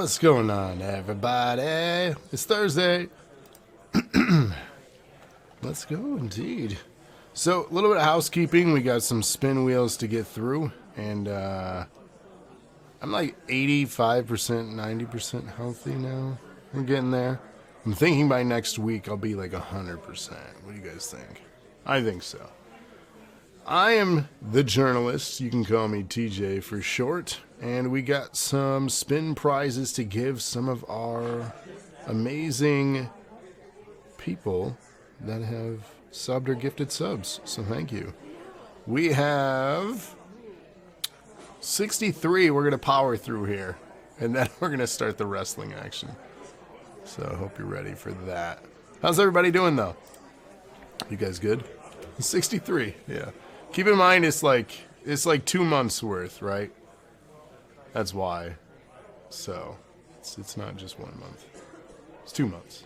What's going on, everybody? It's Thursday. Let's go, indeed. So, a little bit of housekeeping. We got some spin wheels to get through, and I'm like 85%, 90% healthy now. We're getting there. I'm thinking by next week I'll be like 100%. What do you guys think? I think so. I am the journalist. You can call me TJ for short. And we got some spin prizes to give some of our amazing people that have subbed or gifted subs. So thank you. We have 63 we're going to power through here. And then we're going to start the wrestling action. So I hope you're ready for that. How's everybody doing, though? You guys good? 63, yeah. Keep in mind, it's like 2 months worth, right? That's why. So, it's not just 1 month. It's 2 months.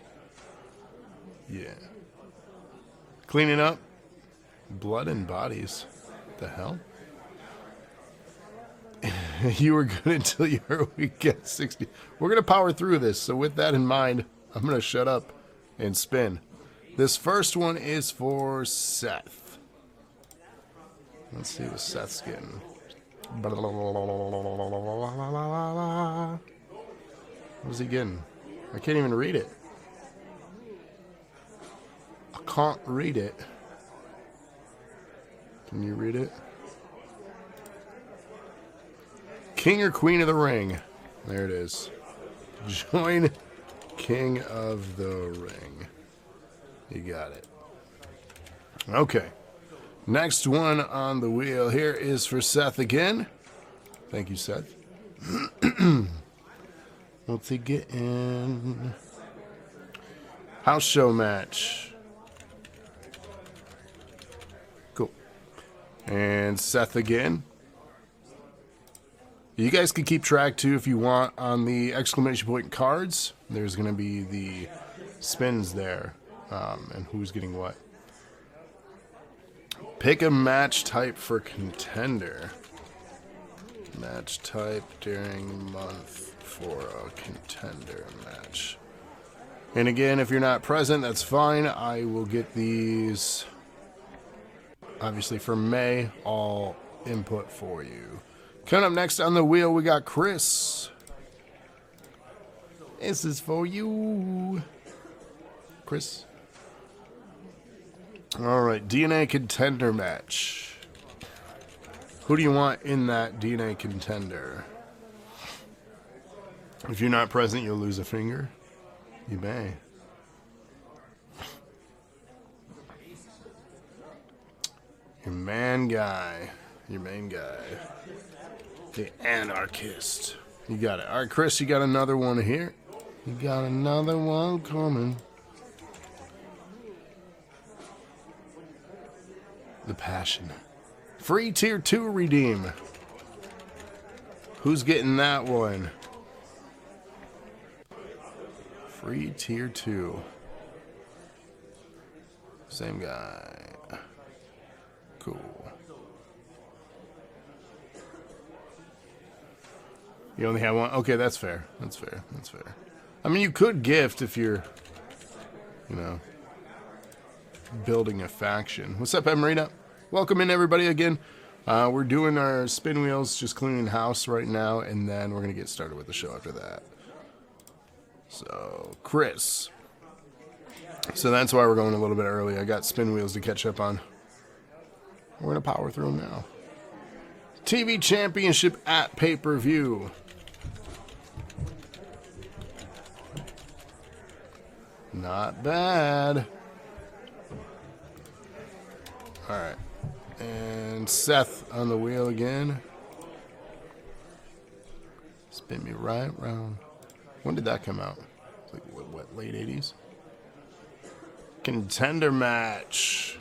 Yeah. Cleaning up. Blood and bodies. What the hell? You were good until you heard we get 60. We're going to power through this. So with that in mind, I'm going to shut up and spin. This first one is for Seth. Let's see what Seth's getting. What's he getting? I can't even read it. I can't read it. Can you read it? King or Queen of the Ring. There it is. Join King of the Ring. You got it. Okay. Next one on the wheel here is for Seth again. Thank you, Seth. What's he getting? House show match. Cool. And Seth again. You guys can keep track, too, if you want, on the exclamation point cards. There's going to be the spins there and who's getting what. Pick a match type for Contender. Match type during month for a Contender match. And again, if you're not present, that's fine. I will get these, obviously, for May, all input for you. Coming up next on the wheel, we got Chris. This is for you, Chris. All right, DNA Contender match. Who do you want in that DNA Contender? If you're not present, you'll lose a finger. You may. Your main guy. The Anarchist. You got it. All right, Chris, you got another one here. You got another one coming. The Passion. Free tier 2 redeem. Who's getting that one? Free tier 2. Same guy. Cool. You only have one? Okay, that's fair. That's fair. I mean, you could gift if you're, building a faction. What's up, Emerita? Welcome in, everybody, again. We're doing our spin wheels, just cleaning house right now, and then we're going to get started with the show after that. So, Chris. So that's why we're going a little bit early. I got spin wheels to catch up on. We're going to power through them now. TV Championship at pay-per-view. Not bad. All right. And Seth on the wheel again. Spin me right round. When did that come out? It's like, what, late 80s? Contender match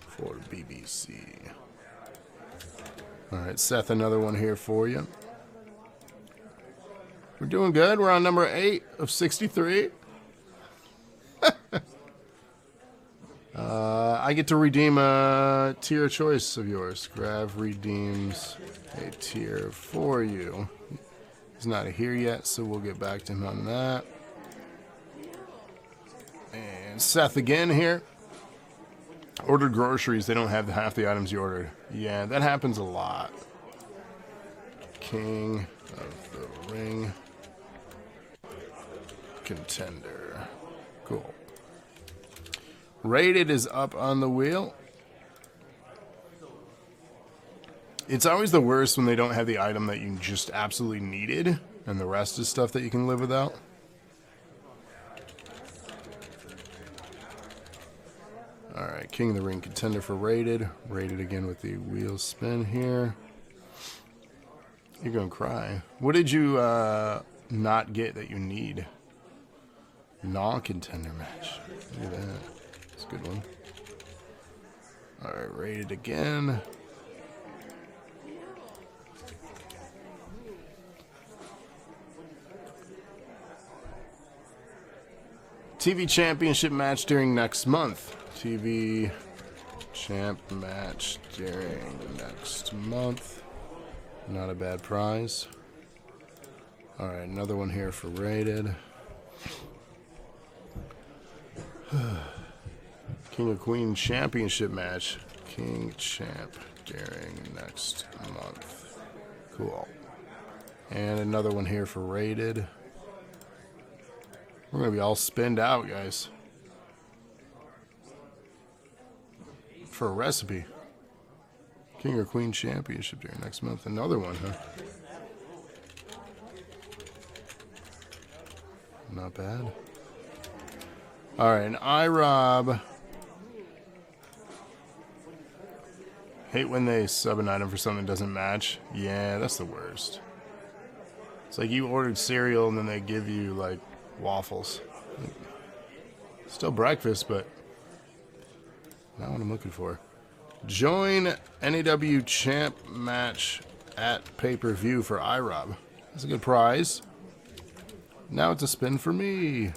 for BBC. All right, Seth, another one here for you. We're doing good. We're on number 8 of 63. I get to redeem a tier choice of yours. Grav redeems a tier for you. He's not here yet, so we'll get back to him on that. And Seth again here. Ordered groceries. They don't have half the items you ordered. Yeah, that happens a lot. King of the Ring. Contender. Cool. Rated is up on the wheel. It's always the worst when they don't have the item that you just absolutely needed, and the rest is stuff that you can live without. Alright, King of the Ring Contender for Rated. Rated again with the wheel spin here. You're going to cry. What did you not get that you need? NAW Contender match. Look at that. That's a good one. Alright, Rated again. TV Championship match during next month. TV Champ match during next month. Not a bad prize. Alright, another one here for Rated. King of Queen Championship match. King Champ during next month. Cool. And another one here for Rated. We're going to be all spinned out, guys. For a recipe. King or Queen Championship during next month. Another one, huh? Not bad. Alright, an iRob. Hate when they sub an item for something that doesn't match. Yeah, that's the worst. It's like you ordered cereal and then they give you, like, waffles. Still breakfast, but not what I'm looking for. Join NAW Champ match at pay-per-view for iRob. That's a good prize. Now it's a spin for me.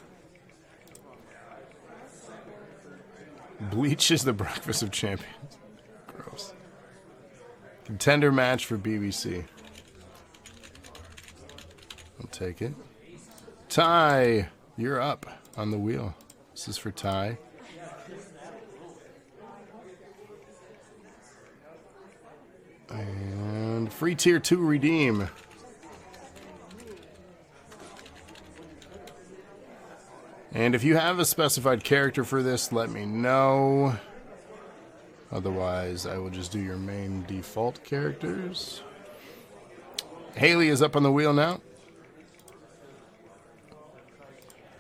Bleach is the breakfast of champions. Gross. Contender match for BBC. I'll take it. Ty, you're up on the wheel. This is for Ty. And free tier 2 redeem. And if you have a specified character for this, let me know. Otherwise, I will just do your main default characters. Haley is up on the wheel now.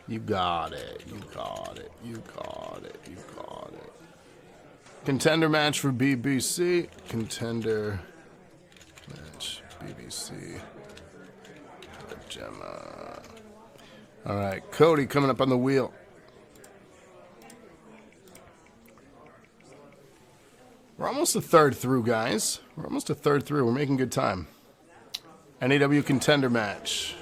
You got it. You got it. You got it. You got it. Contender match for BBC. Contender match BBC. Gemma. Alright, Cody coming up on the wheel. We're almost a third through, guys. We're almost a third through. We're making good time. NAW Contender match.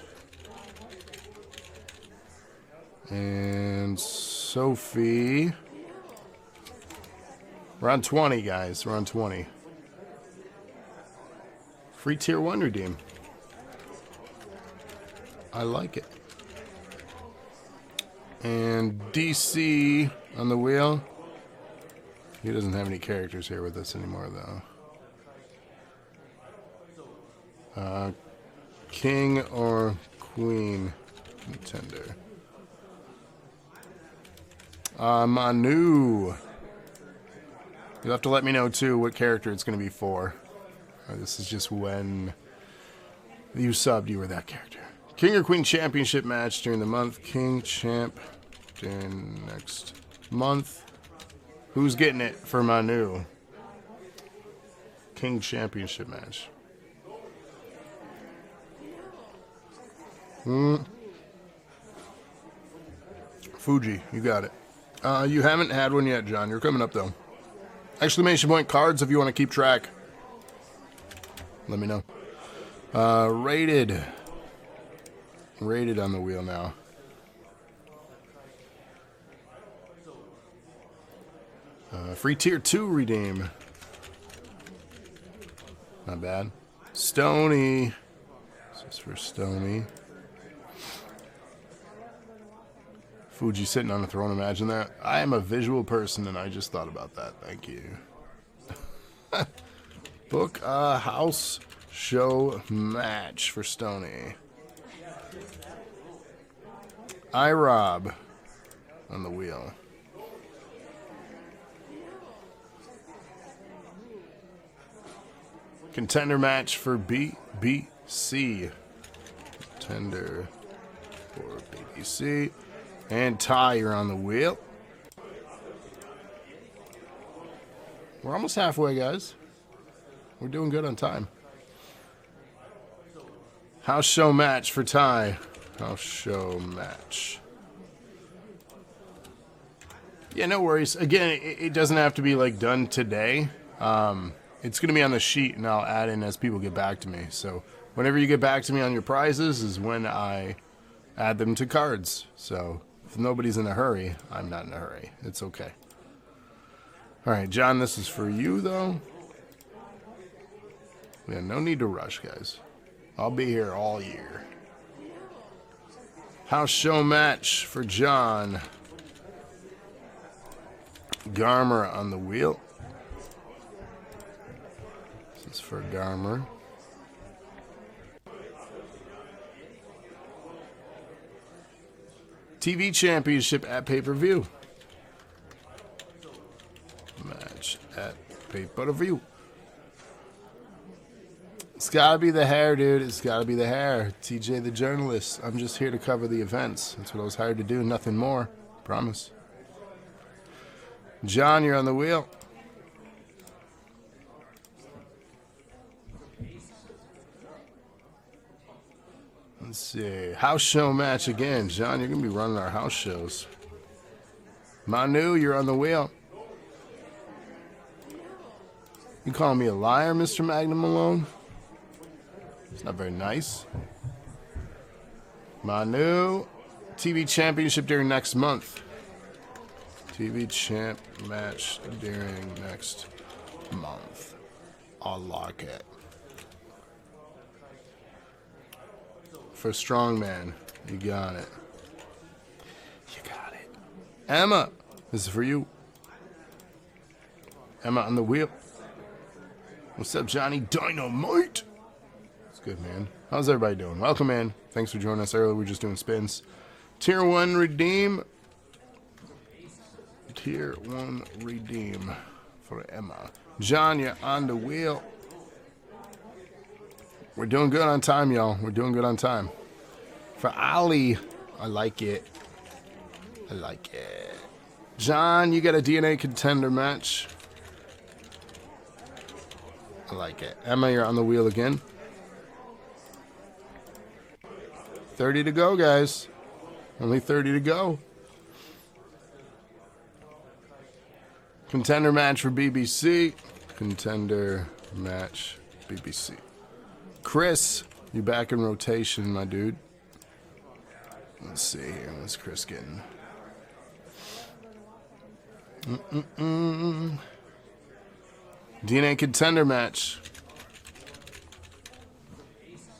And Sophie. We're on 20, guys. We're on 20. Free tier 1 redeem. I like it. And DC on the wheel. He doesn't have any characters here with us anymore, though. King or Queen Contender. Manu. You'll have to let me know, too, what character it's going to be for. This is just when you subbed, you were that character. King or Queen Championship match during the month. King Champ during next month. Who's getting it for Manu? King Championship match. Fuji, you got it. You haven't had one yet, John. You're coming up, though. Exclamation point cards if you want to keep track. Let me know. Rated. Rated on the wheel now. Free tier 2 redeem. Not bad. Stony. This is for Stony. Fuji sitting on a throne, imagine that. I am a visual person and I just thought about that. Thank you. Book a house show match for Stony. Rob on the wheel. Contender match for BBC. Contender for BBC. And Ty, you're on the wheel. We're almost halfway, guys. We're doing good on time. House show match for Ty. House show match. Yeah, no worries. Again, it doesn't have to be like done today. It's going to be on the sheet, and I'll add in as people get back to me. So whenever you get back to me on your prizes is when I add them to cards. So if nobody's in a hurry, I'm not in a hurry. It's okay. All right, John, this is for you, though. Yeah, no need to rush, guys. I'll be here all year. House show match for John. Garmer on the wheel. This is for Garmer. TV championship at pay-per-view. Match at pay-per-view. It's gotta be the hair, dude. It's gotta be the hair. TJ the journalist. I'm just here to cover the events. That's what I was hired to do. Nothing more. Promise. John, you're on the wheel. Let's see. House show match again. John, you're going to be running our house shows. Manu, you're on the wheel. You calling me a liar, Mr. Magnum Malone? It's not very nice. Manu, TV championship during next month. TV champ match during next month. I like it. For strongman, you got it. You got it. Emma, this is for you. Emma on the wheel. What's up, Johnny Dynamite? It's good, man. How's everybody doing? Welcome in. Thanks for joining us earlier. We're just doing spins. Tier 1 redeem. Tier 1 redeem for Emma. John, you're on the wheel. We're doing good on time, y'all. We're doing good on time. For Ali, I like it. I like it. John, you got a DNA contender match. I like it. Emma, you're on the wheel again. 30 to go, guys. Only 30 to go. Contender match for BBC. Contender match BBC. Chris, you back in rotation, my dude. Let's see here. What's Chris getting? DNA contender match.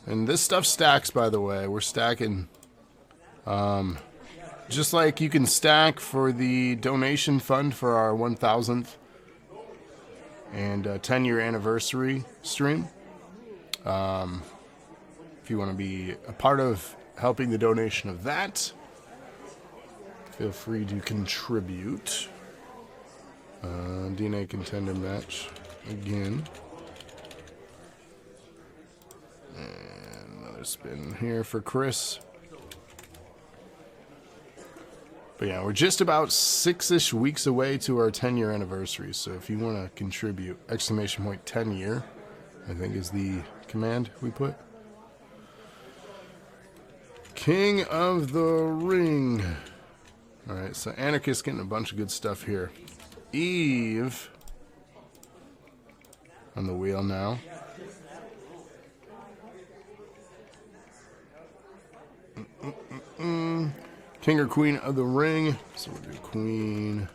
And this stuff stacks, by the way. We're stacking. Just like you can stack for the donation fund for our 1000th and 10-year anniversary stream. If you want to be a part of helping the donation of that, feel free to contribute. DNA contender match again. And another spin here for Chris. But yeah, we're just about 6-ish weeks away to our 10-year anniversary. So if you want to contribute, exclamation point 10 year, I think is the command we put. King of the Ring. All right, so Anarchist getting a bunch of good stuff here. Eve on the wheel now. King or Queen of the Ring. So we'll do Queen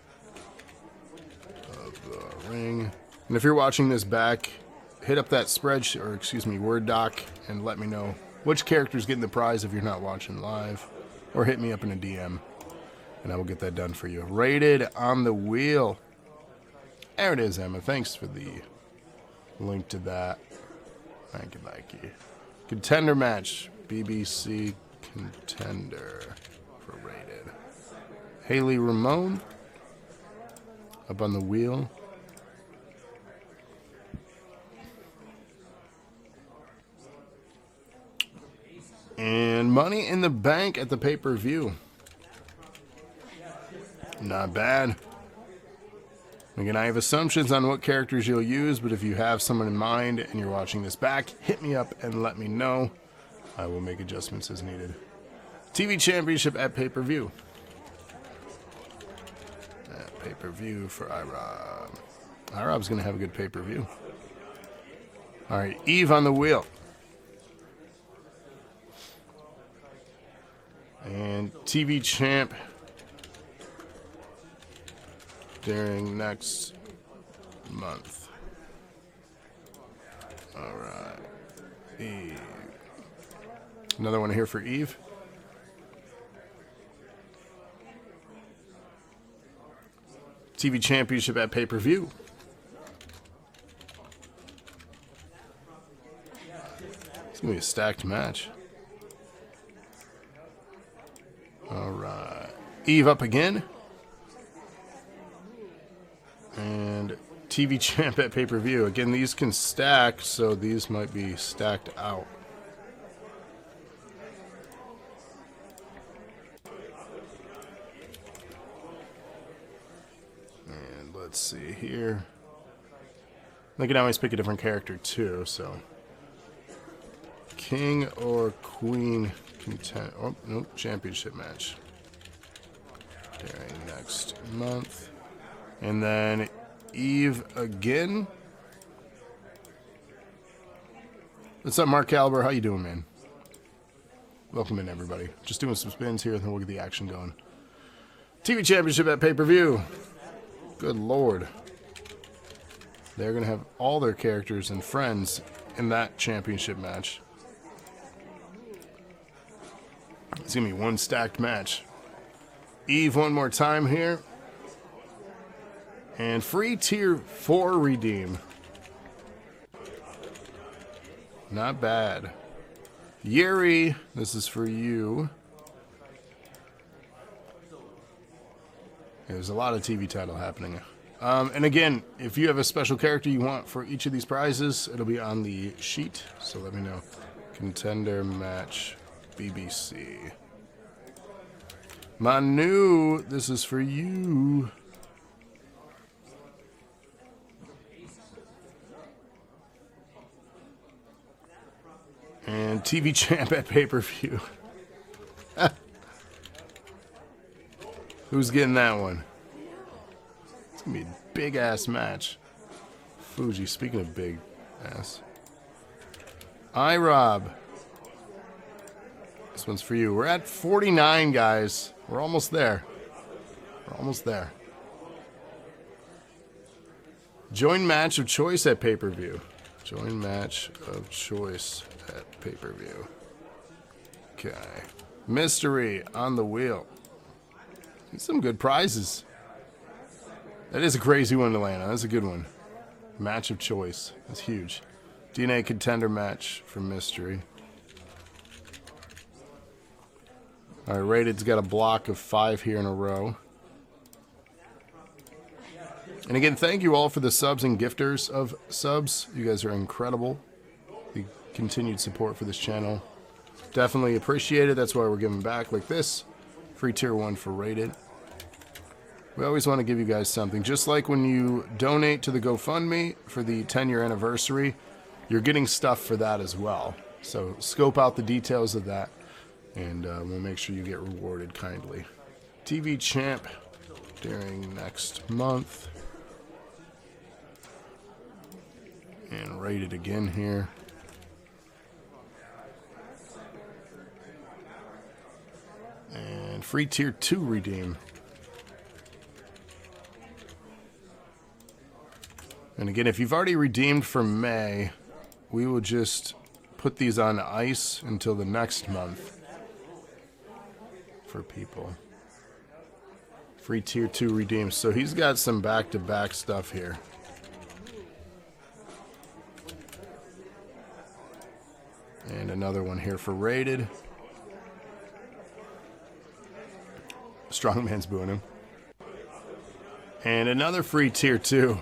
of the Ring. And if you're watching this back, hit up that spreadsheet, or excuse me, Word doc, and let me know which character's getting the prize if you're not watching live, or hit me up in a DM, and I will get that done for you. Rated on the wheel. There it is, Emma. Thanks for the link to that. Thank you. Contender match. BBC Contender for rated. Haley Ramone up on the wheel. And Money in the Bank at the pay-per-view. Not bad. Again, I have assumptions on what characters you'll use, but if you have someone in mind and you're watching this back, hit me up and let me know. I will make adjustments as needed. TV Championship at pay-per-view. At pay-per-view for iRob. iRob's going to have a good pay-per-view. All right, Eve on the wheel. And TV Champ during next month. All right. Eve. Another one here for Eve. TV Championship at pay-per-view. It's going to be a stacked match. All right. Eve up again. And TV Champ at pay-per-view. Again, these can stack, so these might be stacked out. And let's see here. They can always pick a different character too, so. King or Queen contend. Oh, nope, championship match. During next month. And then Eve again. What's up, Mark Caliber? How you doing, man? Welcome in, everybody. Just doing some spins here, and then we'll get the action going. TV Championship at pay-per-view. Good Lord. They're going to have all their characters and friends in that championship match. It's going to be one stacked match. Eve one more time here. And free tier 4 redeem. Not bad. Yuri, this is for you. There's a lot of TV title happening. And again, if you have a special character you want for each of these prizes, it'll be on the sheet. So let me know. Contender match BBC. Manu, this is for you. And TV Champ at pay-per-view. Who's getting that one? It's going to be a big-ass match. Fuji, speaking of big ass. iRob. This one's for you. We're at 49, guys. We're almost there. We're almost there. Join match of choice at pay-per-view. Join match of choice at pay-per-view. Okay. Mystery on the wheel. Some good prizes. That is a crazy one, Lana. That's a good one. Match of choice. That's huge. DNA contender match for Mystery. All right, Rated's got a block of 5 here in a row. And again, thank you all for the subs and gifters of subs. You guys are incredible. The continued support for this channel. Definitely appreciate it. That's why we're giving back like this. Free tier 1 for Rated. We always want to give you guys something. Just like when you donate to the GoFundMe for the 10-year anniversary, you're getting stuff for that as well. So scope out the details of that, and we'll make sure you get rewarded kindly. TV Champ during next month. And Rated again here. And free tier 2 redeem. And again, if you've already redeemed for May, we will just put these on ice until the next month for people. Free tier 2 redeems. So he's got some back-to-back stuff here. And another one here for rated. Strongman's booing him. And another free tier 2.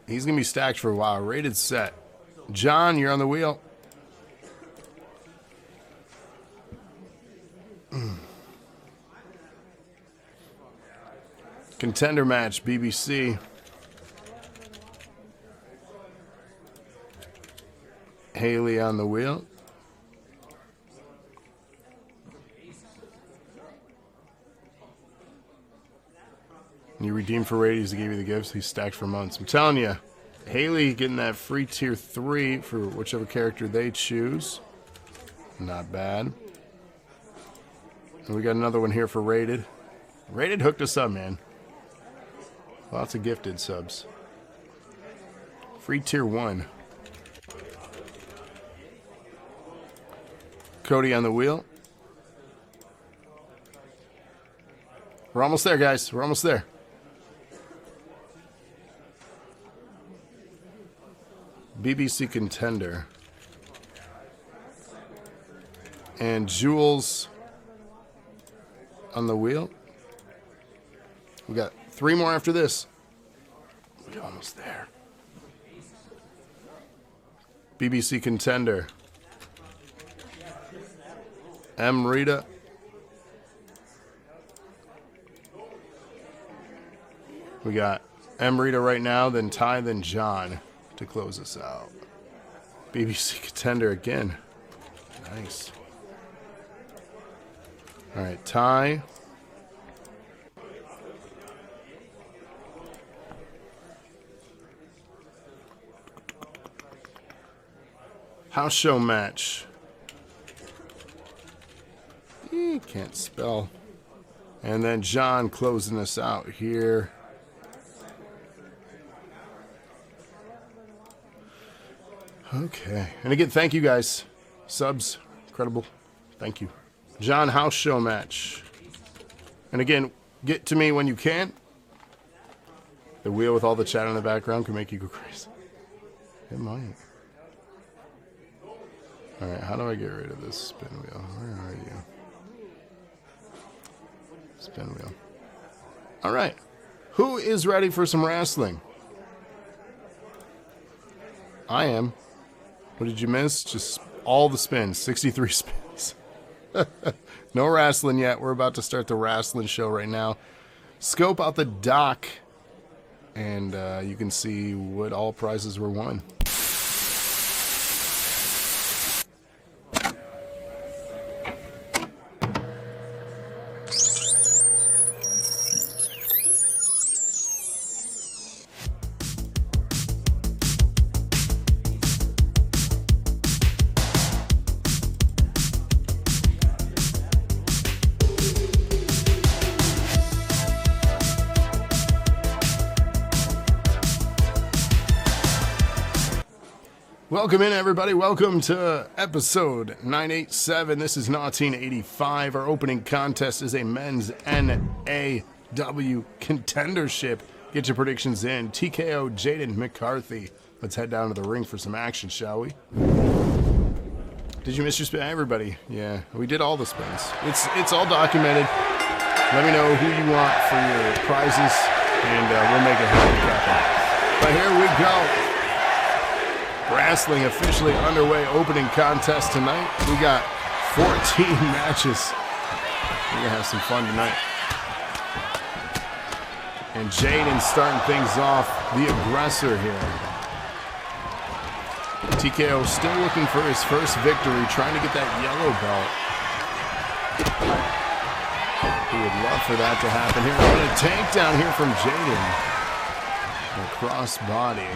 He's going to be stacked for a while. Rated set. John, you're on the wheel. Contender match, BBC. Haley on the wheel. You redeem for ratings, he gave you the gifts. He's stacked for months. I'm telling you, Haley getting that free tier 3 for whichever character they choose. Not bad. And we got another one here for rated. Rated hooked us up, man. Lots of gifted subs. Free tier 1. Cody on the wheel. We're almost there, guys. We're almost there. BBC Contender. And Jules on the wheel. We got 3 more after this. We're almost there. BBC Contender. M. Rita. We got M. Rita right now, then Ty, then John to close us out. BBC Contender again. Nice. All right, Ty. House show match. Can't spell. And then John closing us out here. Okay. And again, thank you guys. Subs. Incredible. Thank you. John, house show match. And again, get to me when you can. The wheel with all the chat in the background can make you go crazy. It might. Alright, how do I get rid of this spin wheel? Where are you? Spin wheel. Alright. Who is ready for some wrestling? I am. What did you miss? Just all the spins. 63 spins. No wrestling yet. We're about to start the wrestling show right now. Scope out the dock. And you can see what all prizes were won. Welcome in, everybody. Welcome to episode 987. This is 1985. Our opening contest is a men's NAW contendership. Get your predictions in. TKO, Jaden, McKarthy. Let's head down to the ring for some action, shall we? Did you miss your spin? Everybody. Yeah, we did all the spins. It's all documented. Let me know who you want for your prizes, and we'll make it happen. But here we go. Wrestling officially underway. Opening contest tonight. We got 14 matches. We're going to have some fun tonight. And Jaden starting things off, the aggressor here. TKO still looking for his first victory, trying to get that yellow belt. He would love for that to happen here. What a takedown here from Jaden. A cross body.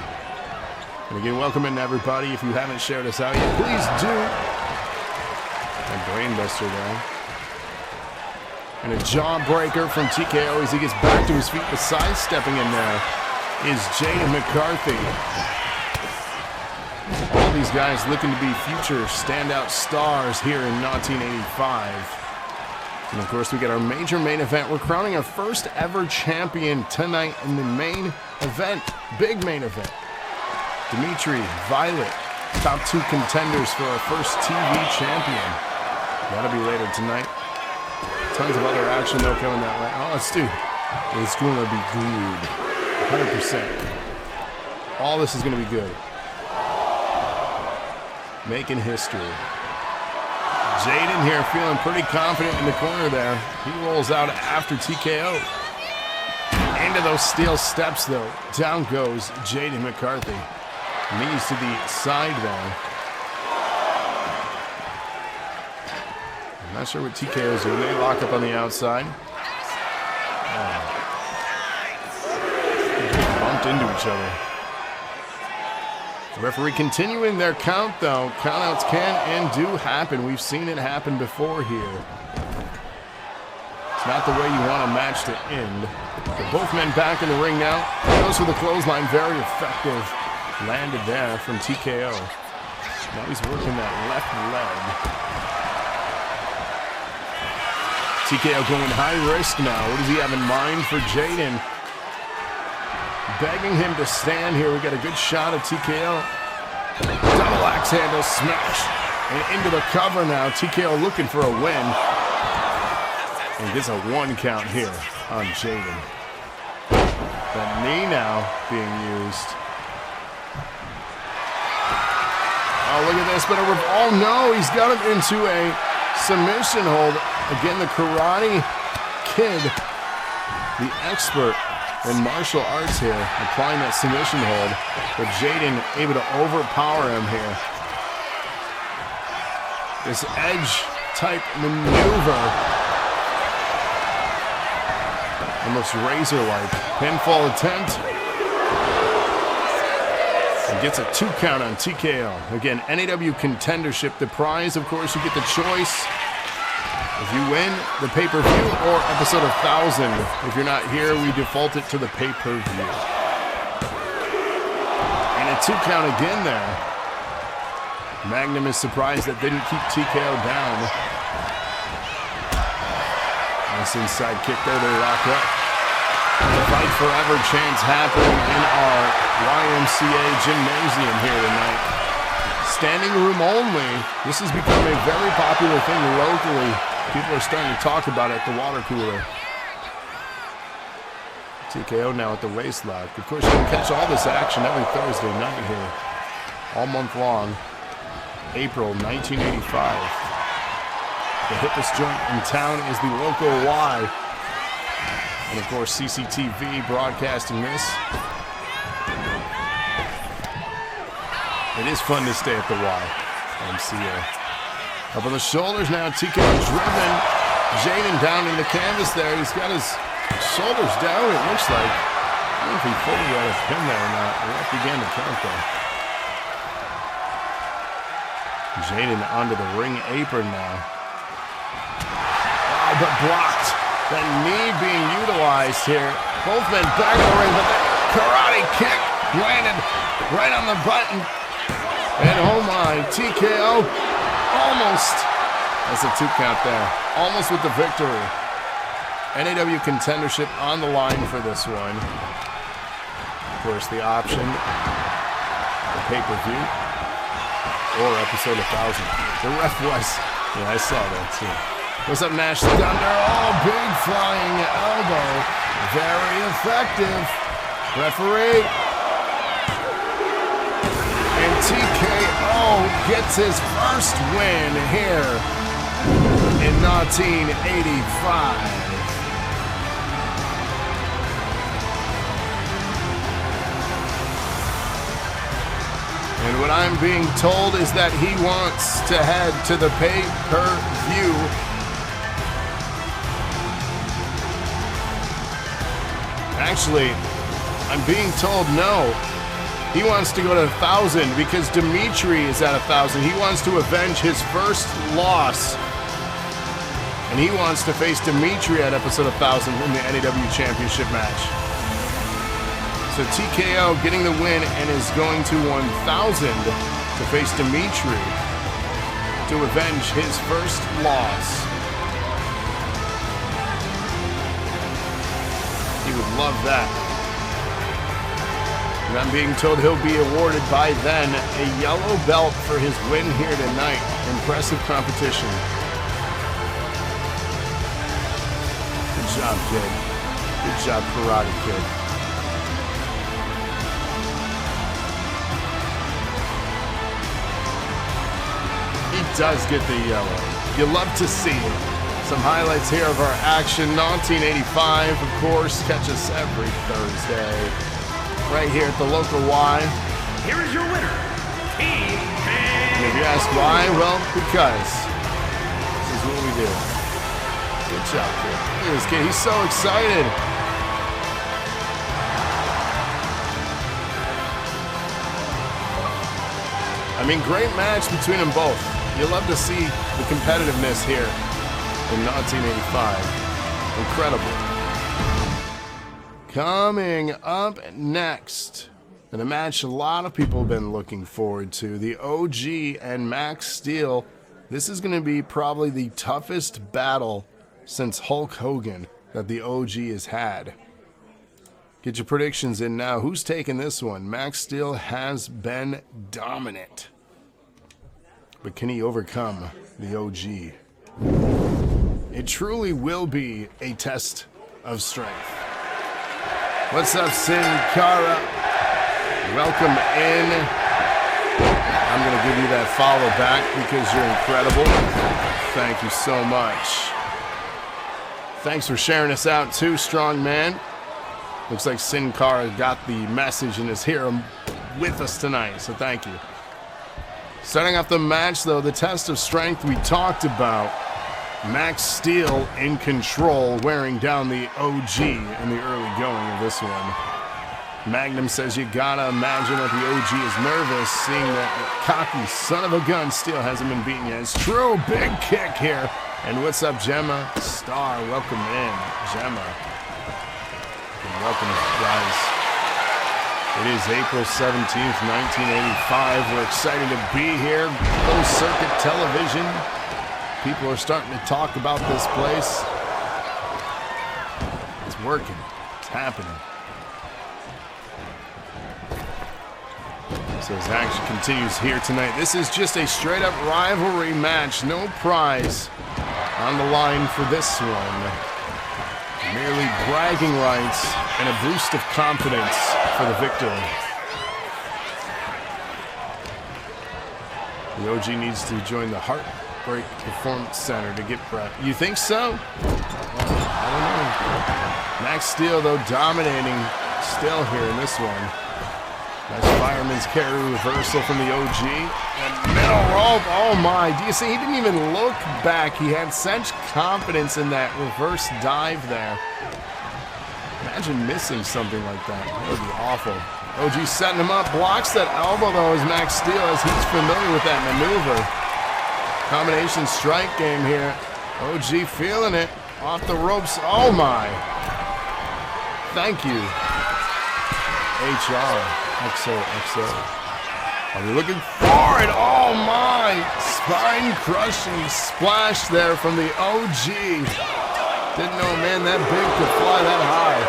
And again, welcome in, everybody. If you haven't shared us out yet, please do. And brainbuster there. And a jawbreaker from TKO as he gets back to his feet. The sidestepping in there is Jaden McKarthy. these guys looking to be future standout stars here in 1985. And of course, we get our major main event. We're crowning our first ever champion tonight in the main event. Big main event. Dmitri, Violet, top 2 contenders for our first TV champion. That'll be later tonight. Tons of other action though coming that way. Oh, it's going to be good. 100%. All this is going to be good. Making history. Jaden here feeling pretty confident in the corner there. He rolls out after TKO. Into those steel steps though. Down goes Jaden McKarthy. Knees to the side there. I'm not sure what TKO's doing. They lock up on the outside. Bumped into each other. The referee continuing their count, though. Countouts can and do happen. We've seen it happen before here. It's not the way you want a match to end. But both men back in the ring now. Goes for the clothesline. Very effective. Landed there from TKO. Now he's working that left leg. TKO going high risk now. What does he have in mind for Jaden? Begging him to stand here. We got a good shot of TKO. Double axe handle smash. And into the cover now. TKO looking for a win. And gets a 1 count here on Jaden. That knee now being used. Oh, look at this. But oh no, he's got him into a submission hold. Again, the Karate Kid, the expert in martial arts here, applying that submission hold, but Jaden able to overpower him here. This edge type maneuver, almost razor-like. Pinfall attempt. And gets a 2 count on TKO. Again, NAW contendership. The prize, of course, you get the choice. If you win the pay-per-view or episode 1000. If you're not here, we default it to the pay-per-view. And a 2 count again there. Magnum is surprised that didn't keep TKO down. Nice inside kick there, they lock up. The Fight Forever chants happening in our YMCA gymnasium here tonight. Standing room only. This has become a very popular thing locally. People are starting to talk about it at the water cooler. TKO now at the waist lock. Of course, you can catch all this action every Thursday night here. All month long. April 1985. The hippest joint in town is the local Y. And of course, CCTV broadcasting this. It is fun to stay at the YMCA. Up on the shoulders now, TKO driven. Jaden down in the canvas there. He's got his shoulders down, it looks like. I don't know if he fully got his pin there or not. The ref began to count though. Jaden onto the ring apron now. Oh, but blocked. That knee being utilized here. Both men back in the ring, but the karate kick landed right on the button. And oh my, TKO almost. That's a 2 count there. Almost with the victory. NAW contendership on the line for this one. Of course, the option, the pay-per-view, or episode 1000. The ref was, yeah, I saw that too. What's up, Nash? Thunder, oh, big flying elbow. Very effective. Referee. And TKO gets his first win here in 1985. And what I'm being told is that he wants to head to the pay-per-view. Actually, I'm being told no. He wants to go to 1,000 because Dmitri is at 1,000. He wants to avenge his first loss. And he wants to face Dmitri at episode 1000 in the NAW Championship match. So TKO getting the win and is going to 1,000 to face Dmitri to avenge his first loss. He would love that. And I'm being told he'll be awarded by then a yellow belt for his win here tonight. Impressive competition. Good job, kid. Good job, Karate Kid. He does get the yellow. You love to see it. Some highlights here of our action. 1985, of course. Catch us every Thursday. Right here at the local Y. Here is your winner, Team And if you ask why, well, because this is what we do. Good job, kid. Look at this kid. He's so excited. I mean, great match between them both. You love to see the competitiveness here in 1985. Incredible. Coming up next, and a match a lot of people have been looking forward to, the OG and Max Steel. This is going to be probably the toughest battle since Hulk Hogan that the OG has had. Get your predictions in now. Who's taking this one? Max Steel has been dominant. But can he overcome the OG? It truly will be a test of strength. What's up, Sin Cara? Welcome in. I'm going to give you that follow back because you're incredible. Thank you so much. Thanks for sharing us out too, strong man. Looks like Sin Cara got the message and is here with us tonight, so thank you. Starting off the match, though, the test of strength we talked about. Max Steel in control, wearing down the OG in the early going of this one. Magnum says you gotta imagine that the OG is nervous, seeing that cocky son of a gun Steel hasn't been beaten yet. It's true, big kick here. And what's up, Gemma? Star, welcome in, Gemma. And welcome, guys. It is April 17th, 1985. We're excited to be here. Closed circuit television. People are starting to talk about this place. It's working. It's happening. So as action continues here tonight, this is just a straight-up rivalry match. No prize on the line for this one. Merely bragging rights and a boost of confidence for the victor. The OG needs to join the Heartbreak Performance Center to get prep. You think so? I don't know. Max Steel, though, dominating still here in this one. Nice fireman's carry reversal from the OG. And middle rope, oh my. Do you see, he didn't even look back. He had such confidence in that reverse dive there. Imagine missing something like that. That would be awful. OG setting him up, blocks that elbow though as Max Steel, as he's familiar with that maneuver. Combination strike game here. OG feeling it. Off the ropes, oh my. Thank you. HR. XOXO. Are we looking for it? Oh my! Spine-crushing splash there from the OG. Didn't know a man that big could fly that high.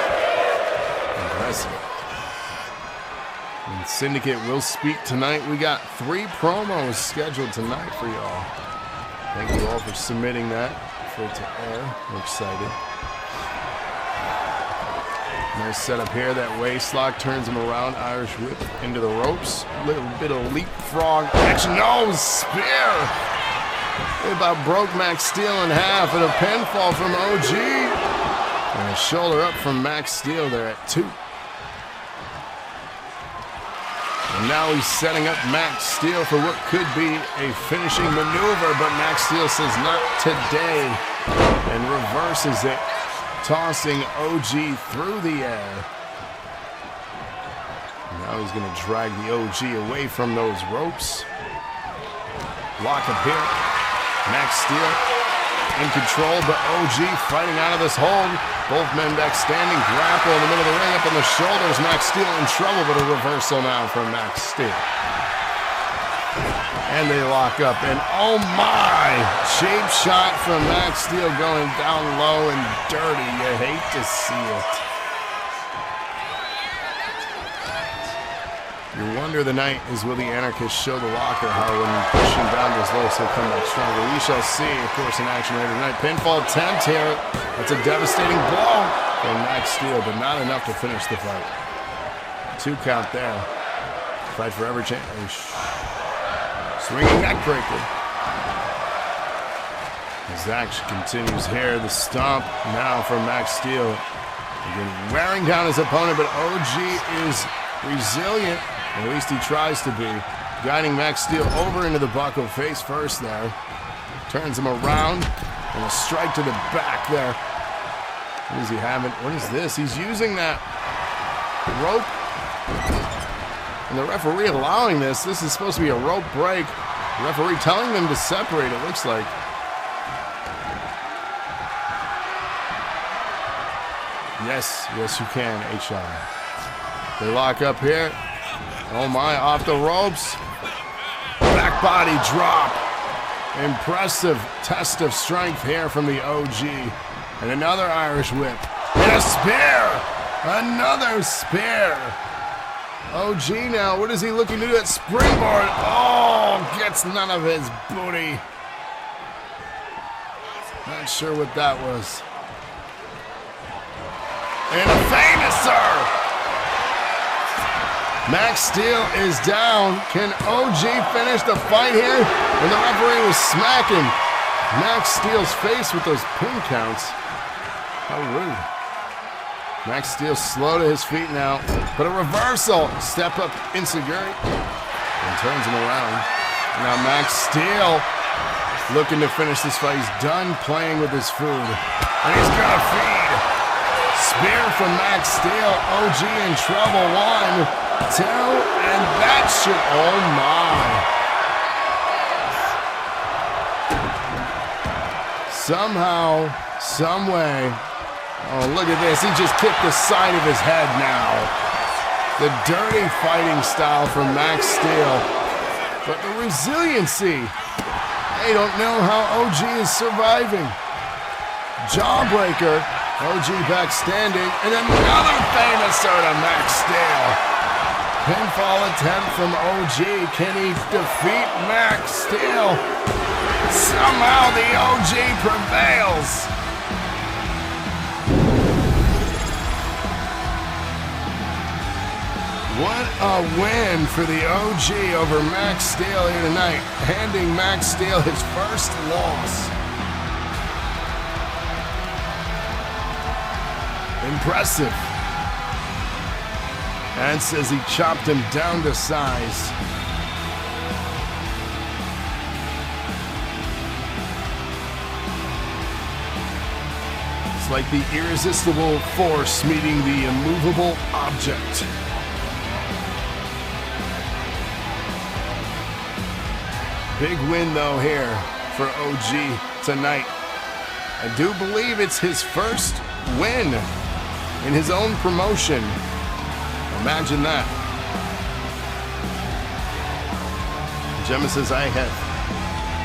Impressive. And Syndicate will speak tonight. We got 3 promos scheduled tonight for y'all. Thank you all for submitting that for it to air. We're excited. Nice setup here. That waist lock turns him around. Irish whip into the ropes. Little bit of leapfrog action. No, spear. It about broke Max Steel in half, and a pinfall from OG. And a shoulder up from Max Steel there at 2. And now he's setting up Max Steel for what could be a finishing maneuver, but Max Steel says not today and reverses it, tossing OG through the air. Now he's going to drag the OG away from those ropes. Lock up here. Max Steel in control, but OG fighting out of this hold. Both men back standing, grapple in the middle of the ring, up on the shoulders. Max Steel in trouble, but a reversal now from Max Steel. And they lock up, and oh my! Cheap shot from Max Steel going down low and dirty. You hate to see it. You wonder the night is, will the Anarchist show the locker how when pushing down those lows he'll come back stronger? We shall see, of course, in action later tonight. Pinfall attempt here. That's a devastating blow from Max Steel, but not enough to finish the fight. 2 count there. Fight forever change. Swinging neck breaker. As action continues here, the stomp now from Max Steel. Again, wearing down his opponent, but OG is resilient. At least he tries to be. Guiding Max Steel over into the buckle, face first there. Turns him around, and a strike to the back there. What is he having? What is this? He's using that rope. And the referee allowing this. This is supposed to be a rope break. The referee telling them to separate, it looks like. Yes, yes you can, HR. They lock up here. Oh my, off the ropes. Back body drop. Impressive test of strength here from the OG. And another Irish whip. And a spear. Another spear. OG now, what is he looking to do at springboard? Oh, gets none of his booty. Not sure what that was. And a famouser. Max Steel is down. Can OG finish the fight here? And the referee was smacking Max Steel's face with those pin counts. How rude. Max Steel slow to his feet now, but a reversal. Step up insecurity and turns him around. Now Max Steel looking to finish this fight. He's done playing with his food. And he's gonna feed. Spear from Max Steel. OG in trouble. 1, 2, and that should, oh my. Somehow, some way. Oh, look at this. He just kicked the side of his head now. The dirty fighting style from Max Steel. But the resiliency. They don't know how OG is surviving. Jawbreaker. OG back standing. And another famous to Max Steel. Pinfall attempt from OG. Can he defeat Max Steel? Somehow the OG prevails. What a win for the OG over Max Steel here tonight, handing Max Steel his first loss. Impressive. And says he chopped him down to size. It's like the irresistible force meeting the immovable object. Big win though here for OG tonight. I do believe it's his first win in his own promotion. Imagine that. Gemma says, I have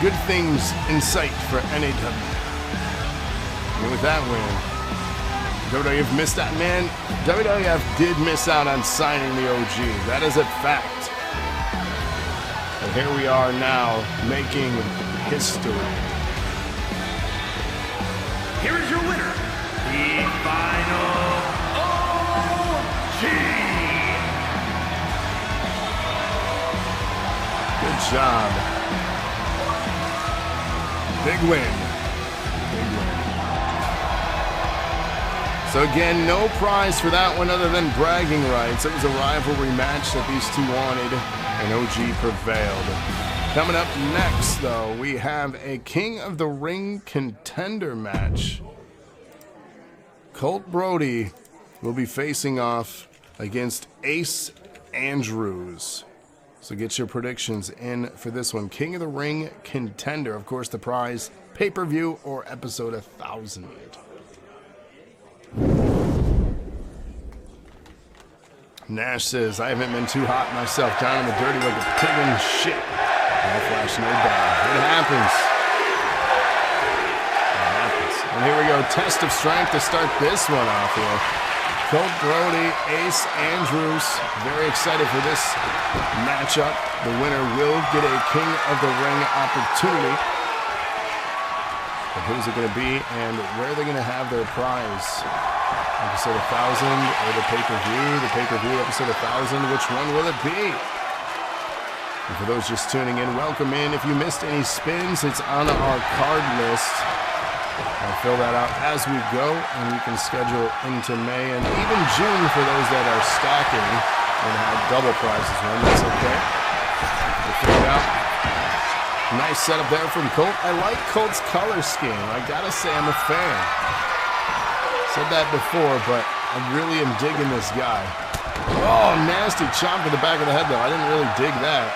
good things in sight for NAW. And with that win, WWF missed that, man. WWF did miss out on signing the OG. That is a fact. And here we are now making history. Here is your winner, the final OG. Good job. Big win. Big win. So again, no prize for that one other than bragging rights. It was a rivalry match that these two wanted, and OG prevailed. Coming up next, though, we have a King of the Ring contender match. Colt Brody will be facing off against Ace Andrewz. So get your predictions in for this one. King of the Ring contender. Of course, the prize, pay-per-view or episode 1000. Nash says, I haven't been too hot myself, down in the dirty like a pig in shit. No flash, no dive. It happens. It happens. And here we go. Test of strength to start this one off here. Colt, Brody, Ace, Andrewz. Very excited for this matchup. The winner will get a King of the Ring opportunity. But who's it going to be and where are they going to have their prize? Episode 1000 or the pay-per-view? The pay-per-view episode 1000. Which one will it be? And for those just tuning in, welcome in. If you missed any spins, it's on our card list. I'll fill that out as we go, and we can schedule into May and even June for those that are stacking and have double prizes run. That's okay. We'll figure it out. Nice setup there from Colt. I like Colt's color scheme. I gotta say, I'm a fan. Said that before, but I really am digging this guy. Oh, nasty chop to the back of the head, though. I didn't really dig that.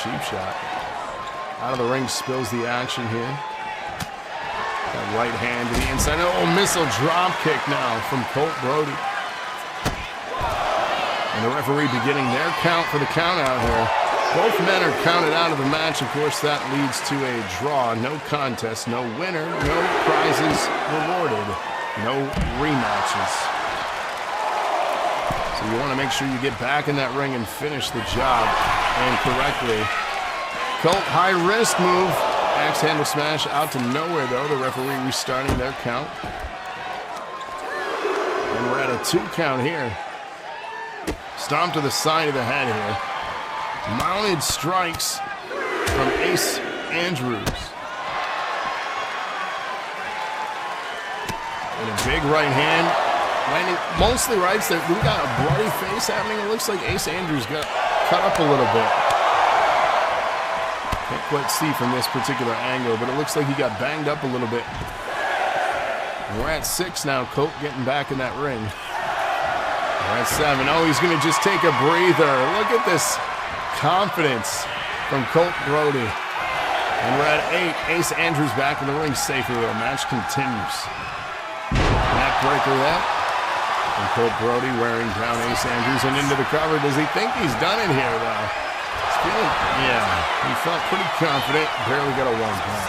Cheap shot. Out of the ring, spills the action here. That right hand to the inside. Oh, missile drop kick now from Colt Brody. And the referee beginning their count for the count out here. Both men are counted out of the match. Of course, that leads to a draw. No contest, no winner, no prizes rewarded, no rematches. So you want to make sure you get back in that ring and finish the job and correctly. Colt, high risk move. Axe handle smash out to nowhere, though. The referee restarting their count. And we're at a 2 count here. Stomp to the side of the head here. Mounted strikes from Ace Andrewz. And a big right hand. Landing mostly rights there. We got a bloody face happening. It looks like Ace Andrewz got cut up a little bit. Can't quite see from this particular angle, but it looks like he got banged up a little bit. We're at 6 now. Colt getting back in that ring. We're at 7. Oh, he's going to just take a breather. Look at this confidence from Colt Brody. And we're at 8. Ace Andrewz back in the ring safely. The match continues. Neck breaker there. And Colt Brody wearing down Ace Andrewz and into the cover. Does he think he's done it here, though? Yeah, he felt pretty confident. Barely got a 1 count.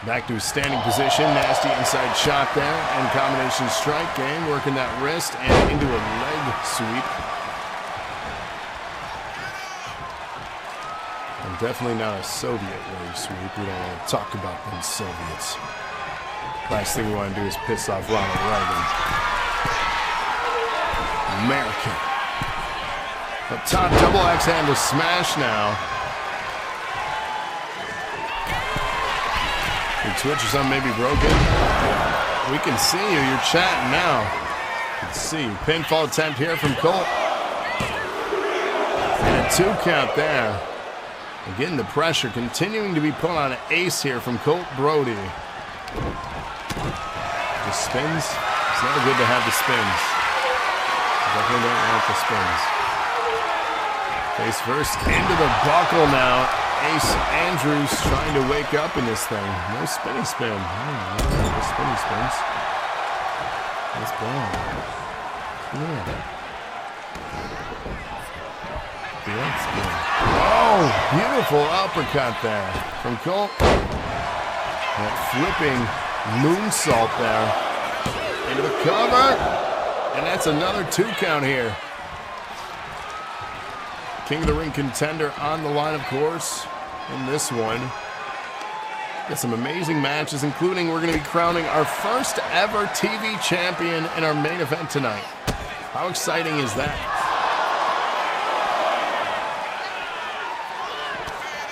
Back to his standing position. Nasty inside shot there. And combination strike game. Working that wrist and into a leg sweep. And definitely not a Soviet leg sweep. We don't want to talk about them Soviets. Last thing we want to do is piss off Ronald Reagan. American. Up top, double axe handle smash now. Your Twitch or something may be broken. We can see you. You're chatting now. We can see you. Pinfall attempt here from Colt. And a 2 count there. Again, the pressure continuing to be put on Ace here from Colt Brody. The spins. It's never good to have the spins. Definitely don't want the spins. Face first into the buckle now. Ace Andrewz trying to wake up in this thing. No spinny spin. No spinny spins. That's bad. Yeah. Spin. Oh, beautiful uppercut there from Colt. That flipping moonsault there. Into the cover. And that's another 2 count here. King of the Ring contender on the line, of course, in this one. Got some amazing matches, including we're going to be crowning our first ever TV champion in our main event tonight. How exciting is that?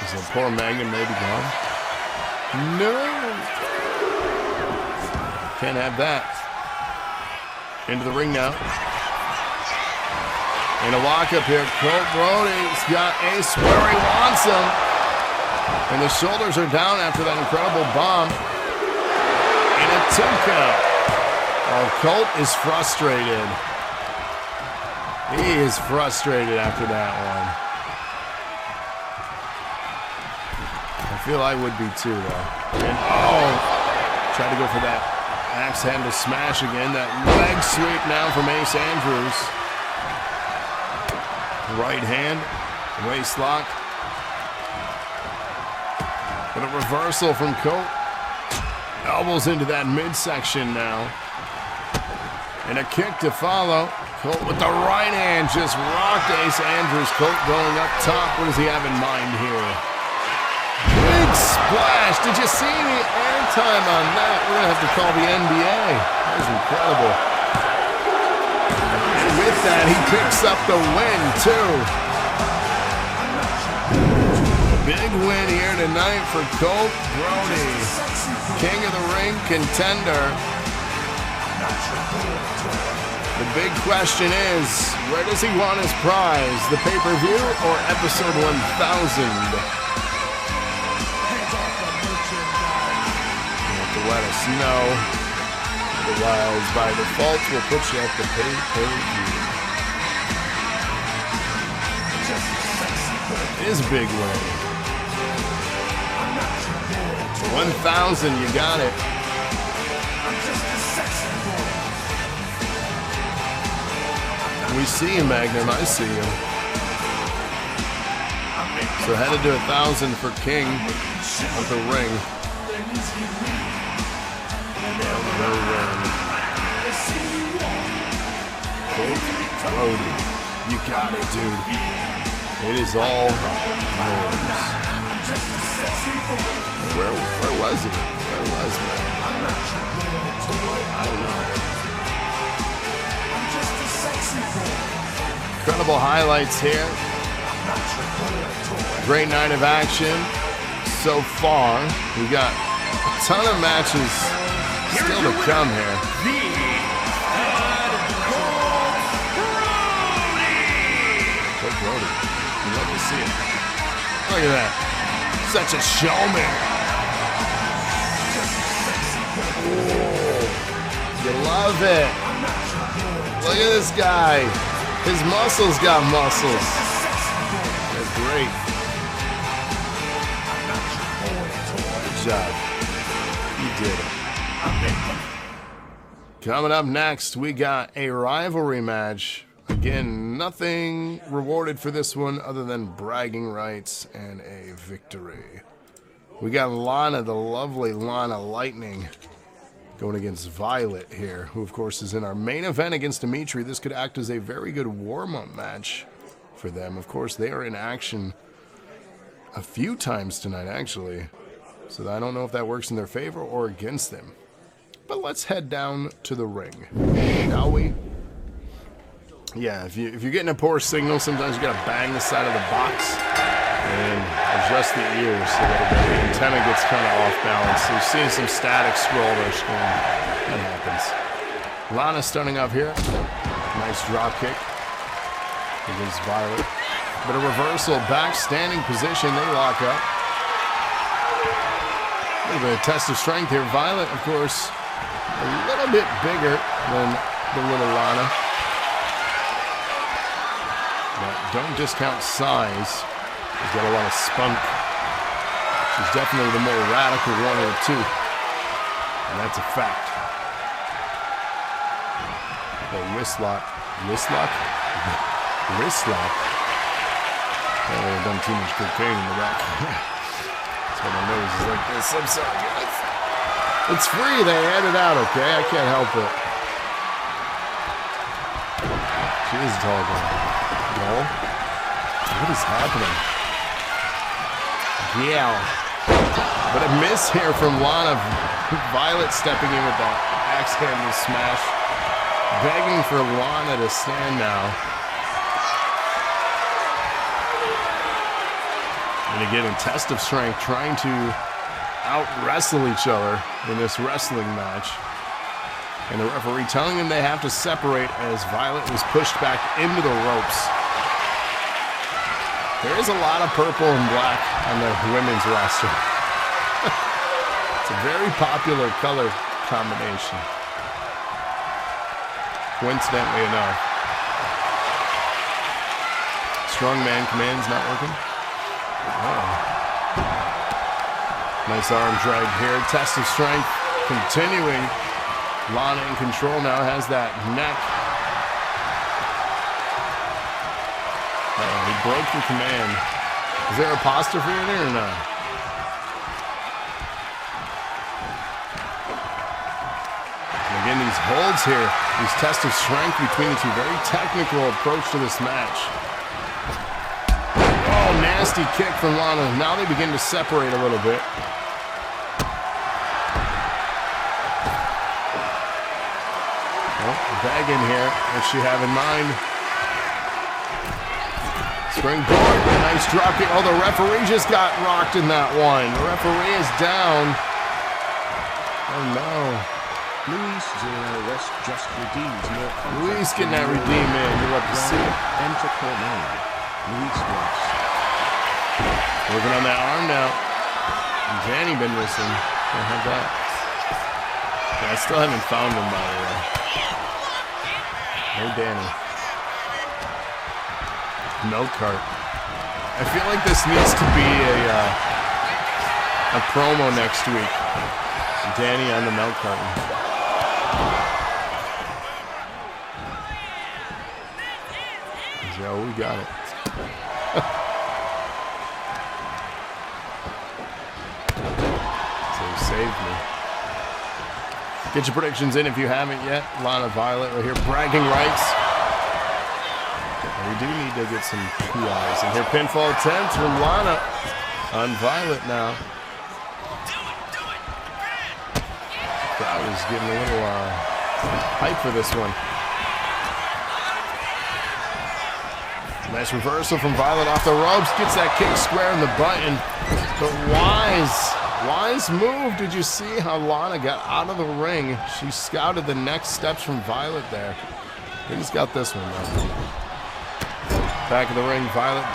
Is the poor Magnum maybe gone? No! Can't have that. Into the ring now. In a walk-up here, Colt Brody's got Ace where he wants him. And the shoulders are down after that incredible bomb. And a 2 count. Oh, Colt is frustrated. He is frustrated after that one. I feel I would be too, though. And oh, try to go for that axe handle smash again. That leg sweep now from Ace Andrewz. Right hand Waist lock. But a reversal from Colt. Elbows into that midsection now. And a kick to follow. Colt with the right hand just rocked Ace Andrewz. Colt going up top. What does he have in mind here? Big splash. Did you see the airtime on that? We're going to have to call the NBA. That was incredible. And with that, he picks up the win, too. A big win here tonight for Colt. Brody, king of the ring, contender. The big question is, where does he want his prize? The pay-per-view or episode 1000? You have to let us know. Otherwise, by default, we'll put you at the pay-per-view. It is a big win. 1000, you got it. We see you, Magnum. I see you. So headed to 1,000 for King of the ring. Brody, you got it, dude. It is all yours. Where was he? Where was he? I don't know. Incredible highlights here. Great night of action so far. We got a ton of matches still to come here. Colt Brody. You love to see it. Look at that. Such a showman. Ooh, you love it. Look at this guy. His muscles got muscles. That's great. Good job. You did it. Coming up next, we got a rivalry match. Again, nothing rewarded for this one other than bragging rights and a victory. We got Lana, the lovely Lana Lightning, going against Violet here, who of course is in our main event against Dmitri. This could act as a very good warm-up match for them. Of course, they are in action a few times tonight, actually. So I don't know if that works in their favor or against them. But let's head down to the ring, shall we? Yeah, if you're getting a poor signal, sometimes you gotta bang the side of the box and adjust the ears so that the antenna gets kind of off balance. So you're seeing some static scroll there, screen. That happens. Lana starting up here. Nice drop kick against Violet. But a reversal, back standing position. They lock up. A little bit of test of strength here. Violet, of course, a little bit bigger than the little Lana. But don't discount size. She's got a lot of spunk. She's definitely the more radical one of the two. And that's a fact. The wrist lock. Wrist lock? Wrist lock? Oh, I've done too much cocaine in the back. That's why my nose is like this. I'm sorry, guys. It's free. They add it out, okay? I can't help it. She is a tall girl. No? What is happening? Yeah. But a miss here from Lana. Violet stepping in with that axe handle smash. Begging for Lana to stand now. And again, a test of strength, trying to out-wrestle each other in this wrestling match. And the referee telling them they have to separate as Violet was pushed back into the ropes. There is a lot of purple and black on the women's roster. It's a very popular color combination. Coincidentally enough. Strongman command's not working. Nice arm drag here. Test of strength continuing. Lana in control now, has that neck. He broken command. Is there apostrophe in there or not? And again, these holds here, these tests of strength between the two. Very technical approach to this match. Oh, nasty kick from Lana. Now they begin to separate a little bit. Bag in here. What's she have in mind? Springboard. Nice drop kick. Oh, the referee just got rocked in that one. The referee is down. Oh, no. Luis Zero West just redeemed your Luis getting that redeem in. You love to see it. Enter Cornell. Luis West. Working on that arm now. And Danny been missing. Can't have that. Yeah, I still haven't found him, by the way. No Danny. Milk cart. I feel like this needs to be a promo next week. Danny on the milk carton. Joe, we got it. So he saved me. Get your predictions in if you haven't yet. Lana Violet right here, bragging rights. We do need to get some PIs in here. Pinfall attempt from Lana on Violet now. Crowd is getting a little hype for this one. Nice reversal from Violet off the ropes. Gets that kick square in the button. But wise move. Did you see how Lana got out of the ring? She scouted the next steps from Violet there. He's got this one though. Back of the ring, Violet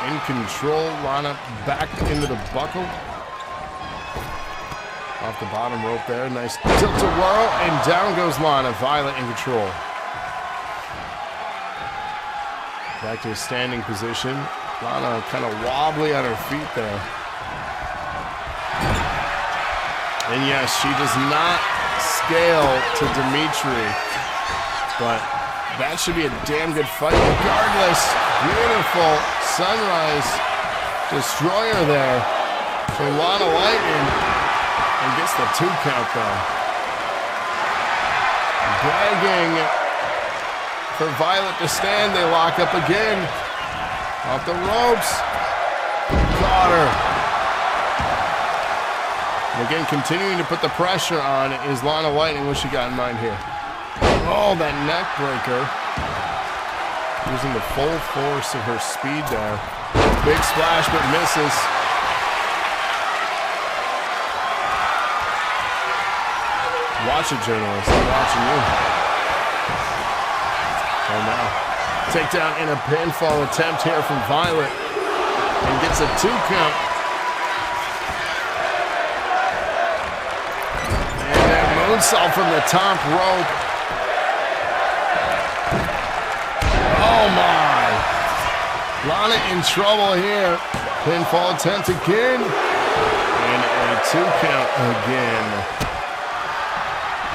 in control. Lana back into the buckle. Off the bottom rope there. Nice tilt-a-whirl, and down goes Lana. Violet in control. Back to a standing position. Lana kind of wobbly on her feet there. And yes, she does not scale to Dmitri, but that should be a damn good fight regardless. Beautiful sunrise destroyer there for Lana Lightning, and gets the 2 count though. Begging for Violet to stand. They lock up again. Off the ropes. Got her. And again, continuing to put the pressure on is Lana Lightning. What she got in mind here? Oh, that neck breaker. Using the full force of her speed there. Big splash, but misses. Watch it, journalist. I'm watching you. Oh, now. Takedown in a pinfall attempt here from Violet. And gets a 2 count. And that moonsault from the top rope. Oh, my. Lana in trouble here. Pinfall attempt again. And a 2 count again.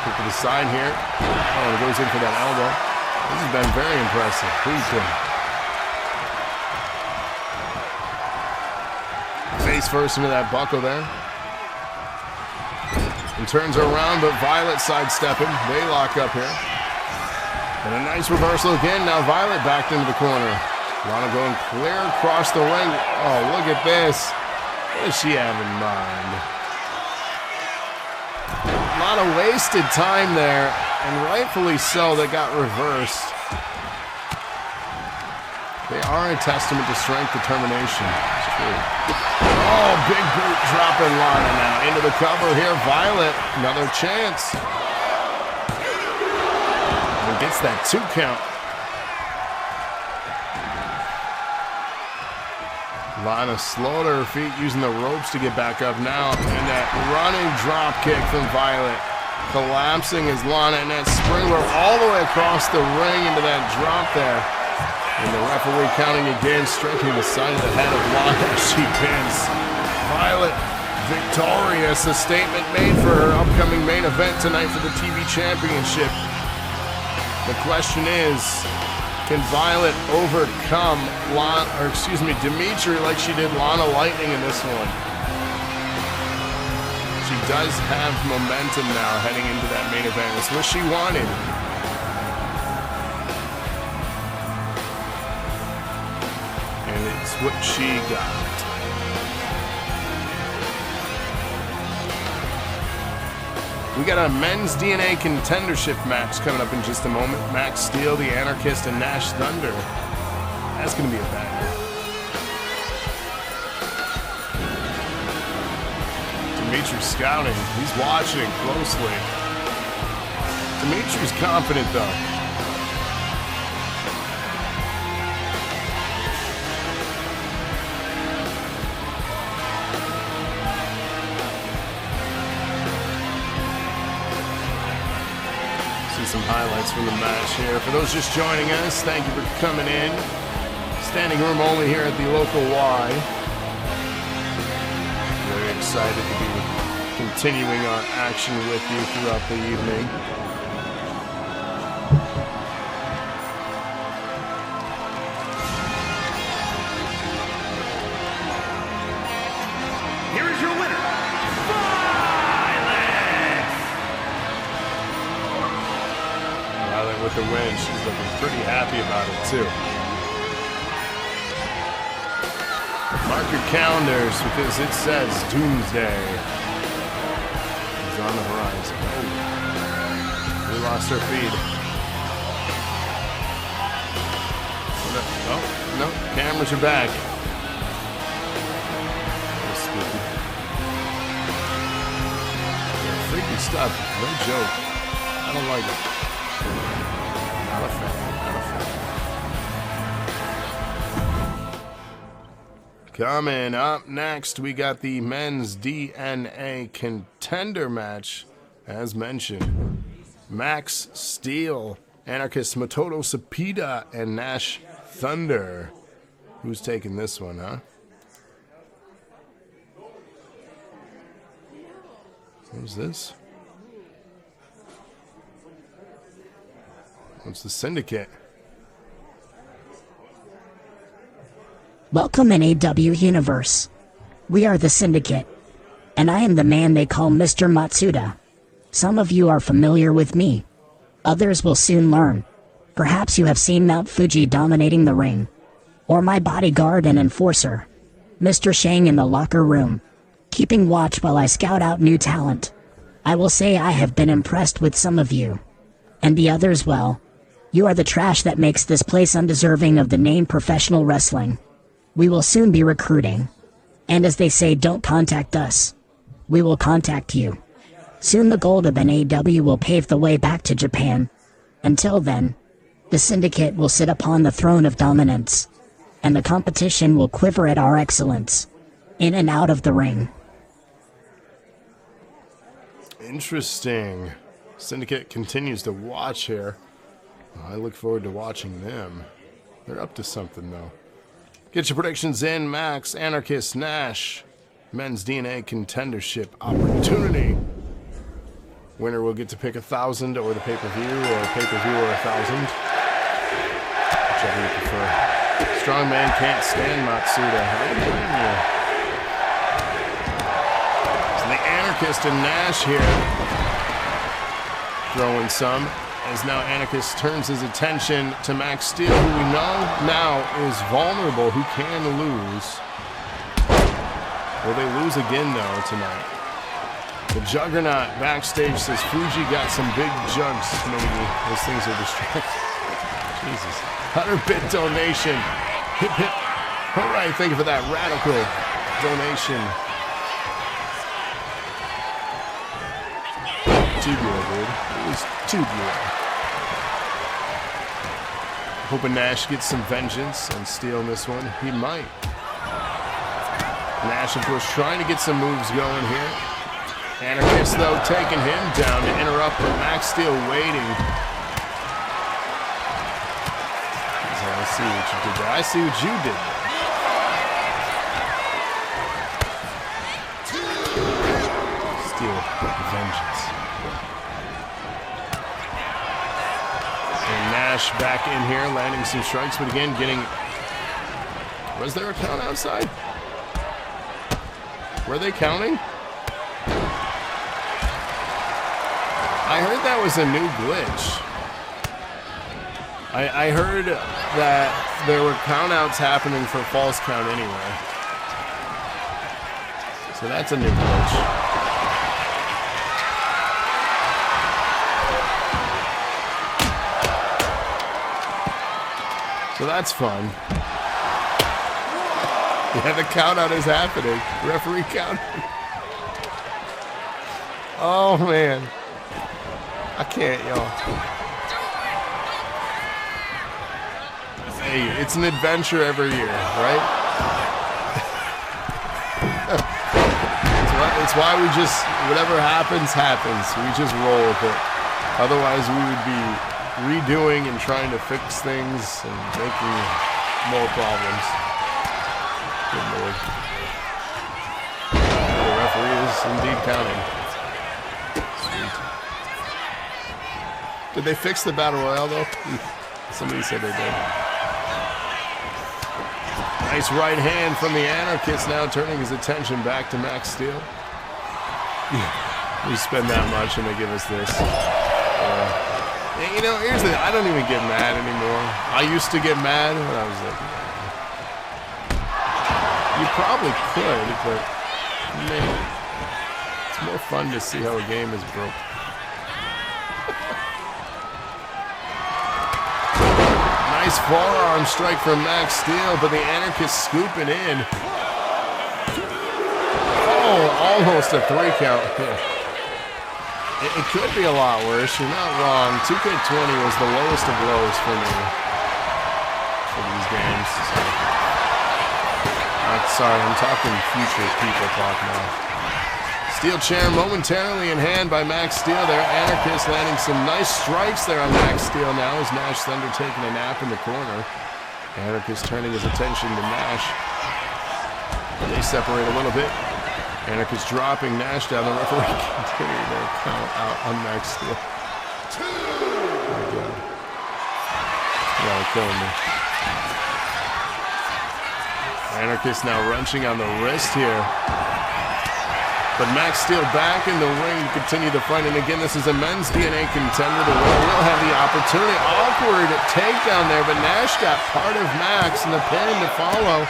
Look to the side here. Oh, it goes in for that elbow. This has been very impressive. Please do. Face first into that buckle there. And turns around, but Violet sidestepping. They lock up here. And a nice reversal again. Now Violet backed into the corner. Lana going clear across the ring. Oh, look at this. What does she have in mind? A lot of wasted time there, and rightfully so. They got reversed. They are a testament to strength, determination. It's true. Oh, big boot dropping Lana now into the cover here. Violet, another chance. And gets that 2 count. Lana slow to her feet, using the ropes to get back up now. And that running drop kick from Violet. Collapsing as Lana, and that springboard all the way across the ring into that drop there. And the referee counting again, striking the side of the head of Lana as she pins. Violet victorious. A statement made for her upcoming main event tonight for the TV Championship. The question is, Can Violet overcome Dmitri like she did Lana Lightning in this one? She does have momentum now heading into that main event. It's what she wanted. And it's what she got. We got a men's DNA contendership match coming up in just a moment. Max Steel, the Anarchist, and Nash Thunder. That's going to be a banger. Dmitri's scouting. He's watching closely. Dmitri's confident, though. Some highlights from the match here. For those just joining us, thank you for coming in. Standing room only here at the local Y. Very excited to be continuing our action with you throughout the evening. Here is your winner, with the win. She's looking pretty happy about it too. Mark your calendars because it says Doomsday is on the horizon. Oh, we lost our feed. Oh, no, cameras are back. Yeah, freaky stuff, no joke. I don't like it. Not a fan. Coming up next, we got the men's DNA contender match. As mentioned, Max Steel, Anarchist, Motodo, Cepeda, and Nash Thunder. Who's taking this one, huh? Who's this? What's the Syndicate? Welcome in NAW universe. We are the Syndicate, and I am the man they call Mr. Matsuda. Some of you are familiar with me. Others will soon learn. Perhaps you have seen Mount Fuji dominating the ring, or my bodyguard and enforcer, Mr. Shang in the locker room, keeping watch while I scout out new talent. I will say I have been impressed with some of you, and the others, well, you are the trash that makes this place undeserving of the name professional wrestling. We will soon be recruiting. And as they say, don't contact us. We will contact you. Soon the gold of NAW will pave the way back to Japan. Until then, the Syndicate will sit upon the throne of dominance. And the competition will quiver at our excellence. In and out of the ring. Interesting. Syndicate continues to watch here. I look forward to watching them. They're up to something, though. Get your predictions in. Max, Anarchist, Nash. Men's DNA contendership opportunity. Winner will get to pick 1,000 or the pay-per-view, or pay-per-view or 1,000. Whichever you prefer. Strongman can't stand Matsuda. How do you blame you? So the Anarchist and Nash here throwing some. As now Anarchist turns his attention to Max Steel, who we know now is vulnerable, who can lose. Will they lose again, though, tonight? The Juggernaut backstage says Fuji got some big jugs, maybe. Those things are distracting. Jesus. 100-bit donation. Hip, hip. All right, thank you for that radical donation. Tubular, dude. It was tubular. Hoping Nash gets some vengeance and Steel in this one. He might. Nash, of course, trying to get some moves going here. Anarchist, though, taking him down to interrupt, but Max Steel waiting. So I see what you did there. I see what you did there. Steel, vengeance. And Nash Nash back in here, landing some strikes, but again, getting... Was there a count outside? Were they counting? I heard that was a new glitch. I heard that there were countouts happening for false count anyway. So that's a new glitch. So that's fun. Yeah, the count out is happening. Referee counting. Oh, man. I can't, y'all. Hey, it's an adventure every year, right? It's why we just, whatever happens, happens. We just roll with it. Otherwise, we would be redoing and trying to fix things and making more problems. Good Lord. The referee is indeed counting. Sweet. Did they fix the Battle Royale, though? Somebody said they did. Nice right hand from the Anarchist, now turning his attention back to Max Steel. We spend that much and they give us this. You know, here's the thing. I don't even get mad anymore. I used to get mad when I was like, you probably could, but man, it's more fun to see how a game is broke. Nice forearm strike from Max Steel, but the Anarchist scooping in. Oh, almost a 3 count. It could be a lot worse. You're not wrong. 2K20 was the lowest of lows for me for these games. Sorry, I'm talking future people talk now. Steel chair momentarily in hand by Max Steel there. Anarchist landing some nice strikes there on Max Steel now as Nash Thunder taking a nap in the corner. Anarchist turning his attention to Nash. They separate a little bit. Anarchist dropping Nash down. The referee continuing to count out on Max Steel. Oh my God. Y'all are killing me. Anarchist now wrenching on the wrist here. But Max Steel back in the ring to continue the fight. And again, this is a men's DNA contender. The winner will have the opportunity. Awkward takedown there, but Nash got part of Max and the pin to follow.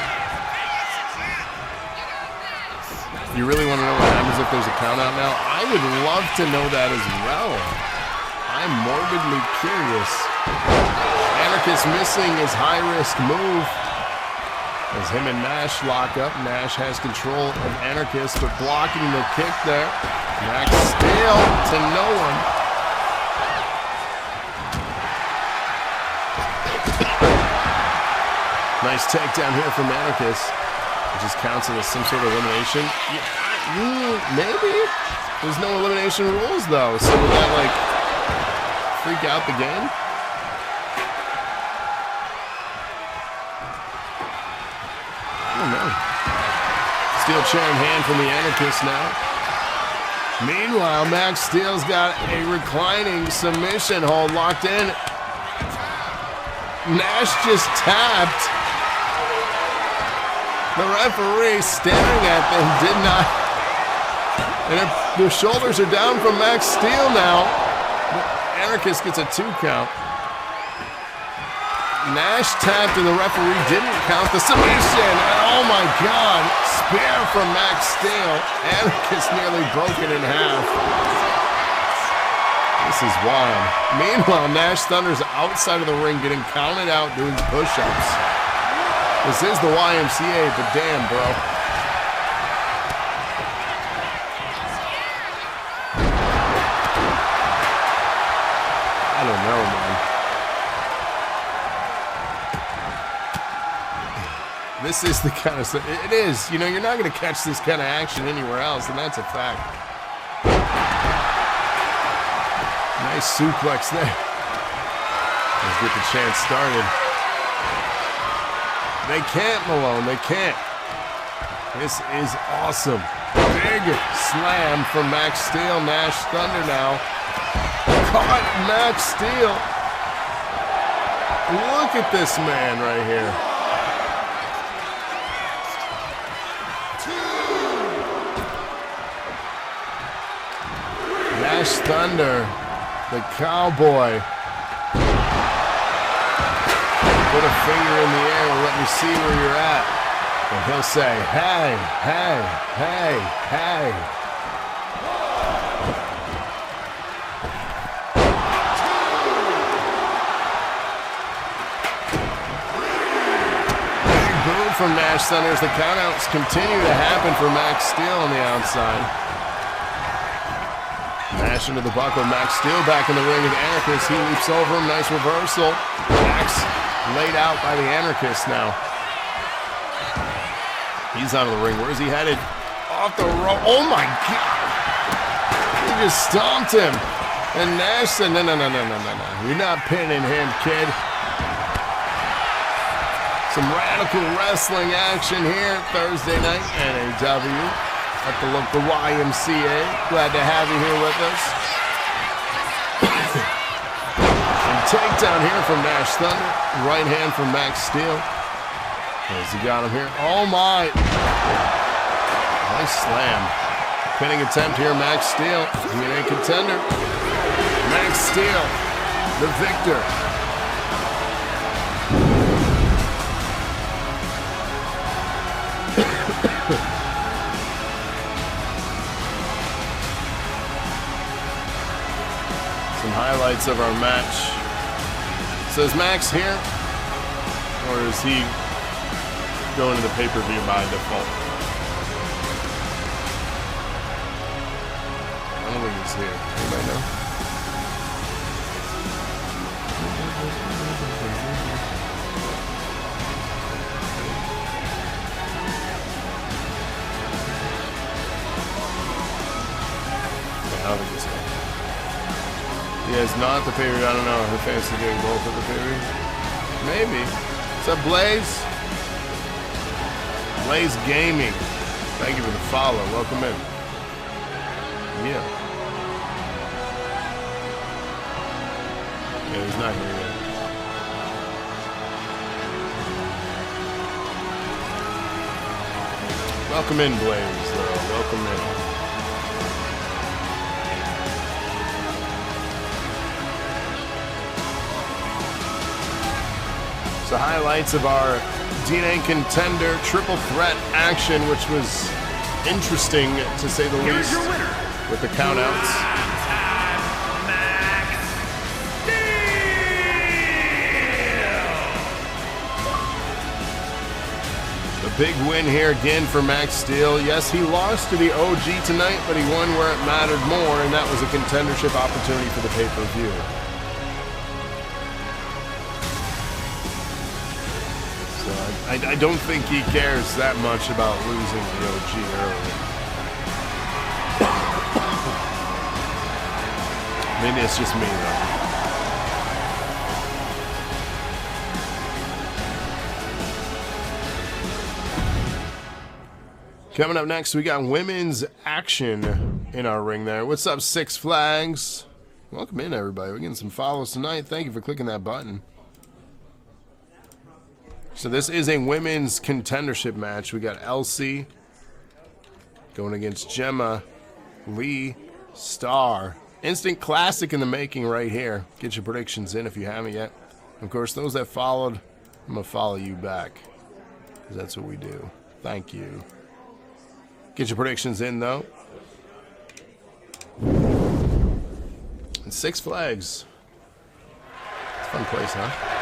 You really want to know what happens if there's a count out now? I would love to know that as well. I'm morbidly curious. Anarchist missing his high-risk move. As him and Nash lock up, Nash has control of Anarchist, but blocking the kick there. Max Steel to no one. Nice takedown here from Anarchist. It just counts as some sort of elimination. Yeah, maybe? There's no elimination rules, though, so would that, like, freak out the game? I don't know. Steel chair in hand from the Anarchist now. Meanwhile, Max Steel's got a reclining submission hold locked in. Nash just tapped. The referee staring at them did not. And the shoulders are down from Max Steel now. The Anarchist gets a 2 count. Nash tapped and the referee didn't count the submission. And oh my God, spear from Max Steel. Anarchist nearly broken in half. This is wild. Meanwhile, Nash Thunder's outside of the ring getting counted out doing push-ups. This is the YMCA, but damn, bro. I don't know, man. This is the kind of stuff. It is. You know, you're not going to catch this kind of action anywhere else, and that's a fact. Nice suplex there. Let's get the chance started. They can't, Malone. They can't. This is awesome. Big slam from Max Steel. Nash Thunder now. Caught Max Steel. Look at this man right here. Nash Thunder, the cowboy. Put a finger in the air and let me see where you're at. And he'll say, hey, hey, hey, hey. Big boom from Nash Thunder as the countouts continue to happen for Max Steel on the outside. Nash into the buckle. Max Steel back in the ring with Anarchist. He leaps over him. Nice reversal. Max laid out by the Anarchist now. He's out of the ring. Where's he headed? Off the rope. Oh my God. He just stomped him. And Nash said, no. You're not pinning him, kid. Some radical wrestling action here Thursday night. NAW. At the local YMCA. Glad to have you here with us. And takedown here from Nash Thunder. Right hand from Max Steel. As he got him here. Oh my. Nice slam. Pinning attempt here, Max Steel. He ain't Contender. Max Steel, the victor. Highlights of our match. So is Max here? Or is he going to the pay-per-view by default? I don't think he's here. Anybody know? Yeah, I don't think he's here. Yeah, it's not the pay-per-view. I don't know. Her fans are doing both at the pay-per-view. Maybe. What's up, Blaze? Blaze Gaming. Thank you for the follow. Welcome in. Yeah. Yeah, he's not here yet. Welcome in, Blaze, though. Welcome in. The highlights of our DNA Contender triple threat action, which was interesting to say the least, with the countouts. Max Steel. The big win here again for Max Steel. Yes, he lost to the OG tonight, but he won where it mattered more, and that was a contendership opportunity for the pay-per-view. I don't think he cares that much about losing the OG early. Maybe it's just me, though. Coming up next, we got women's action in our ring there. What's up, Six Flags? Welcome in, everybody. We're getting some follows tonight. Thank you for clicking that button. So this is a women's contendership match. We got Elsie going against Jemma-Lee Star. Instant classic in the making right here. Get your predictions in if you haven't yet. Of course, those that followed, I'm going to follow you back, because that's what we do. Thank you. Get your predictions in, though. And Six Flags. It's a fun place, huh?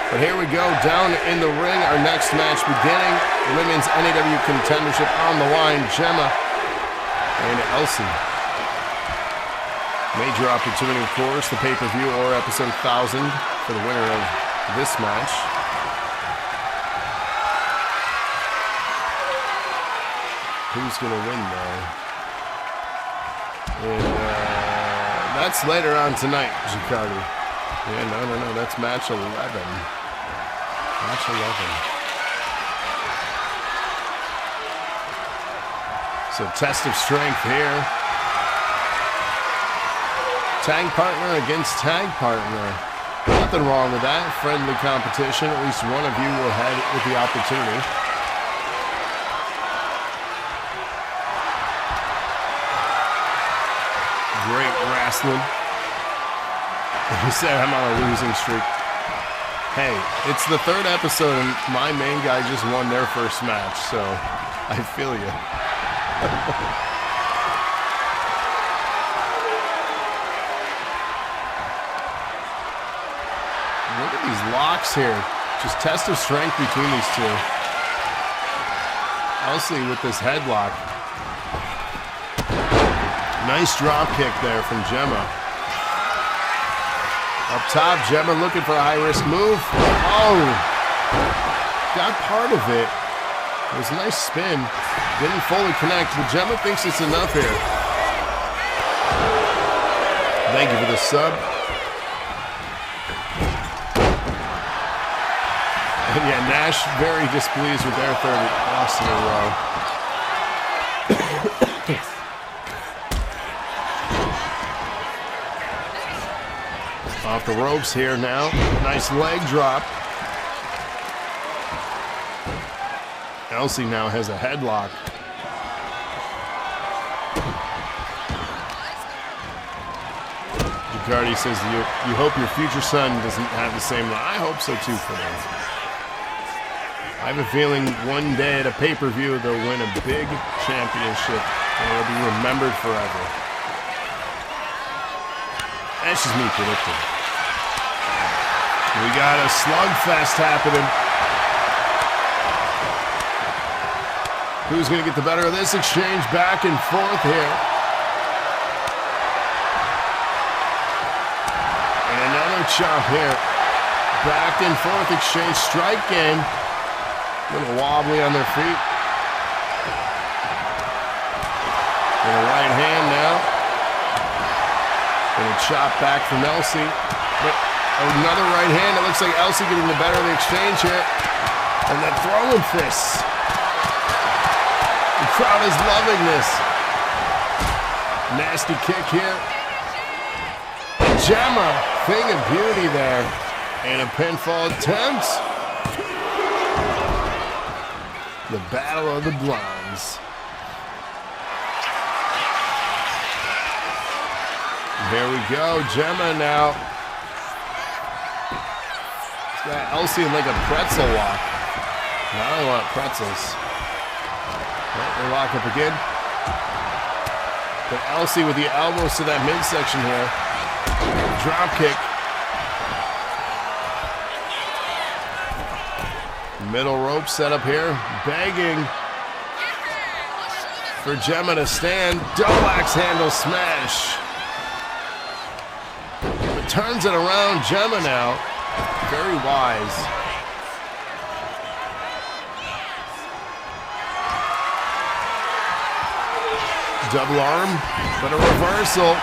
But here we go, down in the ring. Our next match beginning. Women's NAW contendership on the line. Jemma and Elsie. Major opportunity, of course, the pay-per-view or episode 1000 for the winner of this match. Who's going to win, though? And that's later on tonight, McKarty. Yeah, no. That's match 11. Match 11. So test of strength here. Tag partner against tag partner. nothing wrong with that. Friendly competition. At least one of you will head with the opportunity. Great wrestling. He said I'm on a losing streak. Hey, it's the 3rd episode and my main guy just won their first match, so I feel you. Look at these locks here. Just test of strength between these two. Elsie with this headlock. Nice drop kick there from Jemma. Up top, Jemma looking for a high-risk move. Oh! Got part of it. It was a nice spin. Didn't fully connect, but Jemma thinks it's enough here. Thank you for the sub. And yeah, Nash very displeased with their 3rd loss in a row. Off the ropes here now. Nice leg drop. Elsie now has a headlock. McKarty says you hope your future son doesn't have the same. I hope so too for them. I have a feeling one day at a pay-per-view they'll win a big championship and it'll be remembered forever. That's just me predicting. We got a slugfest happening. Who's going to get the better of this exchange? Back and forth here. And another chop here. Back and forth exchange. Strike game. A little wobbly on their feet. And a right hand now. And a chop back from Elsie. But another right hand. It looks like Elsie getting the better of the exchange here. And then throwing fists. The crowd is loving this. Nasty kick here. Jemma, thing of beauty there. And a pinfall attempt. The Battle of the Blondes. Here we go. Jemma now. It's got Elsie in like a pretzel walk. Now I want pretzels. They lock up again. But Elsie with the elbows to that midsection here. Drop kick. Middle rope set up here. Begging for Jemma to stand. Double axe handle smash. But turns it around. Jemma now. Very wise. Double arm, but a reversal.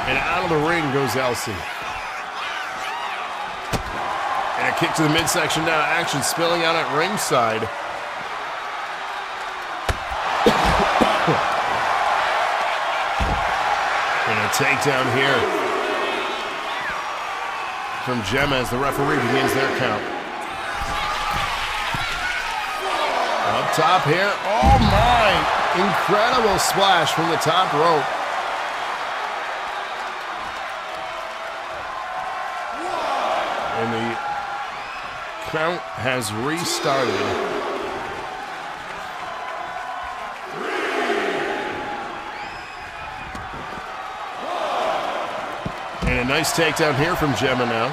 And out of the ring goes Elsie. And a kick to the midsection now. Action spilling out at ringside. And a takedown here from Jemma as the referee begins their count. Up top here. Oh my! Incredible splash from the top rope. And the count has restarted. And a nice takedown here from Jemma now.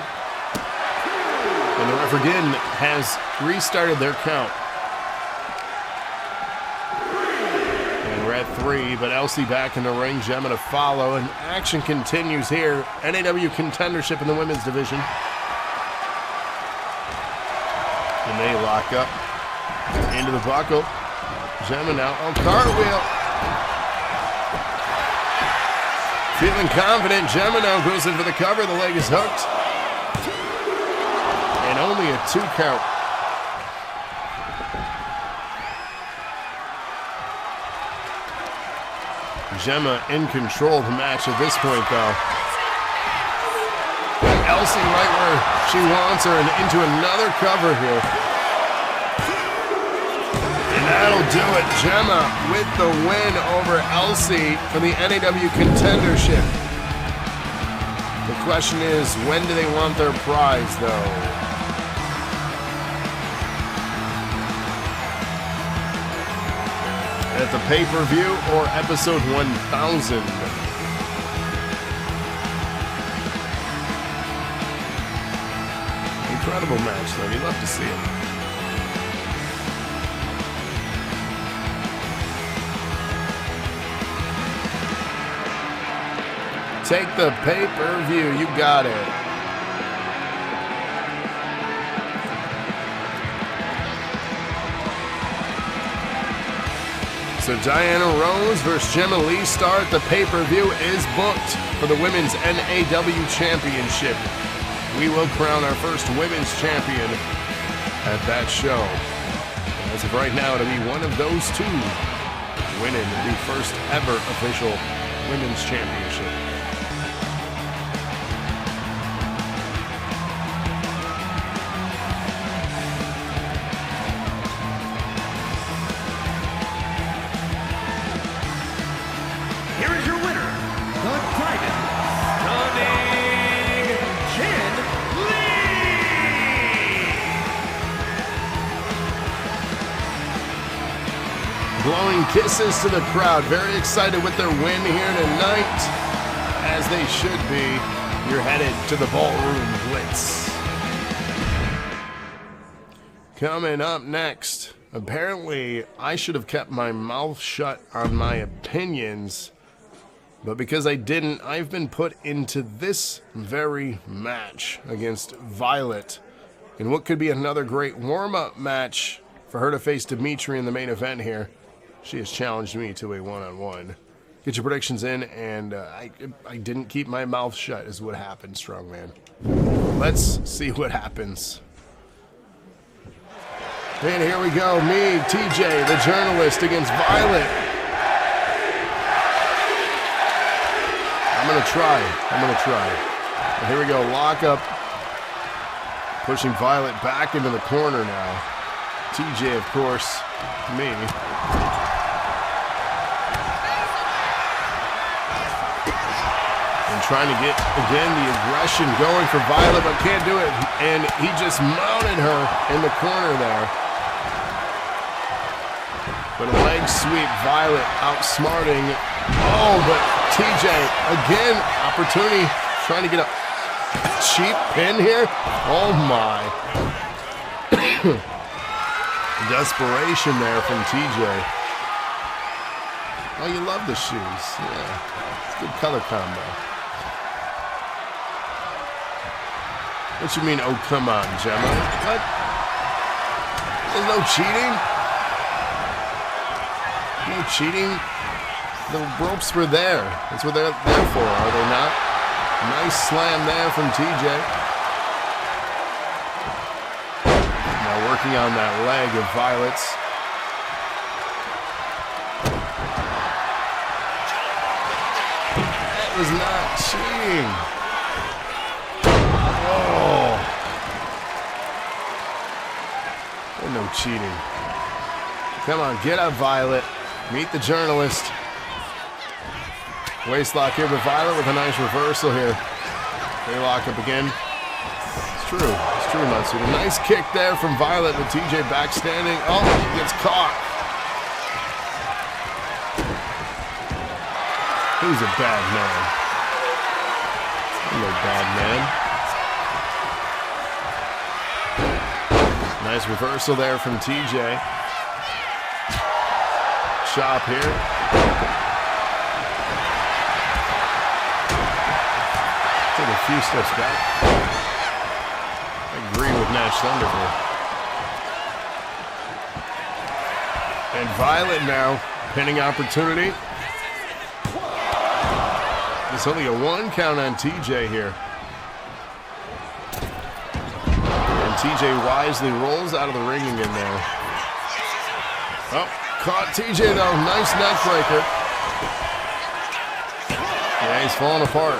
And the ref again has restarted their count. At 3, but Elsie back in the ring, Jemma to follow, and action continues here. NAW contendership in the women's division. And they lock up into the buckle. Jemma now on cartwheel. Feeling confident, Jemma now goes in for the cover. The leg is hooked. And only a 2 count. Jemma in control of the match at this point, though. Elsie right where she wants her and into another cover here. And that'll do it. Jemma with the win over Elsie for the NAW contendership. The question is, when do they want their prize, though? At the pay-per-view or episode 1000? Incredible match, though. You'd love to see it. Take the pay-per-view. You got it. So Diana Rose versus Jemma-Lee start. The pay-per-view is booked for the Women's NAW Championship. We will crown our first Women's Champion at that show. As of right now, it'll be one of those two winning the first ever official Women's Championship. Blowing kisses to the crowd. Very excited with their win here tonight, as they should be. You're headed to the Ballroom Blitz. Coming up next, apparently I should have kept my mouth shut on my opinions, but because I didn't, I've been put into this very match against Violet in what could be another great warm-up match for her to face Dmitri in the main event here. She has challenged me to a one-on-one. Get your predictions in, and I didn't keep my mouth shut is what happened, Strongman. Let's see what happens. And here we go, me, TJ, the journalist, against Violet. I'm gonna try. And here we go, lock up. Pushing Violet back into the corner now. TJ, of course, me. Trying to get, again, the aggression going for Violet, but can't do it. And he just mounted her in the corner there. But a leg sweep, Violet outsmarting. Oh, but TJ, again, opportunity, trying to get a cheap pin here. Oh, my. Desperation there from TJ. Oh, you love the shoes. Yeah, it's a good color combo. What you mean, oh, come on, Jemma? What? There's no cheating? No cheating? The ropes were there. That's what they're there for, are they not? Nice slam there from TJ. Now working on that leg of Violet's. That was not cheating. No cheating. Come on, get up, Violet. Meet the journalist. Waistlock here, but Violet with a nice reversal here. They lock up again. It's true, Matsuda. Nice kick there from Violet, but TJ back standing. Oh, he gets caught. Who's a bad man? Hello, bad man. Nice reversal there from TJ. Chop here. Take a few steps back. I agree with Nash Thunder here. And Violet now, pinning opportunity. It's only a 1 count on TJ here. TJ wisely rolls out of the ring again there. Oh, caught TJ though. Nice neck breaker. Yeah, he's falling apart.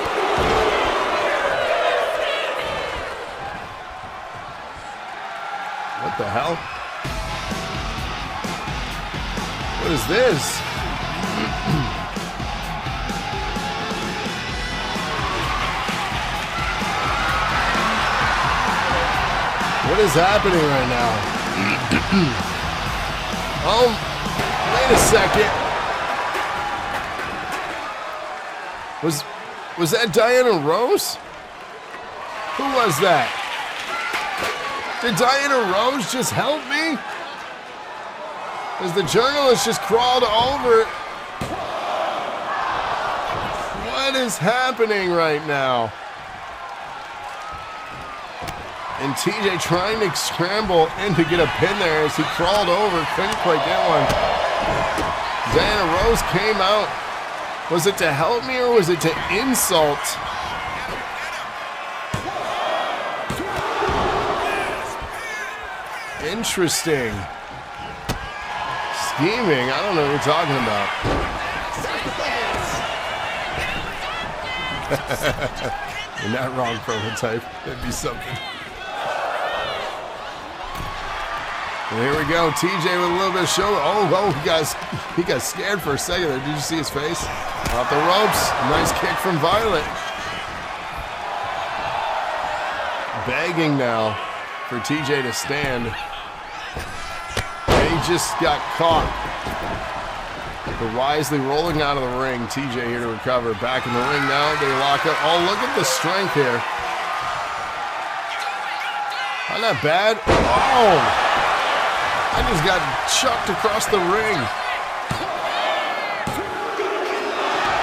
the hell? What is this? What is happening right now? Oh, wait a second. Was that Diana Rose? Who was that? Did Diana Rose just help me? As the journalist just crawled over. What is happening right now? And TJ trying to scramble in to get a pin there as he crawled over. Couldn't quite get one. Diana Rose came out. Was it to help me or was it to insult? Interesting. Scheming. I don't know what you're talking about. You're not wrong, prototype. That'd be something. And here we go. TJ with a little bit of shoulder. Oh, he got scared for a second there. Did you see his face? Off the ropes. Nice kick from Violet. Begging now for TJ to stand. And he just got caught. But wisely rolling out of the ring. TJ here to recover. Back in the ring now. They lock up. Oh, look at the strength here. Not that bad. Oh! I just got chucked across the ring.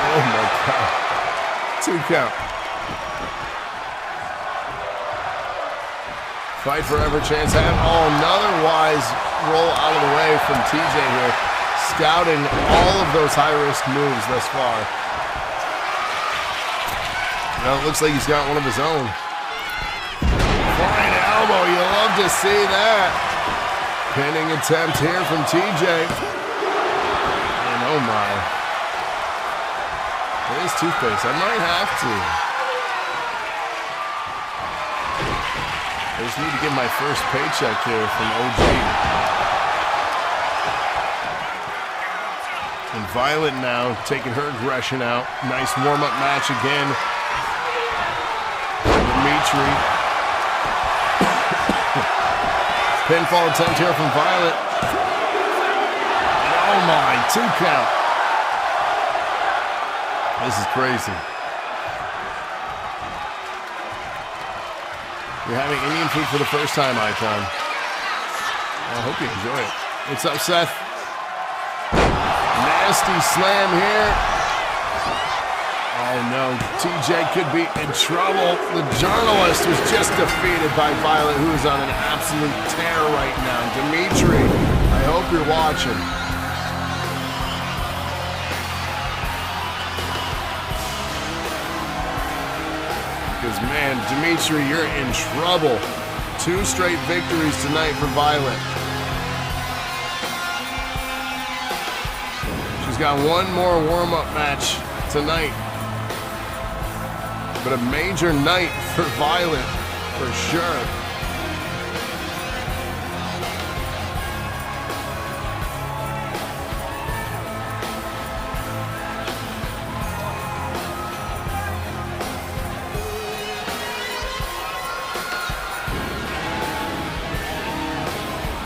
Oh my God. 2 count. Fight forever, chance have. Oh, another wise roll out of the way from TJ here. Scouting all of those high-risk moves thus far. Now it looks like he's got one of his own. Flying elbow, you love to see that. Pinning attempt here from TJ. And oh my. It is toothpaste. I might have to. I just need to get my first paycheck here from OG. And Violet now taking her aggression out. Nice warm-up match again. Dmitri. Pinfall attempt here from Violet. And oh my, 2 count. This is crazy. You're having Indian food for the first time, Icon. I hope you enjoy it. What's up, Seth? Nasty slam here. Oh no, TJ could be in trouble. The journalist was just defeated by Violet, who is on an absolute tear right now. Dmitri, I hope you're watching. Because man, Dmitri, you're in trouble. 2 straight victories tonight for Violet. She's got 1 more warm-up match tonight. But a major night for Violet, for sure.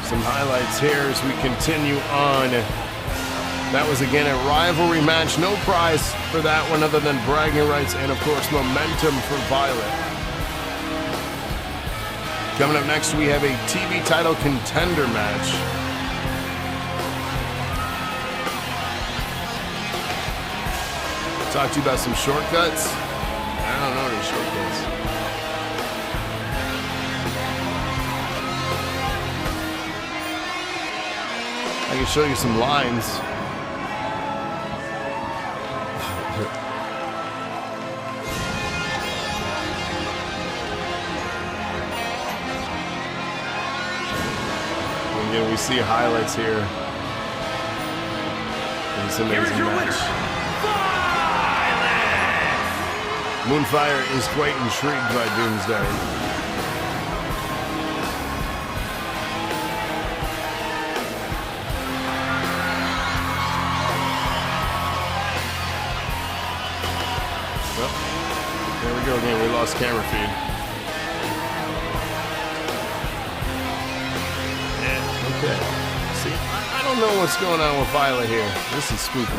Some highlights here as we continue on. That was again a rivalry match. No prize for that one other than bragging rights and, of course, momentum for Violet. Coming up next, we have a TV title contender match. Talk to you about some shortcuts. I don't know any shortcuts. I can show you some lines. Again, we see highlights here. And it's an amazing match. Moonfire is quite intrigued by Doomsday. There we go again. We lost camera feed. Yeah, okay. See, I don't know what's going on with Violet here. This is spooky.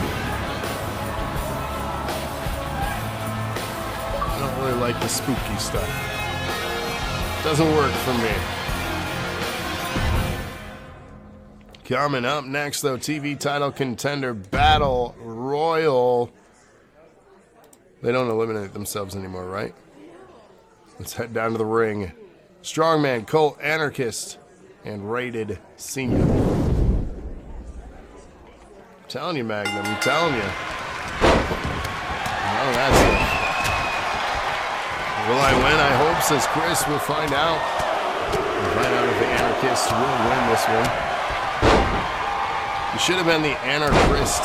I don't really like the spooky stuff. Doesn't work for me. Coming up next, though, TV title contender Battle Royal. They don't eliminate themselves anymore, right? Let's head down to the ring. Strongman, Colt, Anarchist, and Rated Senior. I'm telling you, Magnum, I'm telling you. Oh, that's it. Will I win? I hope, says Chris. We'll find out. We'll find out if the Anarchist will win this one. You should have been the Anarchist.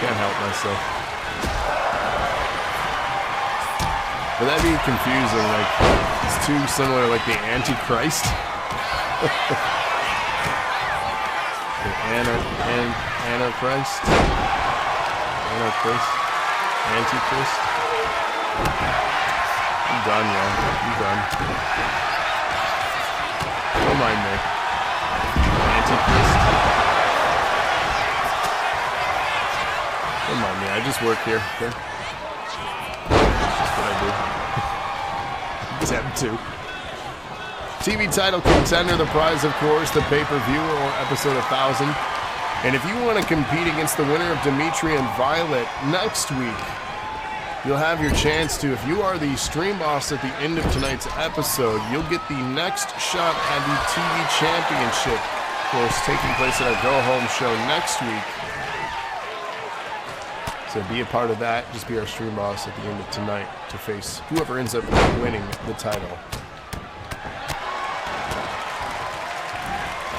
Can't help myself. Would that be confusing? Like, it's too similar, like the Antichrist? The Anarchist? Anarchist? Antichrist? I'm done, y'all. I'm done. Don't mind me. Antichrist? Don't mind me. I just work here, okay? That's what I do. Attempt to. TV title contender, the prize, of course, the pay-per-view or episode 1000. And if you want to compete against the winner of Dmitri and Violet next week, you'll have your chance to. If you are the stream boss at the end of tonight's episode, you'll get the next shot at the TV championship, of course, taking place at our go-home show next week. So be a part of that. Just be our stream boss at the end of tonight to face whoever ends up winning the title.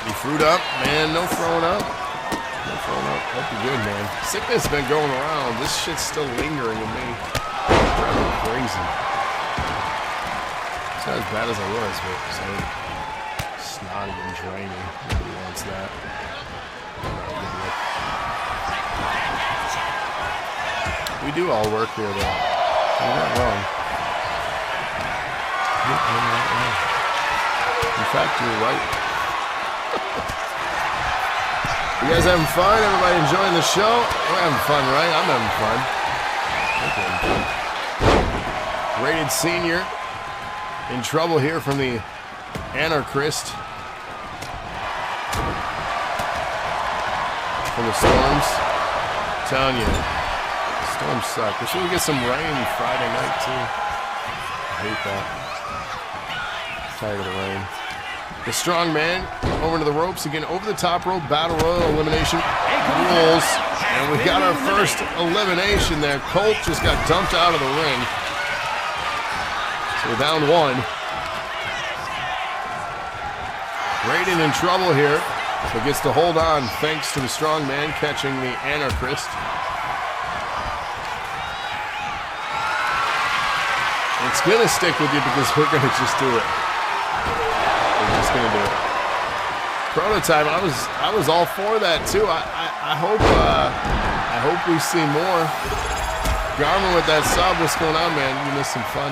You fruit up, man. No throwing up. No throwing up. Hope you're good, man. Sickness has been going around. This shit's still lingering in me. Driving me crazy. It's not as bad as I was, but it's snotty and draining. Nobody wants that. We do all work here, though. You're not wrong. You're not wrong. In fact, you're right. You guys having fun? Everybody enjoying the show? We're having fun, right? I'm having fun. Rated Senior in trouble here from the Anarchist. From the Storms. I'm telling you. Storms suck. We should get some rain Friday night, too. I hate that. I'm tired of the rain. The strong man over to the ropes again, over the top rope, battle royal elimination rules. And we got our first elimination there. Colt just got dumped out of the ring. So we're down one. Raiden in trouble here, but gets to hold on thanks to the strong man catching the Anarchist. It's going to stick with you because we're going to just do it. We're just going to do it. Prototype, I was all for that too. I hope we see more. Garmin with that sub, what's going on, man? You missed some fun.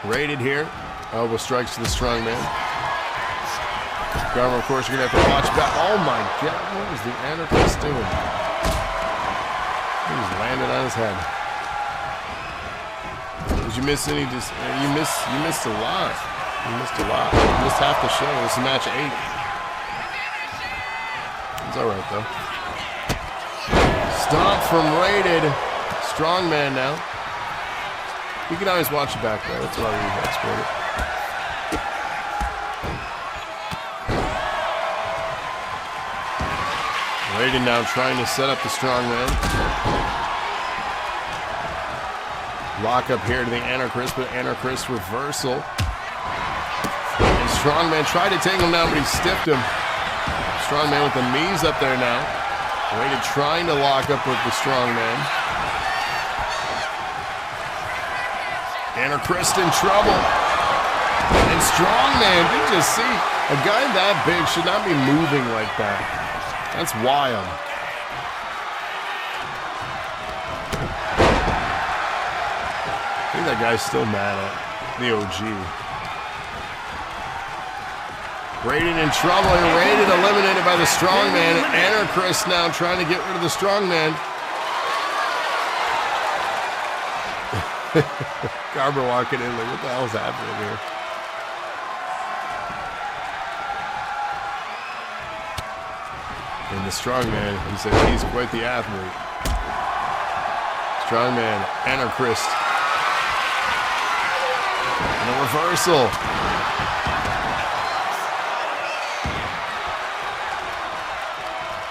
Rated here. Elbow strikes to the strong man. Garmin, of course, you're going to have to watch back. Oh my God, what was the Anarchist doing? He was landing on his head. Did you miss any? You missed a lot. You missed a lot. You missed half the show. This is match 8. It's all right though. Stomp from Rated. Strongman now. You can always watch it back though. That's why we export it. Raiden now trying to set up the strongman. Lock up here to the Anarchist, but Anarchist reversal. And strongman tried to take him down, but he stiffed him. Strongman with the knees up there now. Raiden trying to lock up with the strongman. Anarchist in trouble. And and strongman. Did you just see? A guy that big should not be moving like that. That's wild. I think that guy's still mad at the OG. Raiden in trouble, and Raiden eliminated by the strongman. Anarchist now trying to get rid of the strongman. Garber walking in like, what the hell's happening here? And the strongman, he said he's quite the athlete. Strongman, Anarchist. And a reversal.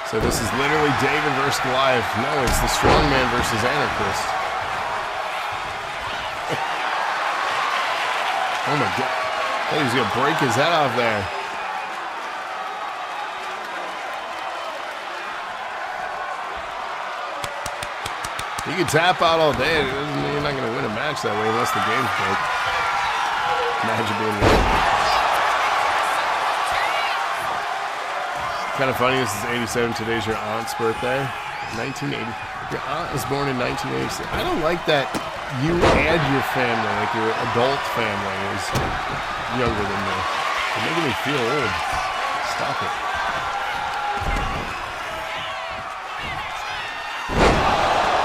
So this is literally David versus Goliath. No, it's the strongman versus Anarchist. Oh my God. I thought he was going to break his head off there. You can tap out all day. It doesn't mean you're not going to win a match that way unless the game's broke. Imagine being won. Kind of funny, this is 87. Today's your aunt's birthday. 1980. Your aunt was born in 1986. I don't like that you and your family, like your adult family, is younger than me. It's making me feel old. Stop it.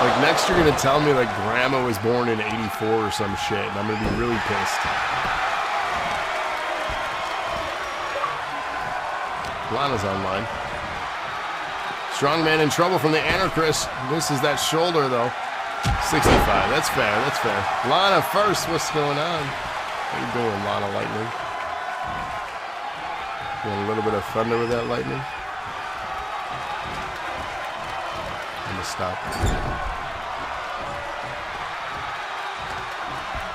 Like next you're gonna tell me like grandma was born in 84 or some shit, and I'm gonna be really pissed. Lana's online. Strongman in trouble from the Anarchist. Misses that shoulder though. 65. That's fair. That's fair. Lana first. What's going on? How you doing, Lana Lightning? You want a little bit of thunder with that lightning? I'm gonna stop.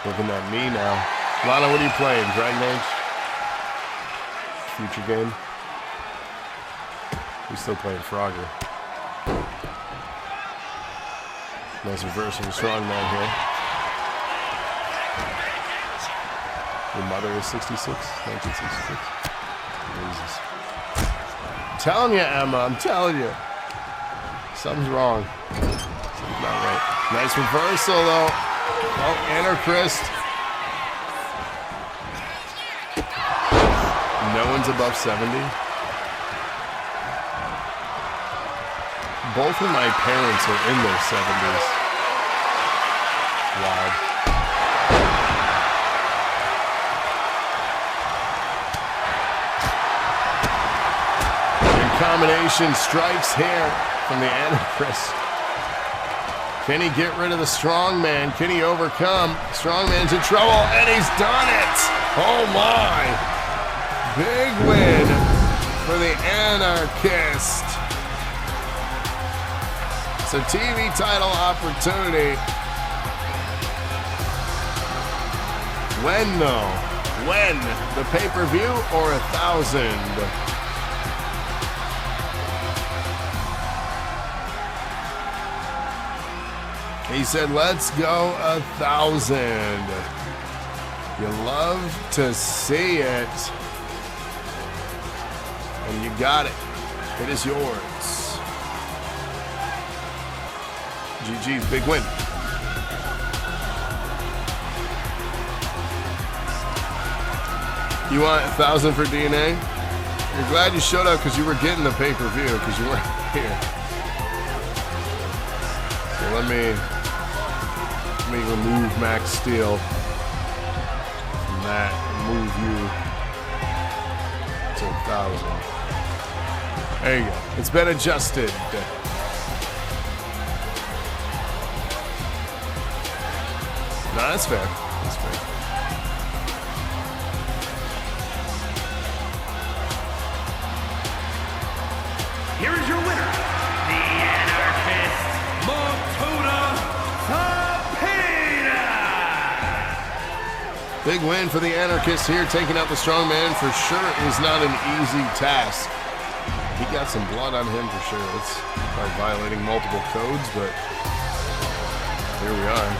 Looking at me now. Lana, what are you playing? Dragon Age? Future game? We're still playing Frogger. Nice reversal, strongman here. Your mother is 66, 1966. Jesus. I'm telling you, Emma, I'm telling you. Something's wrong. Something's not right. Nice reversal, though. Oh, Anarchist. No one's above 70. Both of my parents are in their 70s. Wild. And combination strikes here from the Anarchist. Can he get rid of the strongman? Can he overcome? Strongman's in trouble, and he's done it! Oh my! Big win for the Anarchist. It's a TV title opportunity. When though? When? The pay-per-view or 1,000? He said, let's go 1,000. You love to see it. And you got it. It is yours. GG's, big win. You want 1,000 for DNA? You're glad you showed up because you were getting the pay-per-view because you weren't here. So let me remove Max Steel from that and move you to 1,000. There you go. It's been adjusted. No, that's fair. That's fair. Here is your winner, the Anarchist, Motodo Cepeda. Big win for the Anarchist here, taking out the strongman for sure. It was not an easy task. He got some blood on him for sure. It's like violating multiple codes, but here we are.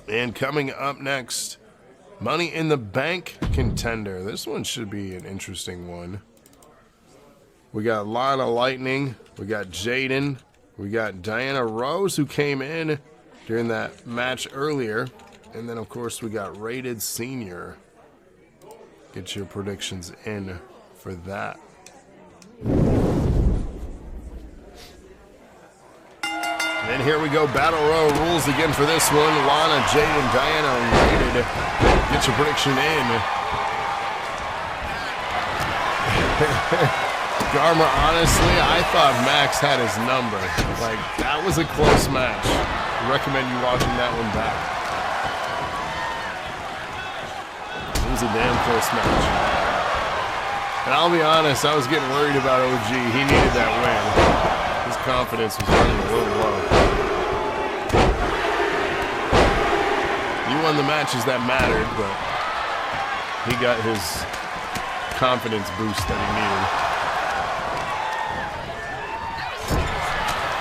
And coming up next, Money in the Bank Contender. This one should be an interesting one. We got Lana Lightning. We got Jaden. We got Diana Rose, who came in during that match earlier. And then, of course, we got Rated Senior. Get your predictions in for that. And here we go, Battle Royal rules again for this one. Lana, Jaden, Diana, Rated. Get your prediction in. Garma, honestly, I thought Max had his number. Like, that was a close match. I recommend you watching that one back. It was a damn close match. And I'll be honest, I was getting worried about OG. He needed that win. His confidence was running a little low. He won the matches that mattered, but he got his confidence boost that he needed.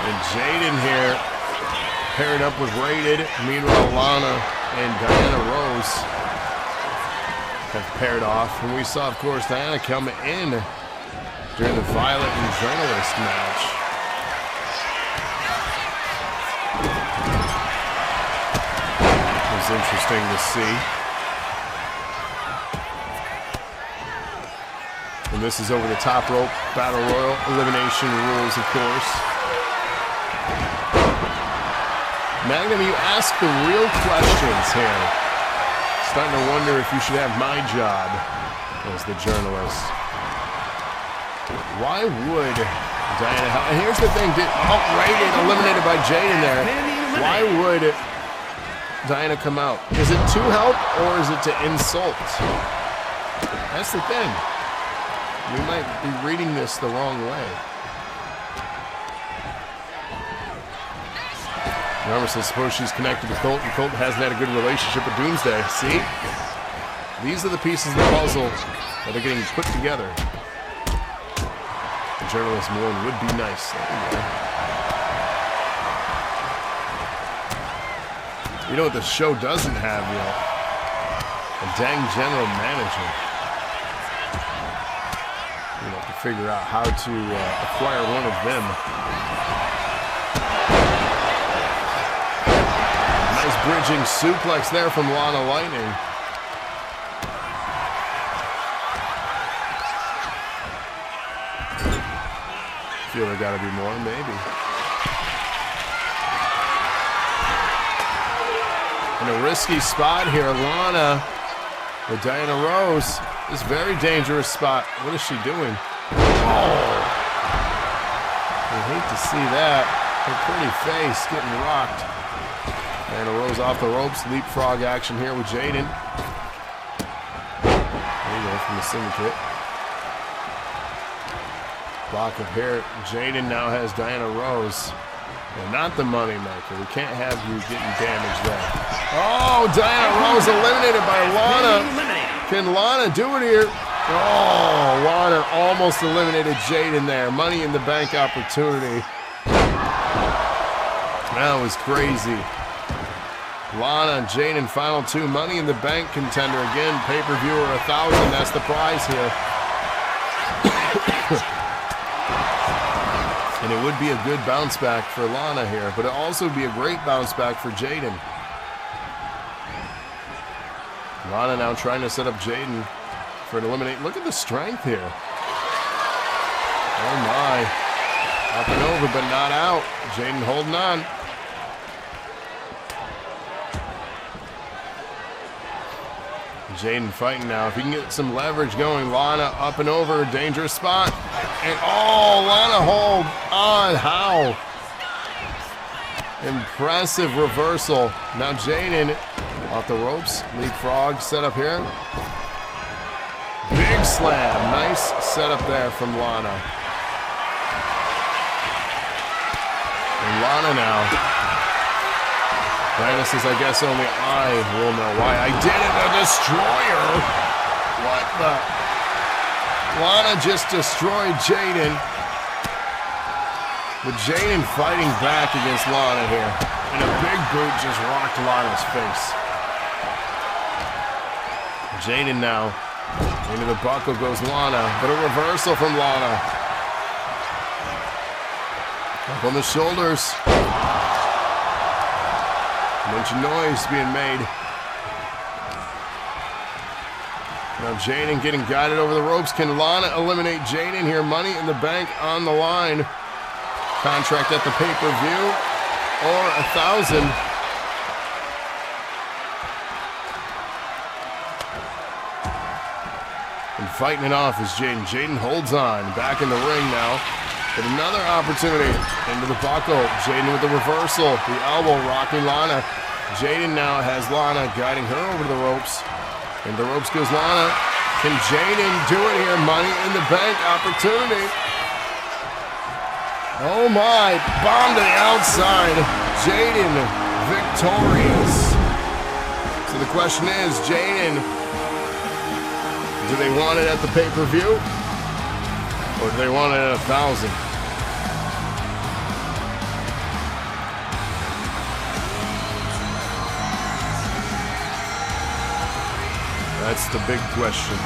And Jaden here paired up with Rated. Meanwhile, Lana and Diana Rose have paired off. And we saw, of course, Diana come in during the Violet and Journalist match. It was interesting to see. And this is over the top rope. Battle Royal elimination rules, of course. Magnum, you ask the real questions here. Starting to wonder if you should have my job as the journalist. Why would Diana help? And here's the thing, Rated, eliminated by Jaden there. Why would Diana come out? Is it to help or is it to insult? That's the thing. We might be reading this the wrong way. Remember, says, suppose she's connected to Colt, and Colt hasn't had a good relationship with Doomsday. See? These are the pieces of the puzzle that are getting put together. The journalist one would be nice. You know what the show doesn't have yet? A dang general manager. You have to figure out how to acquire one of them. Nice bridging suplex there from Lana Lightning. Feel there gotta be more, maybe. In a risky spot here, Lana with Diana Rose. This very dangerous spot. What is she doing? Oh! I hate to see that. Her pretty face getting rocked. Diana Rose off the ropes. Leapfrog action here with Jaden. There you go from the Syndicate. Block up here. Jaden now has Diana Rose. And not the moneymaker. We can't have you getting damaged there. Oh, Diana Rose eliminated by Lana. Can Lana do it here? Oh, Lana almost eliminated Jaden there. Money in the Bank opportunity. That was crazy. Lana and Jaden, final two. Money in the Bank Contender again. Pay-per-view or 1,000. That's the prize here. And it would be a good bounce back for Lana here, but it also be a great bounce back for Jaden. Lana now trying to set up Jaden for an eliminate. Look at the strength here. Oh my. Up and over, but not out. Jaden holding on. Jaden fighting now. If he can get some leverage going, Lana up and over, dangerous spot. And oh, Lana hold on. How? Impressive reversal. Now Jaden off the ropes. Leapfrog set up here. Big slam. Nice setup there from Lana. And Lana now. Diana says, I guess only I will know why I did it. A destroyer. What the? Lana just destroyed Jaden. But Jaden fighting back against Lana here. And a big boot just rocked Lana's face. Jaden now. Into the buckle goes Lana, but a reversal from Lana. Up on the shoulders. A bunch of noise being made. Now Jaden getting guided over the ropes. Can Lana eliminate Jaden here? Money in the bank on the line. Contract at the pay-per-view or 1,000. And fighting it off is Jaden. Jaden holds on. Back in the ring now. But another opportunity into the buckle. Jaden with the reversal. The elbow rocking Lana. Jaden now has Lana guiding her over the ropes. And the ropes goes Lana. Can Jaden do it here? Money in the bank opportunity. Oh my. Bomb to the outside. Jaden victorious. So the question is, Jaden, do they want it at the pay-per-view? Or do they want it at 1,000? That's the big question.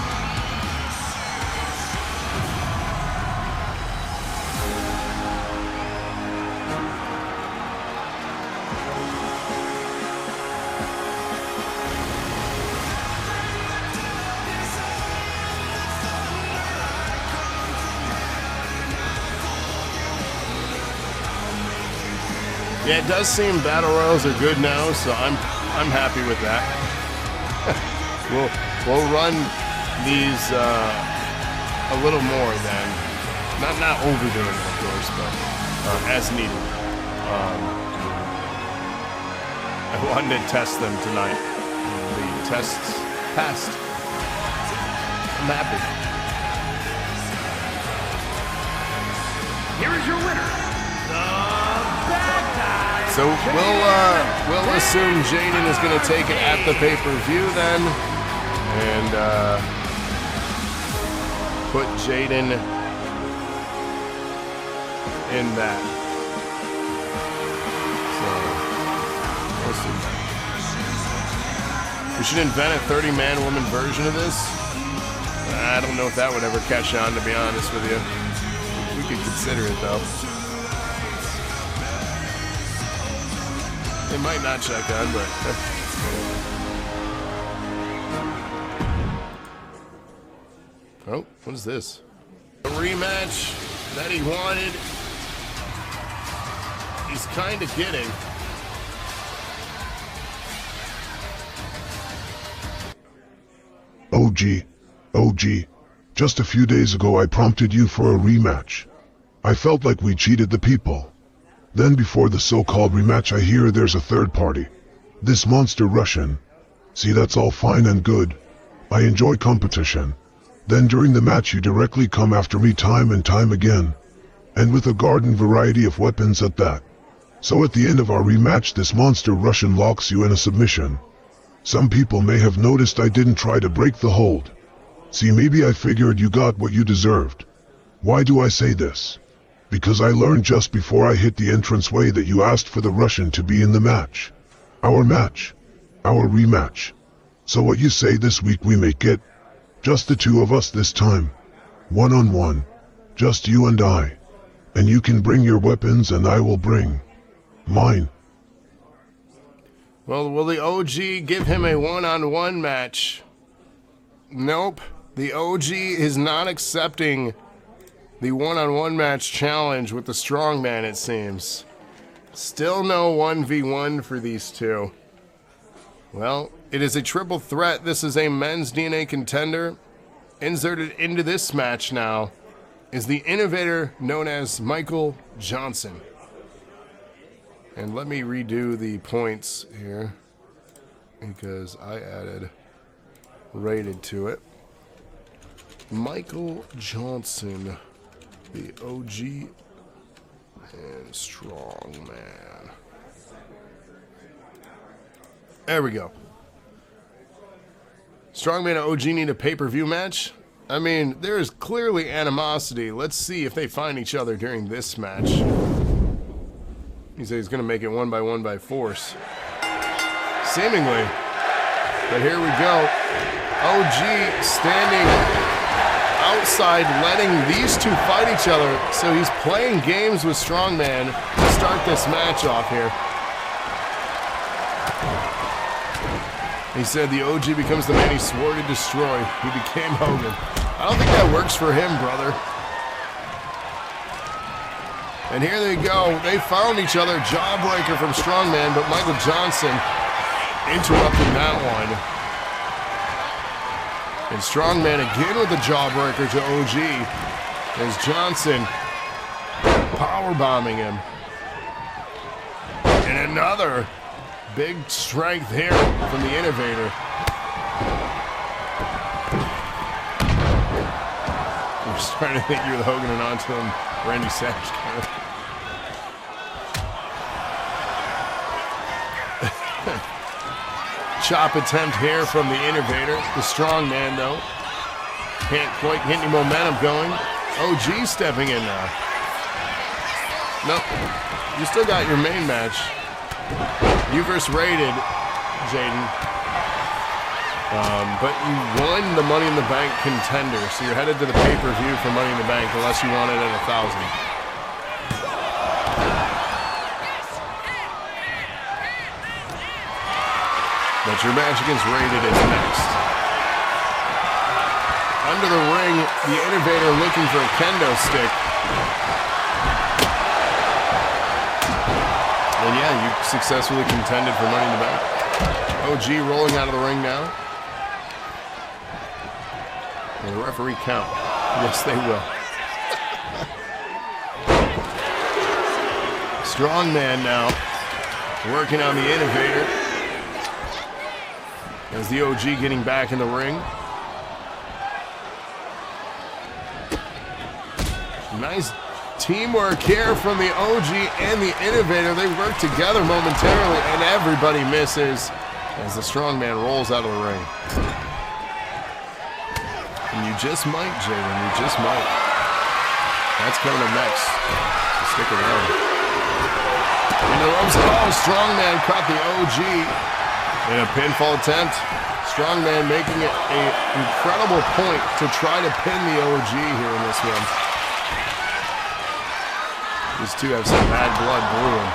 Yeah, it does seem battle royals are good now, so I'm happy with that. We'll run these a little more than not overdoing it, of course, but as needed. I wanted to test them tonight. The tests passed. I'm happy. Here is your winner, the Bad Guy. So we'll assume Jaden is going to take it at the pay-per-view then, and put Jaden in that. So we'll see. We should invent a 30-man woman version of this. I don't know if that would ever catch on, to be honest with you. We could consider it though. It might not check on, but oh, what is this? A rematch that he wanted. He's kind of getting. OG, just a few days ago I prompted you for a rematch. I felt like we cheated the people. Then before the so-called rematch I hear there's a third party. This monster Russian. See, that's all fine and good. I enjoy competition. Then during the match you directly come after me time and time again. And with a garden variety of weapons at that. So at the end of our rematch this monster Russian locks you in a submission. Some people may have noticed I didn't try to break the hold. See, maybe I figured you got what you deserved. Why do I say this? Because I learned just before I hit the entranceway that you asked for the Russian to be in the match. Our rematch. So what you say this week we make it? Just the two of us this time. One-on-one. Just you and I. And you can bring your weapons and I will bring mine. Well, will the OG give him a one-on-one match? Nope. The OG is not accepting the one-on-one match challenge with the strongman, it seems. Still no 1v1 for these two. Well, it is a triple threat. This is a men's DNA contender. Inserted into this match now is the Innovator known as Michael Johnson. And let me redo the points here because I added rated to it. Michael Johnson, the OG and strongman. There we go. Strongman and OG need a pay-per-view match. I mean, there is clearly animosity. Let's see if they find each other during this match. He said he's going to make it one by force. Seemingly. But here we go. OG standing outside, letting these two fight each other. So he's playing games with Strongman to start this match off here. He said the OG becomes the man he swore to destroy. He became Hogan. I don't think that works for him, brother. And here they go. They found each other. Jawbreaker from Strongman, but Michael Johnson interrupting that one. And Strongman again with the jawbreaker to OG. As Johnson powerbombing him. And another big strength here from the Innovator. I'm just trying to think you're the Hogan and onto him. Randy Savage kind of. Chop attempt here from the Innovator. The Strongman, though. Can't quite get any momentum going. OG stepping in now. Nope. You still got your main match. You versus Rated, Jaden. But you won the Money in the Bank Contender, so you're headed to the pay-per-view for Money in the Bank unless you want it at 1,000. But your match against Rated is next. Under the ring, the Innovator looking for a kendo stick. And yeah, you successfully contended for Money in the Bank. OG rolling out of the ring now. And the referee count. Yes, they will. Strongman now working on the Innovator. As the OG getting back in the ring. Nice teamwork here from the OG and the Innovator. They work together momentarily, and everybody misses as the Strongman rolls out of the ring. And you just might, Jaden. You just might. That's coming up next. So stick around. Into the ropes. Oh, Strongman caught the OG. In a pinfall attempt, Strongman making it an incredible point to try to pin the OG here in this one. These two have some bad blood brewing.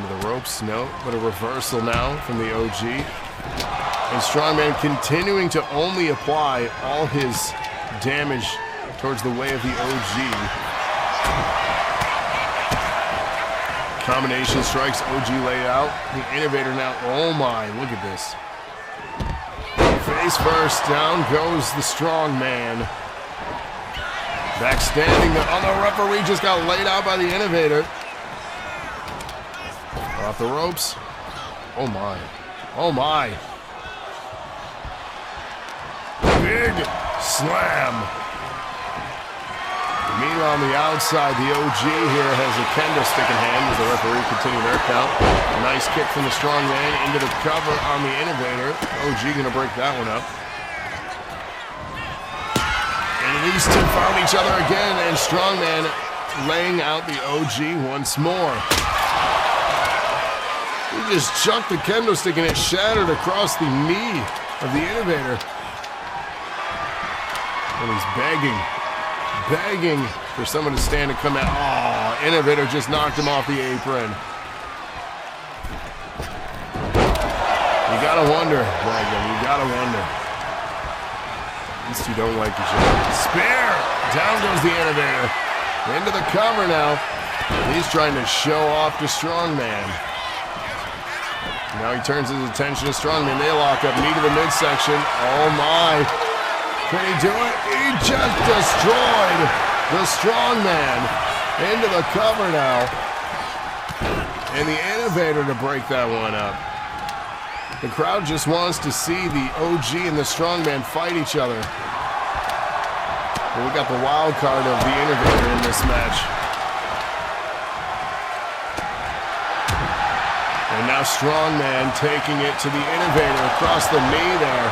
Into the ropes, no, but a reversal now from the OG. And Strongman continuing to only apply all his damage towards the way of the OG. Combination strikes, OG laid out. The Innovator now, oh my, look at this. Face first, down goes the Strongman. Backstanding, the referee just got laid out by the Innovator. Off the ropes. Oh my, oh my. Big slam. Meanwhile, on the outside, the OG here has a kendo stick in hand as the referee continue their count. A nice kick from the Strongman into the cover on the Innovator. OG going to break that one up. And these two found each other again, and Strongman laying out the OG once more. He just chucked the kendo stick and it shattered across the knee of the Innovator. And he's begging for someone to stand and come out. Oh, Innovator just knocked him off the apron. You gotta wonder, Magnum, you gotta wonder. These two don't like each other. Spear! Down goes the Innovator. Into the cover now. He's trying to show off to Strongman. Now he turns his attention to Strongman. They lock up, knee to the midsection. Oh my. Can he do it? He just destroyed the Strongman into the cover now. And the Innovator to break that one up. The crowd just wants to see the OG and the Strongman fight each other. But we got the wild card of the Innovator in this match. And now Strongman taking it to the Innovator across the knee there.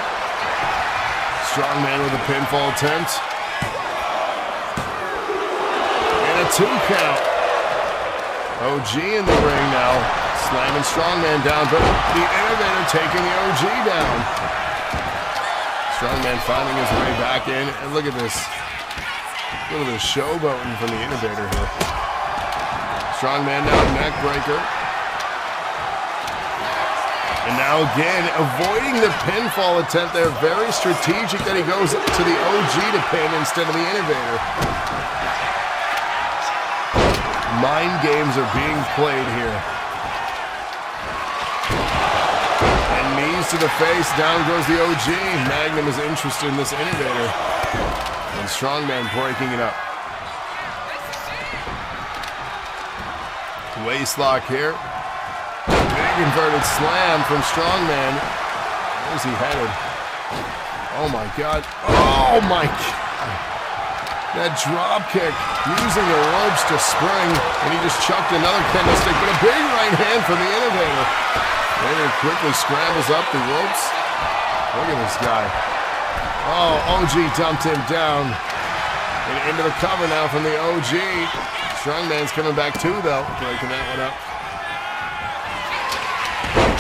Strongman with a pinfall attempt. And a 2 count. OG in the ring now. Slamming Strongman down, but the Innovator taking the OG down. Strongman finding his way back in, and look at this. A little bit of showboating from the Innovator here. Strongman now neck breaker. And now again, avoiding the pinfall attempt there. Very strategic that he goes to the OG to pin instead of the Innovator. Mind games are being played here. And knees to the face, down goes the OG. Magnum is interested in this Innovator. And Strongman breaking it up. Waist lock here. Big inverted slam from Strongman. Where's he headed? Oh my God. Oh my God. That drop kick using the ropes to spring, and he just chucked another kendo stick, but a big right hand from the Innovator. Innovator quickly scrambles up the ropes. Look at this guy. Oh, OG dumped him down. And into the cover now from the OG. Strongman's coming back too, though, breaking that one up.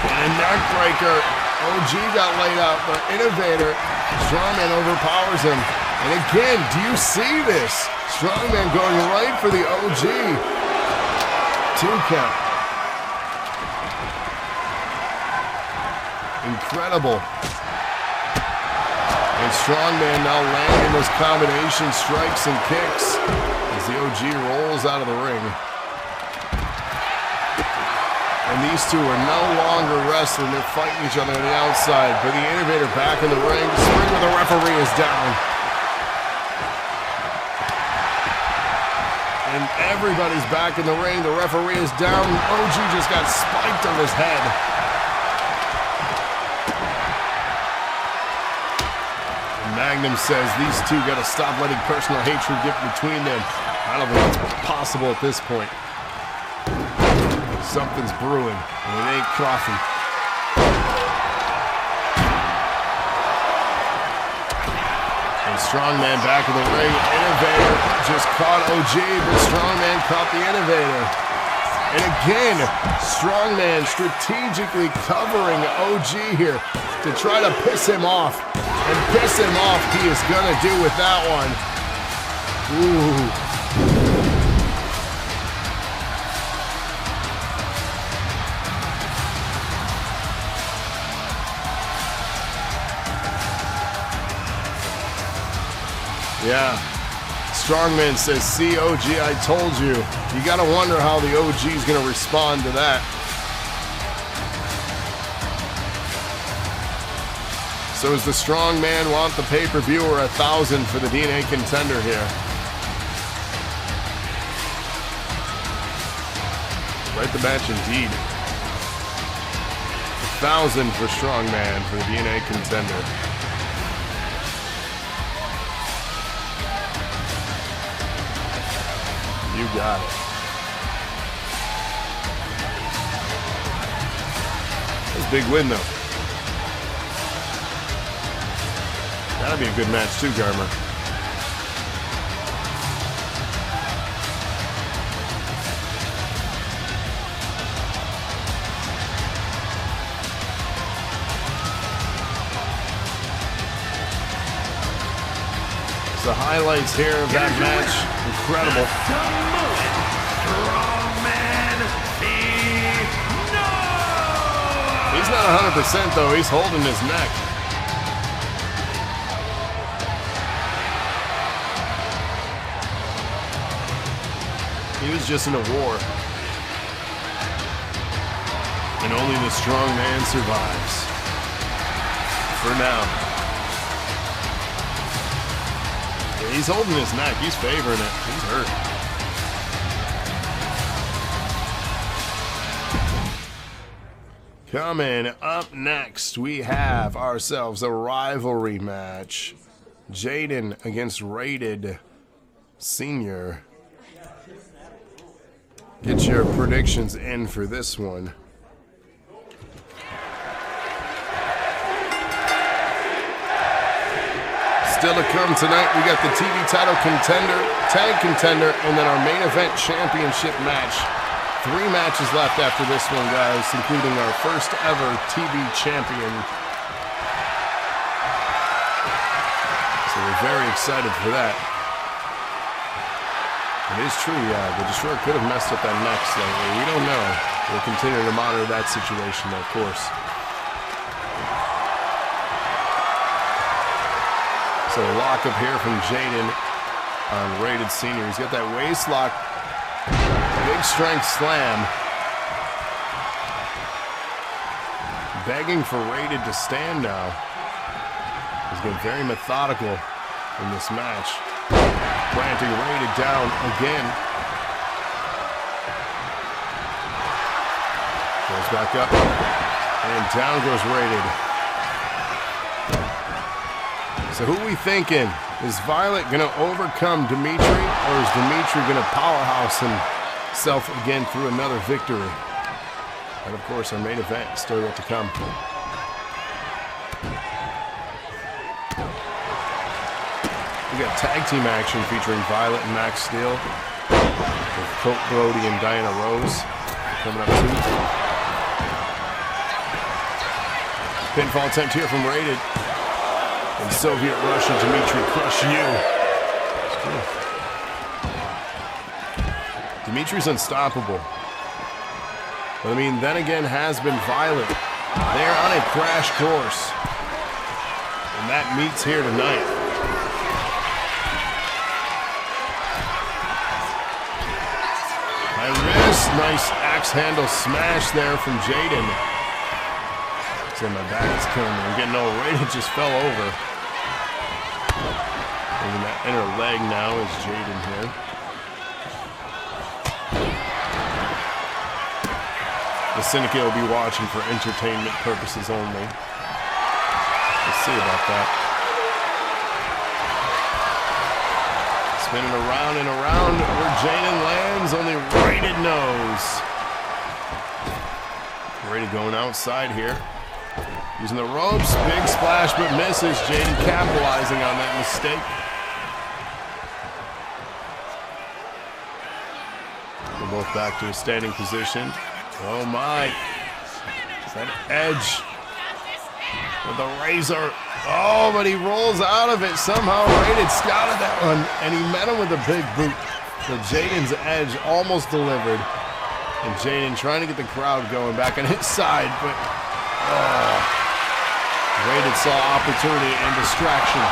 And a neck breaker. OG got laid out, but Innovator, Strongman overpowers him. And again, do you see this? Strongman going right for the OG. 2 count. Incredible. And Strongman now landing those combination strikes and kicks as the OG rolls out of the ring. And these two are no longer wrestling. They're fighting each other on the outside. But the Innovator back in the ring. Spring with the referee is down. And everybody's back in the ring. The referee is down. OG just got spiked on his head. And Magnum says these two got to stop letting personal hatred get between them. I don't think it's possible at this point. Something's brewing, and it ain't coffee. And Strongman back in the ring. Innovator just caught OG, but Strongman caught the Innovator. And again, Strongman strategically covering OG here to try to piss him off. And piss him off he is gonna do with that one. Ooh. Yeah. Strongman says, see, OG, I told you. You got to wonder how the OG is going to respond to that. So does the Strongman want the pay-per-view or 1,000 for the DNA Contender here? Right the match indeed. 1,000 for Strongman for the DNA Contender. You got it. That's a big win, though. That'll be a good match, too, Garmer. The highlights here of that match, incredible. He's not 100% though, he's holding his neck. He was just in a war. And only the strong man survives. For now. He's holding his neck. He's favoring it. He's hurt. Coming up next, we have ourselves a rivalry match. Jaden against Rated Senior. Get your predictions in for this one. Still to come tonight, we got the TV title contender, tag contender, and then our main event championship match 3 matches left after this one, guys, including our first ever TV champion. So we're very excited for that. It is true, yeah, the Destroyer could have messed up that neck slightly. We don't know. We'll continue to monitor that situation, of course. So a lock up here from Jaden on Rated Senior. He's got that waist lock. Big strength slam. Begging for Rated to stand now. He's getting very methodical in this match. Planting Rated down again. Goes back up. And down goes Rated. So who are we thinking? Is Violet going to overcome Dmitri, or is Dmitri going to powerhouse himself again through another victory? And of course, our main event still yet to come. We got tag team action featuring Violet and Max Steel, with Colt, Brody, and Diana Rose coming up too. Pinfall attempt here from Rated. And Soviet Russia, Dmitri, crush you. Dmitri's unstoppable. But I mean, then again, has been Violet. They're on a crash course. And that meets here tonight. High wrist, nice axe handle smash there from Jaden. My back is killing me. I'm getting all Rated, just fell over. And that inner leg now is Jaden here. The Syndicate will be watching for entertainment purposes only. We'll see about that. Spinning around and around where Jaden lands, only Rated knows. Rated going outside here. Using the ropes, big splash but misses. Jaden capitalizing on that mistake. We're both back to a standing position. Oh my. That edge with the razor. Oh, but he rolls out of it. Somehow Rated scouted that one, and he met him with a big boot. So Jaden's edge almost delivered. And Jaden trying to get the crowd going back on his side, but Rated saw opportunity and distraction.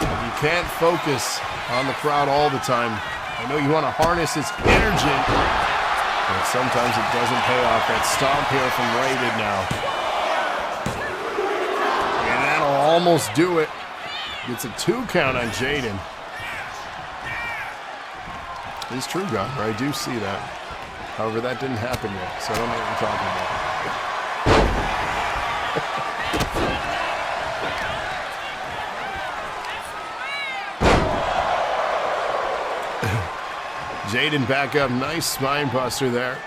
You can't focus on the crowd all the time. I know you want to harness its energy, but sometimes it doesn't pay off. That stomp here from Rated now. And that'll almost do it. Gets a 2 count on Jaden. He's true, Gunner. I do see that. However, that didn't happen yet, so I don't know what you're talking about. Jaden back up. Nice spine buster there.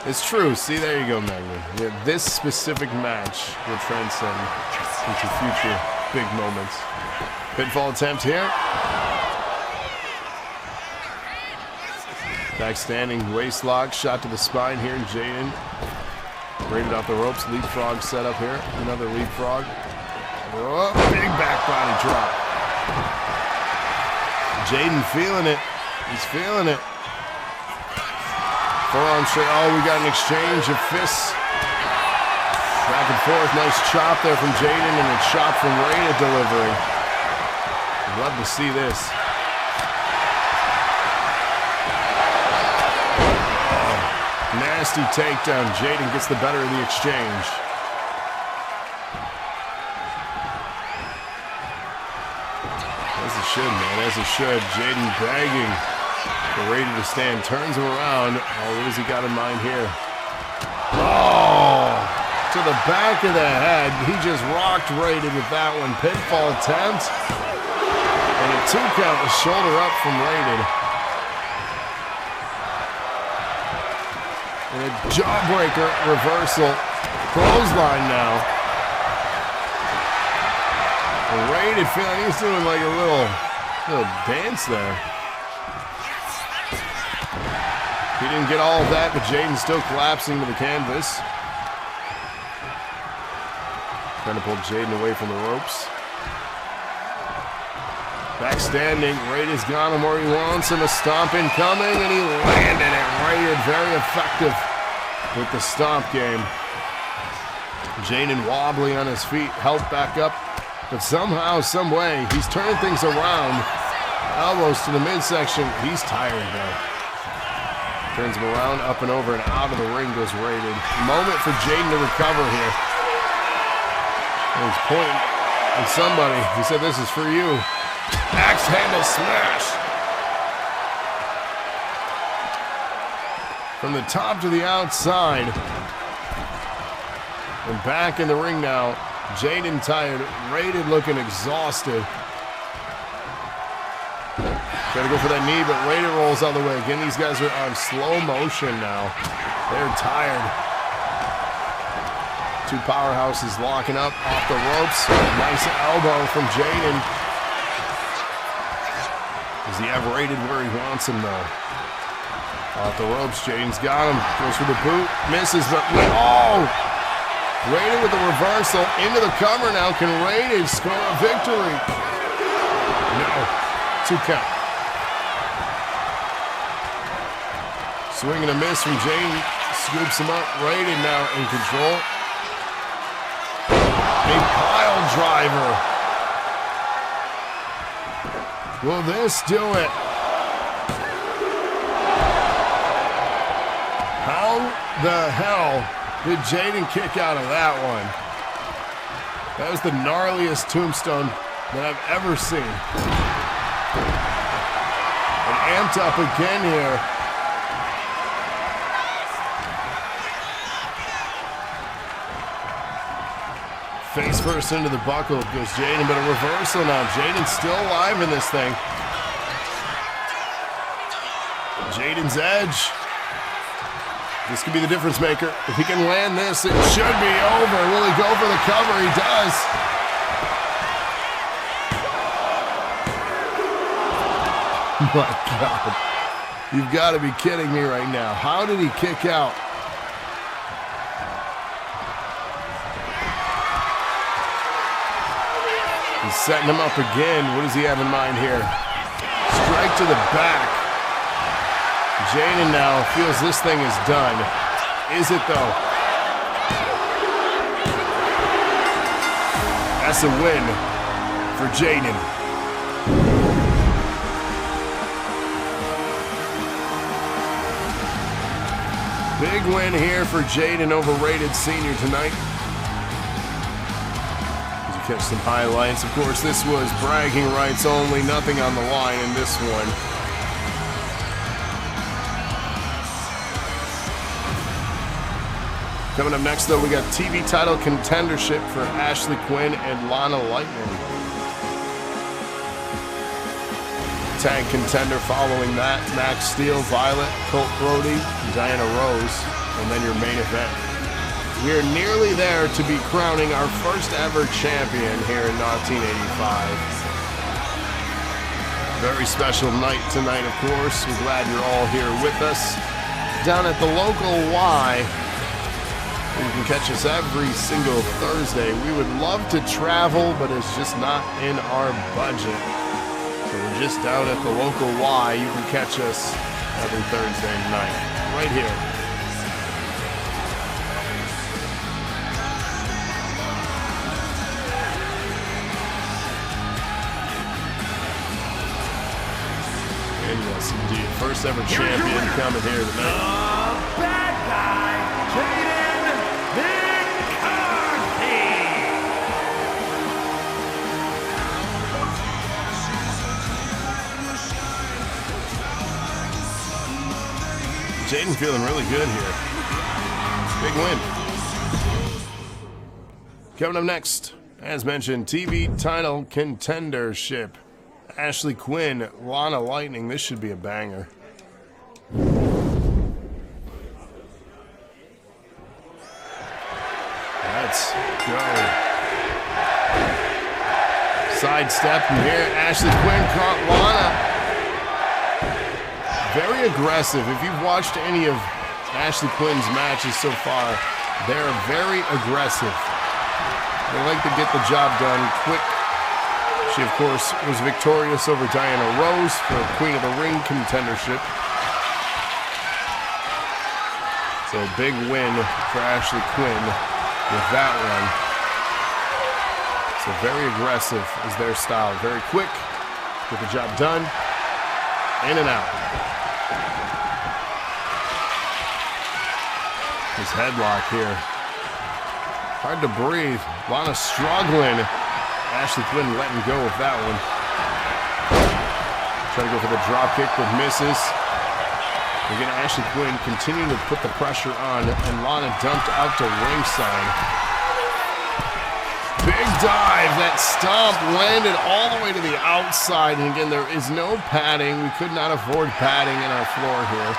It's true. See, there you go, Magnum. Yeah, this specific match will transcend into future big moments. Pinfall attempt here. Back standing waist lock. Shot to the spine here. Jaden Rated off the ropes. Leapfrog set up here. Another leapfrog. Oh, big back body drop. Jaden feeling it. He's feeling it. Forearm straight. Oh, we got an exchange of fists. Back and forth. Nice chop there from Jaden and a chop from Rated delivering. Love to see this. Nasty takedown. Jaden gets the better of the exchange. As it should, man. As it should. Jaden begging for Rated to stand. Turns him around. Oh, what has he got in mind here? Oh! To the back of the head. He just rocked Rated with that one. Pinfall attempt. And a 2 count. A shoulder up from Rated. And a jawbreaker reversal. Clothesline now. And Rated feeling he's doing like a little dance there. didn't get all of that, but Jaden's still collapsing to the canvas. Trying to pull Jaden away from the ropes. Backstanding, Raid's got him where he wants him. A stomp incoming, and he landed it. Raid very effective with the stomp game. Jaden wobbly on his feet, helped back up, but somehow, some way, he's turning things around. Elbows to the midsection. He's tired though. Turns him around, up and over, and out of the ring goes Rated. Moment for Jaden to recover here. And he's pointing at somebody. He said, "This is for you." Axe handle smash. From the top to the outside. And back in the ring now. Jaden tired, Rated looking exhausted. Try to go for that knee, but Rated rolls out of the way. Again, these guys are on slow motion now. They're tired. Two powerhouses locking up off the ropes. Nice elbow from Jaden. Does he have Rated where he wants him, though? Off the ropes, Jaden's got him. Goes for the boot, misses, but oh! Rated with the reversal into the cover now. Can Rated score a victory? No. 2 count. Swing and a miss from Jaden. Scoops him up. Rated now in control. A pile driver. Will this do it? How the hell did Jaden kick out of that one? That was the gnarliest tombstone that I've ever seen. And amped up again here. Face first into the buckle goes Jaden, but a reversal now. Jaden's still alive in this thing. Jaden's edge. This could be the difference maker. If he can land this, it should be over. Will he go for the cover? He does. My God. You've got to be kidding me right now. How did he kick out? He's setting him up again. What does he have in mind here? Strike to the back. Jaden now feels this thing is done. Is it though? That's a win for Jaden. Big win here for Jaden over Rated Senior tonight. As you catch some highlights, of course, this was bragging rights only, nothing on the line in this one. Coming up next, though, we got TV title contendership for Ashley Quinn and Lana Lightning. Tag contender following that, Max Steel, Violet, Colt, Brody, Diana Rose, and then your main event. We are nearly there to be crowning our first ever champion here in 1985. Very special night tonight, of course. We're glad you're all here with us. Down at the local Y, you can catch us every single Thursday. We would love to travel, but it's just not in our budget. So we're just down at the local Y. You can catch us every Thursday night, right here. And yes, indeed, first ever champion coming here tonight. The bad guy, Jaden McKarthy. Jaden feeling really good here. Big win. Coming up next, as mentioned, TV title contendership. Ashley Quinn, Lana Lightning. This should be a banger. Let's go. Sidestep from here. Ashley Quinn caught Lana. very aggressive. If you've watched any of Ashley Quinn's matches so far, they're very aggressive. They like to get the job done quick. She, of course, was victorious over Diana Rose for Queen of the Ring contendership. So big win for Ashley Quinn with that one. So very aggressive is their style. Very quick, get the job done, in and out. His headlock here. Hard to breathe. Lana struggling. Ashley Quinn letting go of that one. Trying to go for the drop kick, but misses. Again, Ashley Quinn continuing to put the pressure on, and Lana dumped out to ringside. Big dive. That stomp landed all the way to the outside. And again, there is no padding. We could not afford padding in our floor here.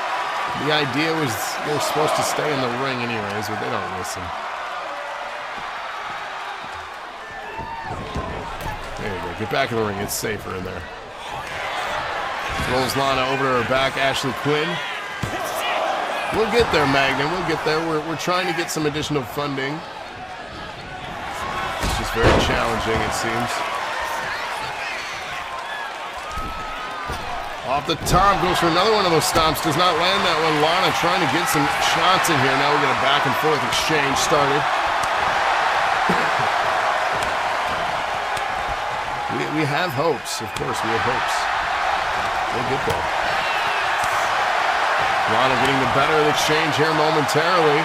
The idea was they're supposed to stay in the ring anyways, but they don't listen. There you go. Get back in the ring. It's safer in there. Rolls Lana over to her back. Ashley Quinn. We'll get there, Magnum. We'll get there. We're trying to get some additional funding. It's just very challenging, it seems. Off the top, goes for another one of those stomps. Does not land that one. Lana trying to get some shots in here. Now we get a back and forth exchange started. We have hopes. Of course, we have hopes. We'll get there. Lana getting the better of the exchange here momentarily.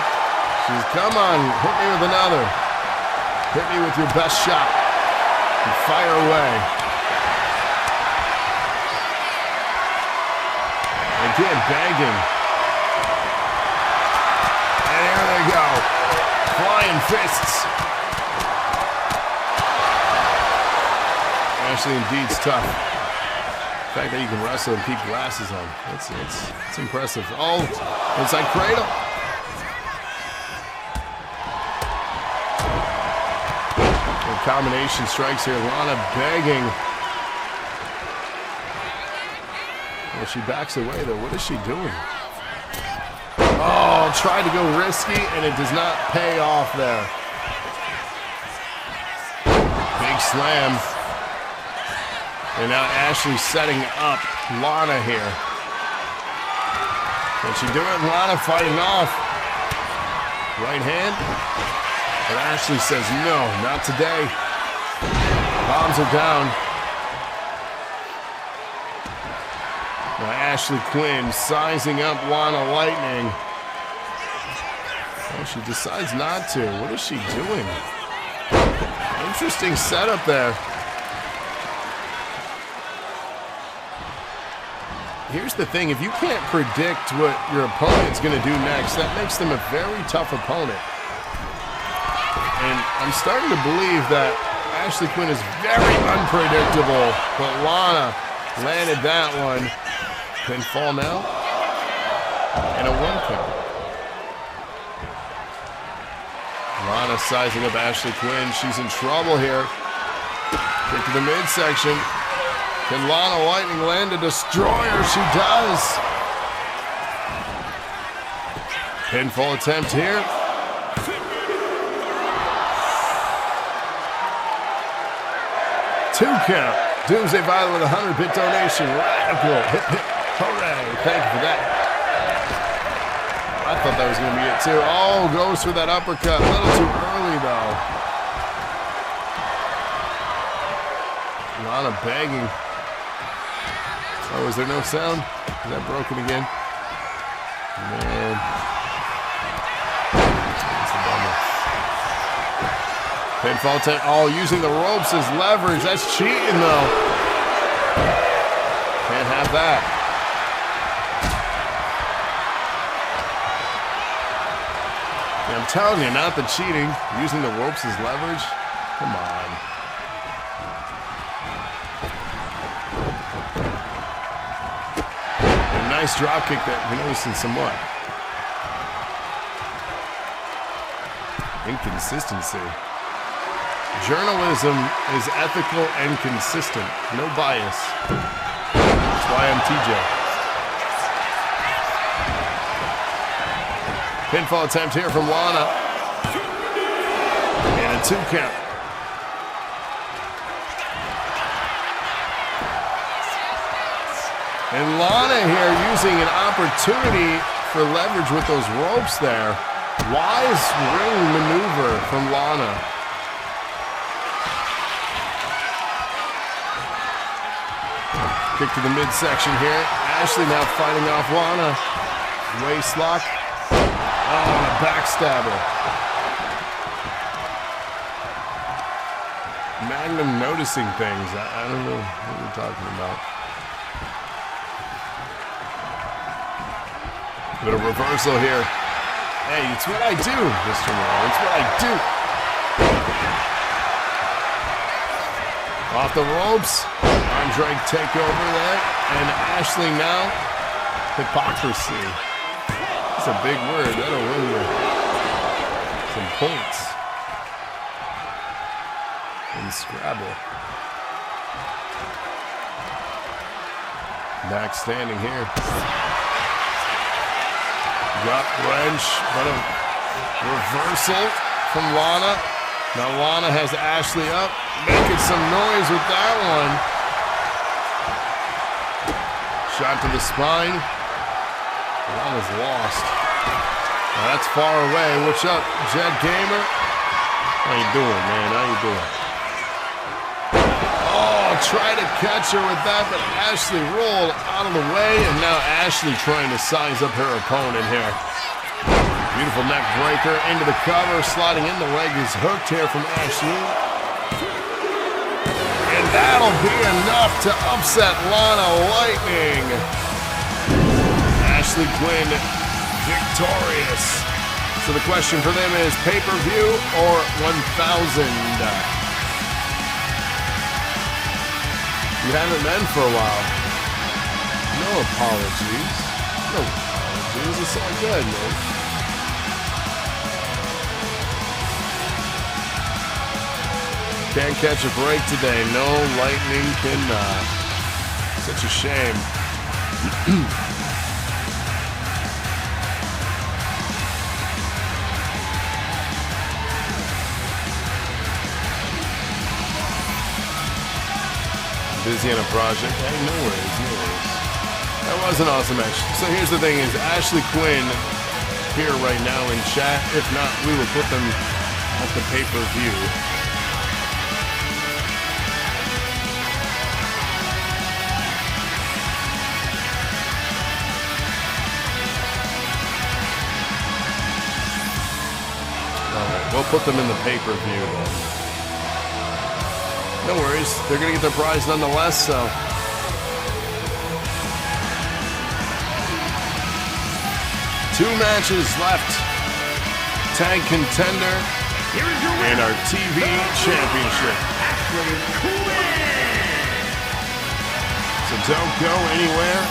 She's, come on, hit me with another. Hit me with your best shot. And fire away. Again, banging. And here they go. Flying fists. Ashley indeed's tough. The fact that you can wrestle and keep glasses on, it's impressive. Oh, inside cradle. And combination strikes here. Lana begging. Well, she backs away though. What is she doing? Oh, tried to go risky and it does not pay off there. Big slam. And now Ashley setting up Lana here. Can she do it? Lana fighting off. Right hand. And Ashley says, no, not today. Bombs are down. Now Ashley Quinn sizing up Lana Lightning. Oh, she decides not to. What is she doing? Interesting setup there. Here's the thing, if you can't predict what your opponent's going to do next, that makes them a very tough opponent. And I'm starting to believe that Ashley Quinn is very unpredictable, but Lana landed that one. Pinfall now, and a 1 count. Lana sizing up Ashley Quinn. She's in trouble here. Kick to the midsection. Can Lana Lightning land a destroyer? She does. Pinfall attempt here. Two count. Doomsday Violet with a 100-bit donation. Radical. Hip, hip, hooray. Thank you for that. I thought that was going to be it too. Oh, goes for that uppercut. A little too early though. Lana begging. Oh, is there no sound? Is that broken again? Man. That's a bummer. Pinfall attempt. Oh, using the ropes as leverage. That's cheating, though. Can't have that. Yeah, I'm telling you, not the cheating. Using the ropes as leverage. Come on. Nice drop kick that we're noticing somewhat. Inconsistency. Journalism is ethical and consistent. No bias. That's why I'm TJ. Pinfall attempt here from Lana. And a 2 count. And Lana here using an opportunity for leverage with those ropes there. Wise ring maneuver from Lana. Kick to the midsection here. Ashley now fighting off Lana. Waist lock. Oh, and a backstabber. Magnum noticing things. I don't know what you're talking about. Bit of reversal here. Hey, it's what I do, Mr. Moore. It's what I do. Off the ropes. Andre take over there. And Ashley now. Hypocrisy. That's a big word. That'll win you some points. In Scrabble. Back standing here. Gut wrench, but a reversal from Lana. Now Lana has Ashley up, making some noise with that one. Shot to the spine. Lana's lost. Now that's far away. What's up, Jet Gamer? How you doing, man? How you doing? Oh, try to catch her with that, but Ashley rolled out of the way, and now Ashley trying to size up her opponent here. Beautiful neck breaker into the cover, sliding in. The leg is hooked here from Ashley. And that'll be enough to upset Lana Lightning. Ashley Quinn victorious. So the question for them is pay-per-view or 1,000? You haven't been for a while. No apologies. No apologies. It's all good, man. Can't catch a break today. No Lightning cannot. Such a shame. Busy on a project. Hey, no worries, no worries. That was an awesome match. So here's the thing is, Ashley Quinn here right now in chat. If not, we will put them at the pay-per-view. Alright, we'll put them in the pay-per-view then. No worries, they're going to get their prize nonetheless, so. 2 matches left. Tag Contender and our TV Championship. So don't go anywhere.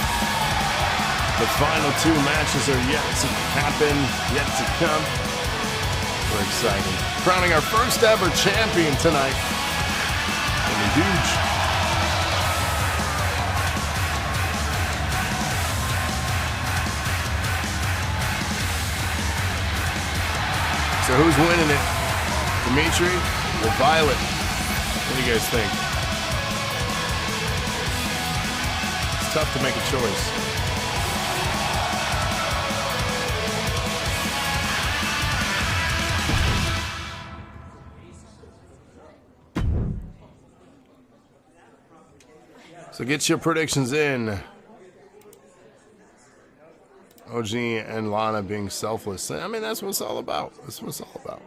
The final 2 matches are yet to happen, yet to come. We're excited. Crowning our first ever champion tonight. Huge. So who's winning it? Dmitri or Violet? What do you guys think? It's tough to make a choice. So get your predictions in. OG and Lana being selfless. I mean, that's what it's all about. That's what it's all about.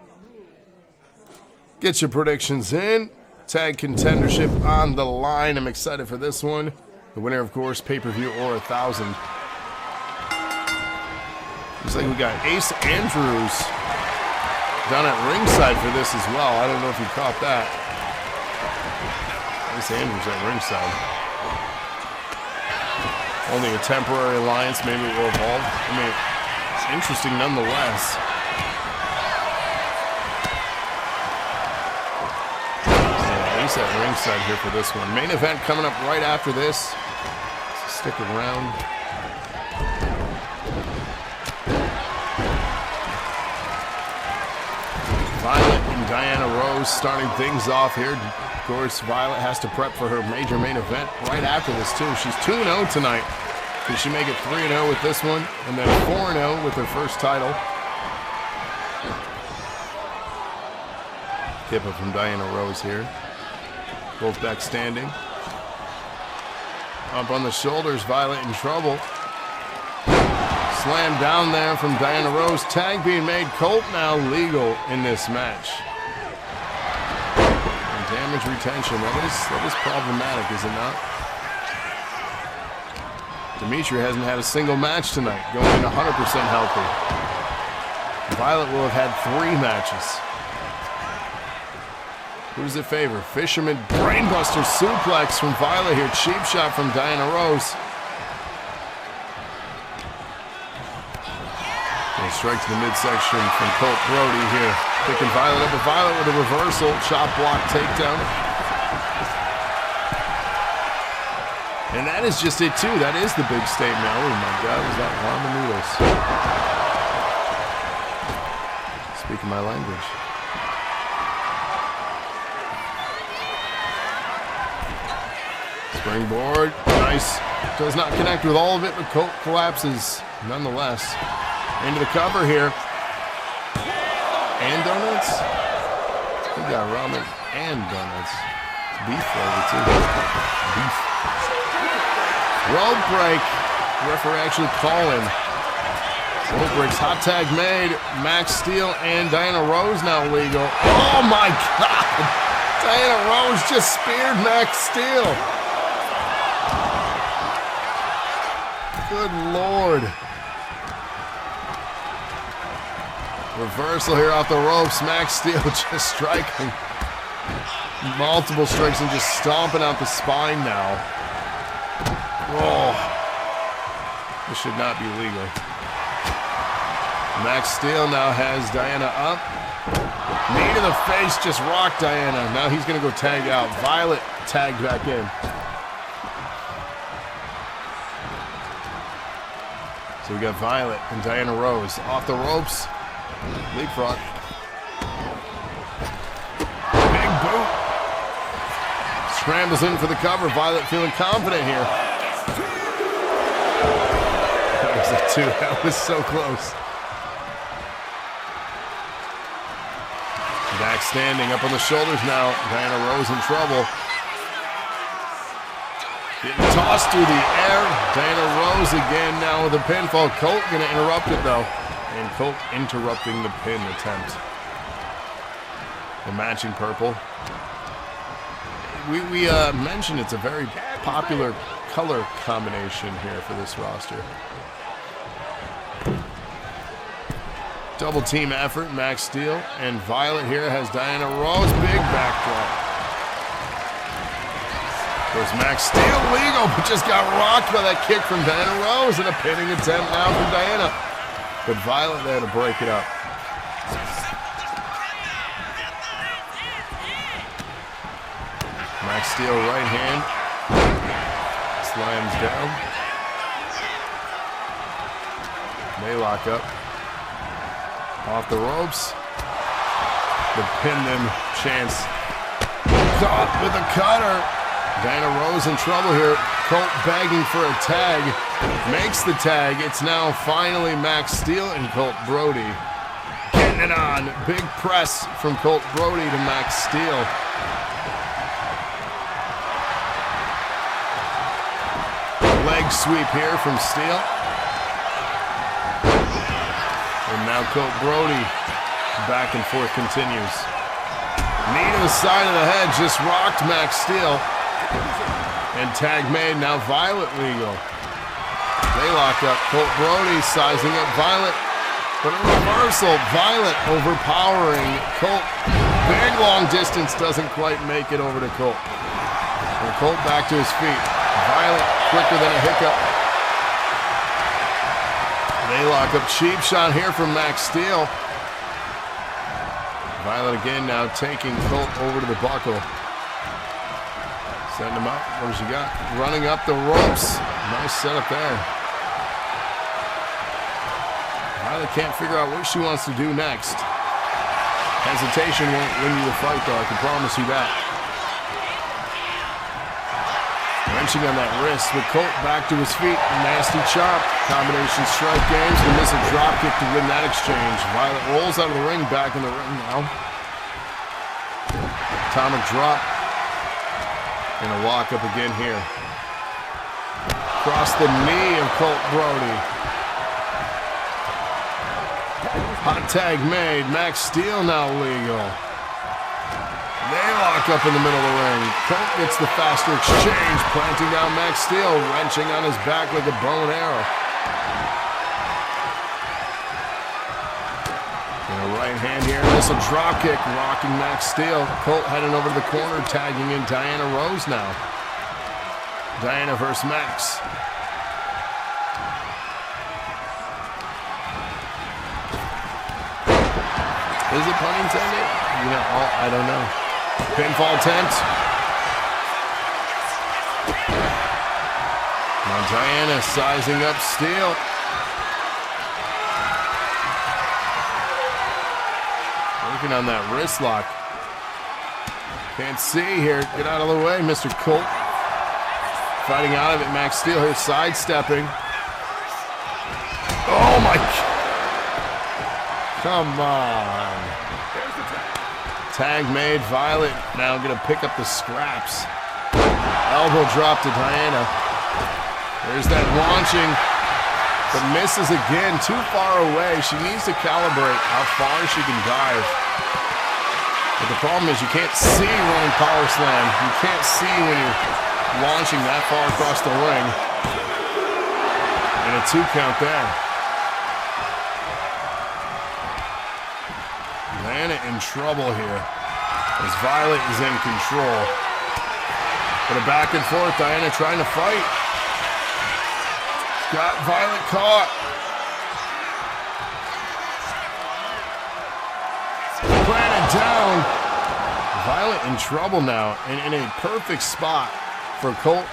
Get your predictions in. Tag contendership on the line. I'm excited for this one. The winner, of course, pay-per-view or 1,000. Looks like we got Ace Andrewz down at ringside for this as well. I don't know if you caught that. Ace Andrewz at ringside. Only a temporary alliance, maybe it will evolve. I mean, it's interesting nonetheless. Yeah, Ace at ringside here for this one. Main event coming up right after this. So stick around. Violet and Diana Rose starting things off here. Of course, Violet has to prep for her major main event right after this, too. She's 2-0 tonight. Can she make it 3-0 with this one? And then 4-0 with her first title. Kippa from Diana Rose here. Both back standing. Up on the shoulders, Violet in trouble. Slam down there from Diana Rose. Tag being made. Colt now legal in this match. And damage retention. That is problematic, is it not? Dmitri hasn't had a single match tonight, going in 100% healthy. Violet will have had 3 matches. Who does it favor? Fisherman brainbuster suplex from Violet here. Cheap shot from Diana Rose. And strike to the midsection from Colt Brody here. Picking Violet up, but Violet with a reversal. Chop block takedown. And that is just it too. That is the big statement. Oh my God, is that ramen noodles? Speaking my language. Springboard, nice. Does not connect with all of it, but Colt collapses nonetheless. Into the cover here. And donuts? We got ramen and donuts. Beef flavor too. Beef. Rope break. Referee actually calling. Rope breaks. Hot tag made. Max Steel and Diana Rose now legal. Oh my God! Diana Rose just speared Max Steel. Good Lord. Reversal here off the ropes. Max Steel just striking. Multiple strikes and just stomping out the spine now. Oh. This should not be legal. Max Steel now has Diana up. Knee to the face, just rocked Diana. Now he's going to go tag out. Violet tagged back in. So we got Violet and Diana Rose off the ropes. Leapfrog. Big boot. Scrambles in for the cover. Violet feeling confident here. That was a 2. That was so close. Back standing up on the shoulders now. Diana Rose in trouble. Getting tossed through the air. Diana Rose again now with a pinfall. Colt going to interrupt it though. And Colt interrupting the pin attempt. The matching purple. We mentioned it's a very popular color combination here for this roster. Double team effort. Max Steel and Violet here has Diana Rose. Big backdrop. There's Max Steel legal, but just got rocked by that kick from Diana Rose and a pinning attempt now from Diana. But Violet there to break it up. Max Steel right hand. Slams down. They lock up. Off the ropes. The pin them chance. Caught with a cutter. Diana Rose in trouble here. Colt begging for a tag. Makes the tag. It's now finally Max Steel and Colt Brody. Getting it on. Big press from Colt Brody to Max Steel. Leg sweep here from Steel. And now Colt Brody. Back and forth continues. Knee to the side of the head. Just rocked Max Steel. And tag made, now Violet legal. They lock up. Colt Brody sizing up Violet. But a reversal. Violet overpowering Colt. Big long distance doesn't quite make it over to Colt. And Colt back to his feet. Violet quicker than a hiccup. They lock up. Cheap shot here from Max Steel. Violet again now taking Colt over to the buckle. Setting him up. What does she got? Running up the ropes. Nice setup there. Violet can't figure out what she wants to do next. Hesitation won't win you the fight, though. I can promise you that. Wrenching on that wrist with Colt back to his feet. Nasty chop. Combination strike games. He miss a drop kick to win that exchange. Violet rolls out of the ring, back in the ring now. Atomic drop. And a lock up again here. Across the knee of Colt Brody. Hot tag made. Max Steel now legal. They lock up in the middle of the ring. Colt gets the faster exchange, planting down Max Steel, wrenching on his back like a bow and arrow. And a right hand here, missile drop kick, rocking Max Steel. Colt heading over to the corner, tagging in Diana Rose now. Diana versus Max. Is it pun intended? You know, I don't know. Pinfall attempt. Now Diana sizing up Steel. Working on that wrist lock. Can't see here. Get out of the way, Mr. Colt. Fighting out of it. Max Steel here sidestepping. Oh my God. Come on. Tag made. Violet now going to pick up the scraps. Elbow drop to Diana. There's that launching, but misses again. Too far away. She needs to calibrate how far she can dive. But the problem is you can't see running power slam. You can't see when you're launching that far across the ring. And a 2 count there. Lana in trouble here as Violet is in control. But a back and forth, Diana trying to fight. Got Violet caught. Planted down. Violet in trouble now and in a perfect spot for Colt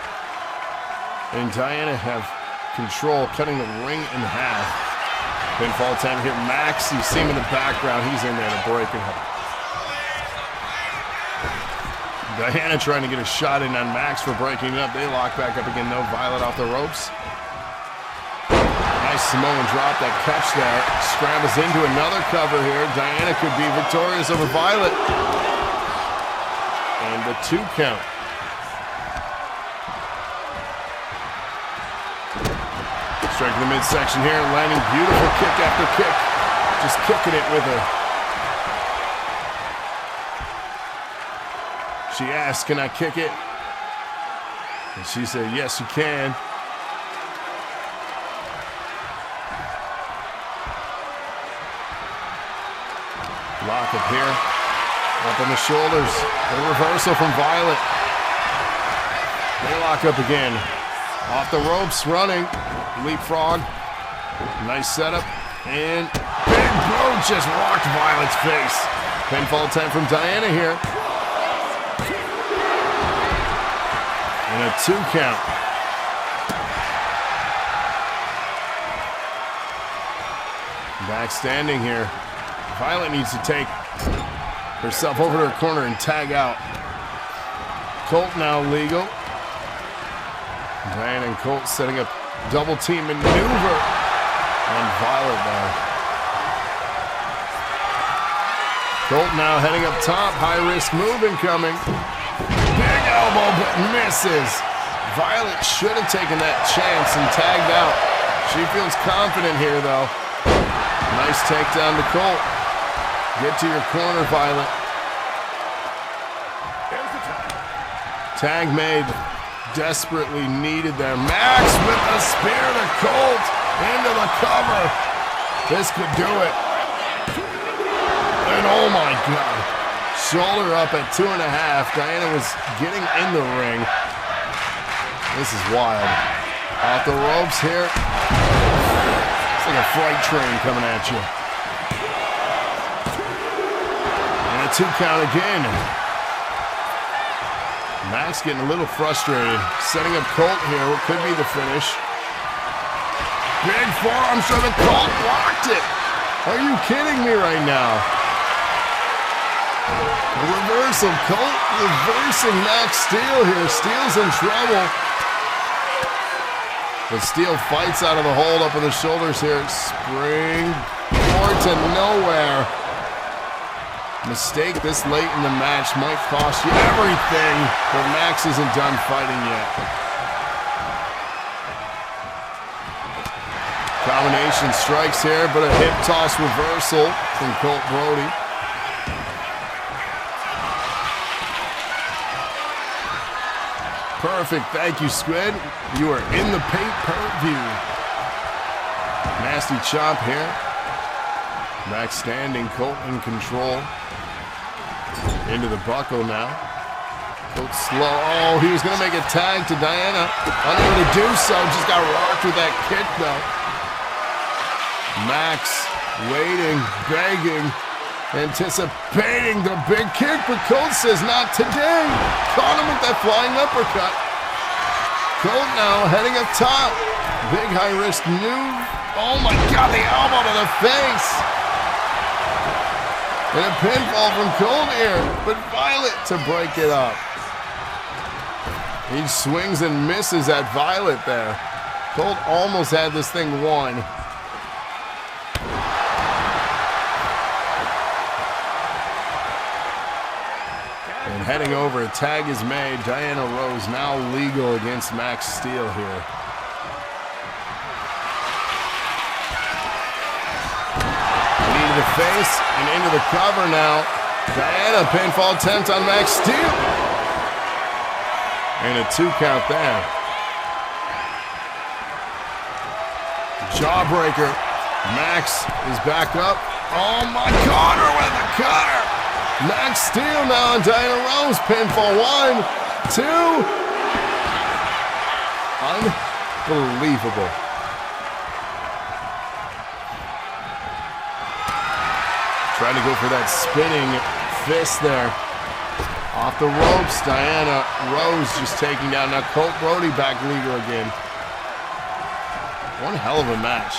and Diana have control, cutting the ring in half. Pinfall attempt here. Max, you see him in the background. He's in there to break it up. Diana trying to get a shot in on Max for breaking it up. They lock back up again, though. Violet off the ropes. Nice Samoan drop, that catch there. Scrambles into another cover here. Diana could be victorious over Violet. And the 2 count. Strike in the midsection here, landing beautiful kick after kick. Just kicking it with her. She asked, can I kick it? And she said, yes, you can. Lock up here. Up on the shoulders. A reversal from Violet. They lock up again. Off the ropes, running. Leapfrog. Nice setup. And big blow just rocked Violet's face. Pinfall attempt from Diana here. And a 2 count. Back standing here. Violet needs to take herself over to her corner and tag out. Colt now legal. Diana and Colt setting up double team maneuver on Violet now. Colt now heading up top. High risk move incoming. Big elbow but misses. Violet should have taken that chance and tagged out. She feels confident here though. Nice takedown to Colt. Get to your corner, Violet. Tag made. Desperately needed there. Max with the spear to Colt into the cover. This could do it. And oh my God. Shoulder up at 2.5. Diana was getting in the ring. This is wild. Off the ropes here. It's like a freight train coming at you. And a 2 count again. Max getting a little frustrated. Setting up Colt here. What could be the finish. Big forearm shove and Colt blocked it. Are you kidding me right now? Reversal. Colt reversing Max Steel here. Steel's in trouble. But Steel fights out of the hold up on the shoulders here. Spring forward to nowhere. Mistake this late in the match might cost you everything, but Max isn't done fighting yet. Combination strikes here, but a hip toss reversal from Colt Brody. Perfect, thank you, Squid. You are in the pay-per-view. Nasty chop here. Max standing, Colt in control. Into the buckle now. Colt slow. Oh, he was going to make a tag to Diana. Unable to do so. Just got rocked with that kick, though. Max waiting, begging, anticipating the big kick, but Colt says not today. Caught him with that flying uppercut. Colt now heading up top. Big high risk move. Oh my God, the elbow to the face. And a pinfall from Colt here, but Violet to break it up. He swings and misses at Violet there. Colt almost had this thing won. And heading over, a tag is made. Diana Rose now legal against Max Steel here. To the face and into the cover now. Diana pinfall attempt on Max Steel. And a 2 count there. Jawbreaker. Max is back up. Oh my God, with the cutter. Max Steel now on Diana Rose. Pinfall 1, 2. Unbelievable. Trying to go for that spinning fist there. Off the ropes, Diana Rose just taking down. Now Colt Brody back legal again. One hell of a match.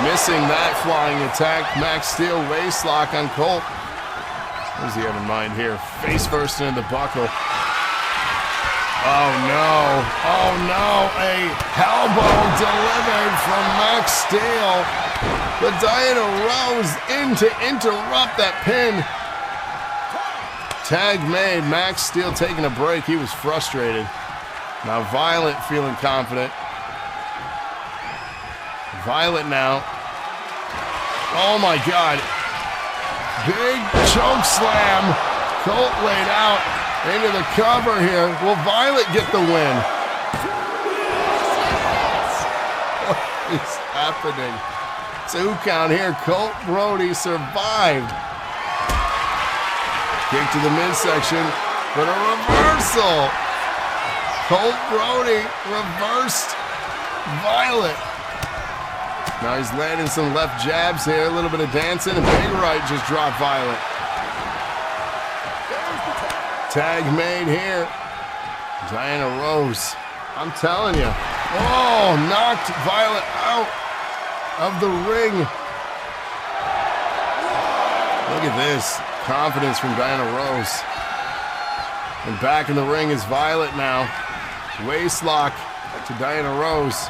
Missing that flying attack. Max Steel waist lock on Colt. What does he have in mind here? Face first into the buckle. Oh no. Oh no. A elbow delivered from Max Steel. But Diana Rose in to interrupt that pin. Tag made. Max Steel taking a break. He was frustrated. Now Violet feeling confident. Violet now. Oh my God. Big choke slam. Colt laid out into the cover here. Will Violet get the win? What is happening? 2 count here. Colt Brody survived. Kick to the midsection, but a reversal. Colt Brody reversed Violet. Now he's landing some left jabs here. A little bit of dancing. A big right just dropped Violet. Tag made here. Diana Rose. I'm telling you. Oh, knocked Violet out of the ring. Look at this. Confidence from Diana Rose. And back in the ring is Violet now. Waist lock to Diana Rose.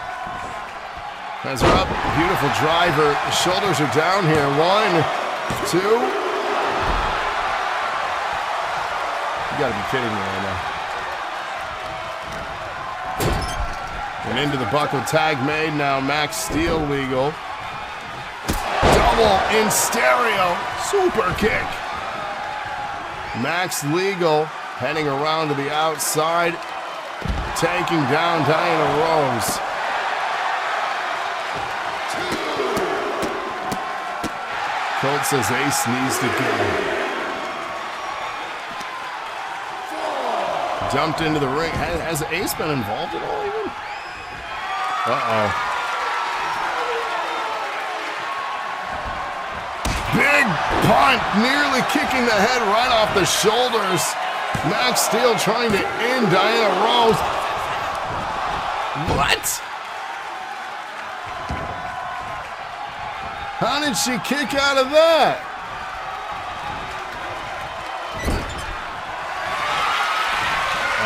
Has her up. Beautiful driver. The shoulders are down here. 1, 2. You gotta be kidding me right now. And into the buckle, tag made. Now Max Steel legal. Double in stereo. Super kick. Max legal. Heading around to the outside. Taking down Diana Rose. Colt says Ace needs to go. Dumped into the ring. Has Ace been involved at all even? Uh-oh. Big punt, nearly kicking the head right off the shoulders. Max Steel trying to end Diana Rose. What? How did she kick out of that?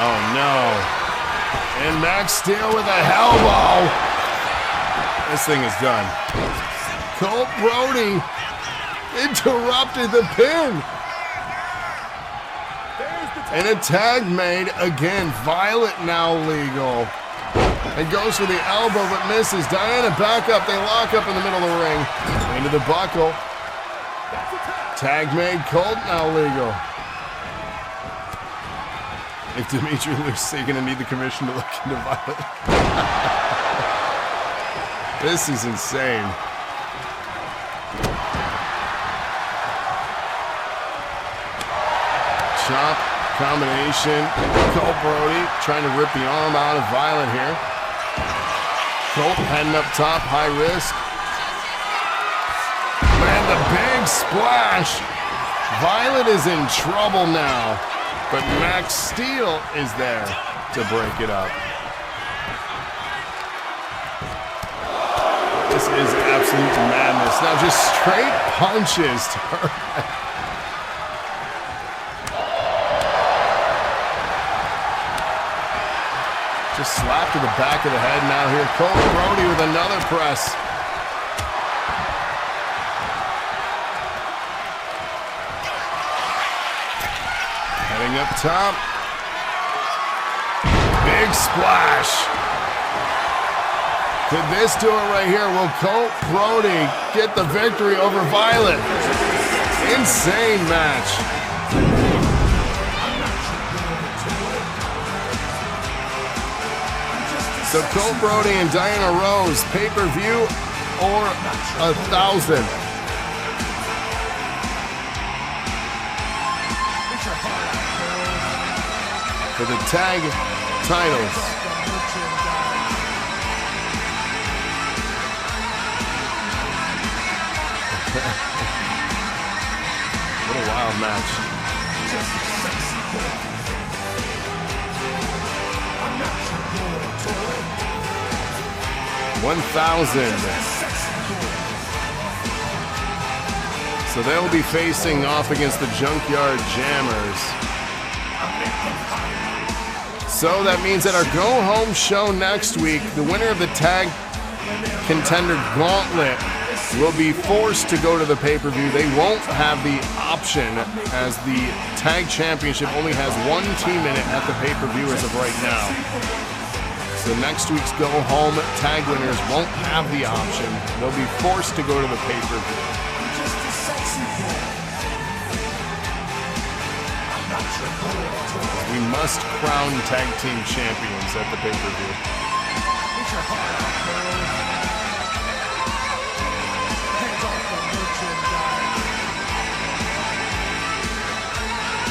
Oh no. And Max Steel with a elbow. This thing is done. Colt Brody interrupted the pin. And a tag made again. Violet now legal. And goes for the elbow but misses. Diana back up. They lock up in the middle of the ring. Into the buckle. Tag made. Colt now legal. If Dmitri loses, they're going to need the commission to look into Violet. This is insane. Chop combination. Colt Brody trying to rip the arm out of Violet here. Colt heading up top, high risk. Man, the big splash. Violet is in trouble now, but Max Steel is there to break it up. This is absolute madness. Now just straight punches to her. Just slap to the back of the head now here. Colt Brody with another press. Heading up top. Big splash. Could this do it right here? Will Colt Brody get the victory over Violet? Insane match. So Colt Brody and Diana Rose, pay-per-view or 1,000. For the tag titles. What a wild match. 1,000. So they'll be facing off against the Junkyard Jammers. So that means that our go-home show next week, the winner of the Tag Contender Gauntlet will be forced to go to the pay-per-view. They won't have the option, as the Tag Championship only has one team in it at the pay-per-view as of right now. So next week's go-home tag winners won't have the option. They'll be forced to go to the pay-per-view. We must crown tag team champions at the pay-per-view.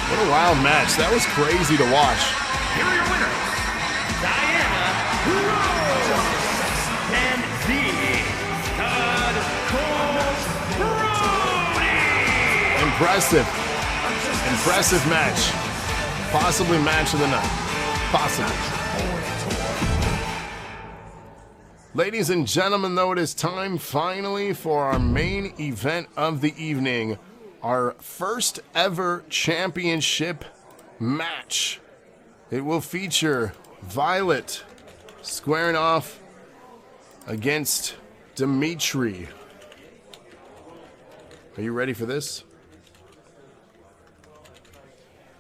What a wild match. That was crazy to watch. Here are your winners, Diana Rose and the God Colt Brody. Impressive. Impressive match. Possibly match of the night. Possibly. Ladies and gentlemen, though, it is time finally for our main event of the evening. Our first ever championship match. It will feature Violet squaring off against Dmitri. Are you ready for this?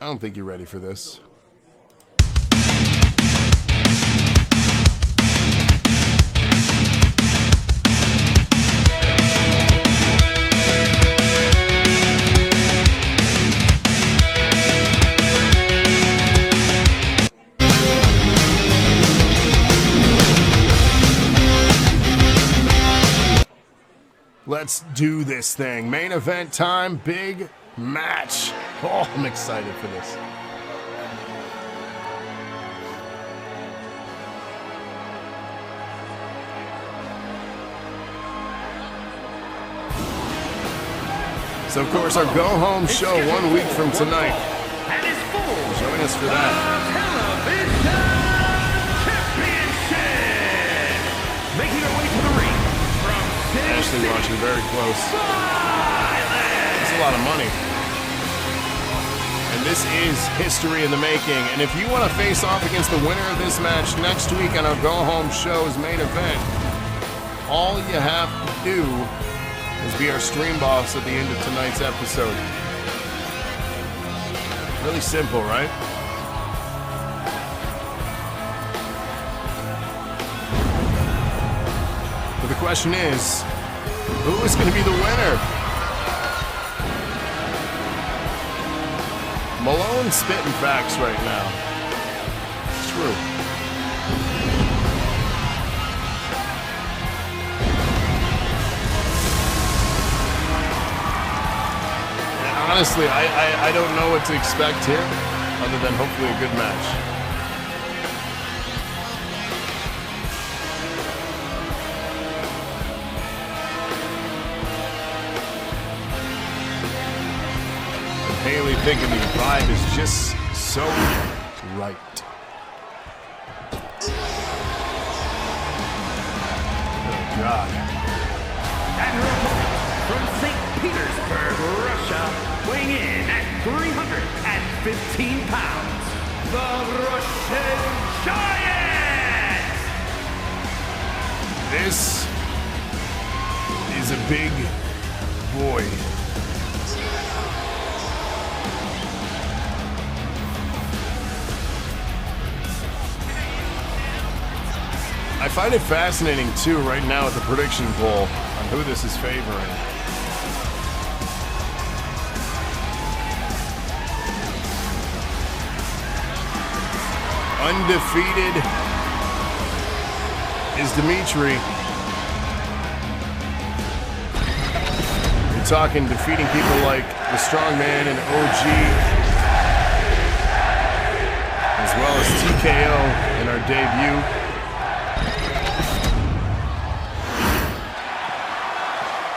I don't think you're ready for this. Let's do this thing. Main event time, big match. Oh, I'm excited for this. So, of course, our go-home show 1 week from tonight. Join us for that. Making our way to the ring from Ashley watching very close. That's a lot of money. And This is history in the making. And if you want to face off against the winner of this match next week on our Go Home Show's main event, all you have to do is be our stream boss at the end of tonight's episode. Really simple, right? But the question is, who is going to be the winner? Malone's spitting facts right now. It's true. And honestly, I don't know what to expect here, other than hopefully a good match. Haley thinking the vibe is just so right. Oh, God. And her opponent from St. Petersburg, Russia, weighing in at 315 pounds, the Russian Giant! This is a big boy. I find it fascinating, too, right now at the prediction poll on who this is favoring. Undefeated is Dmitri. We're talking defeating people like the Strongman and OG, as well as TKO in our debut.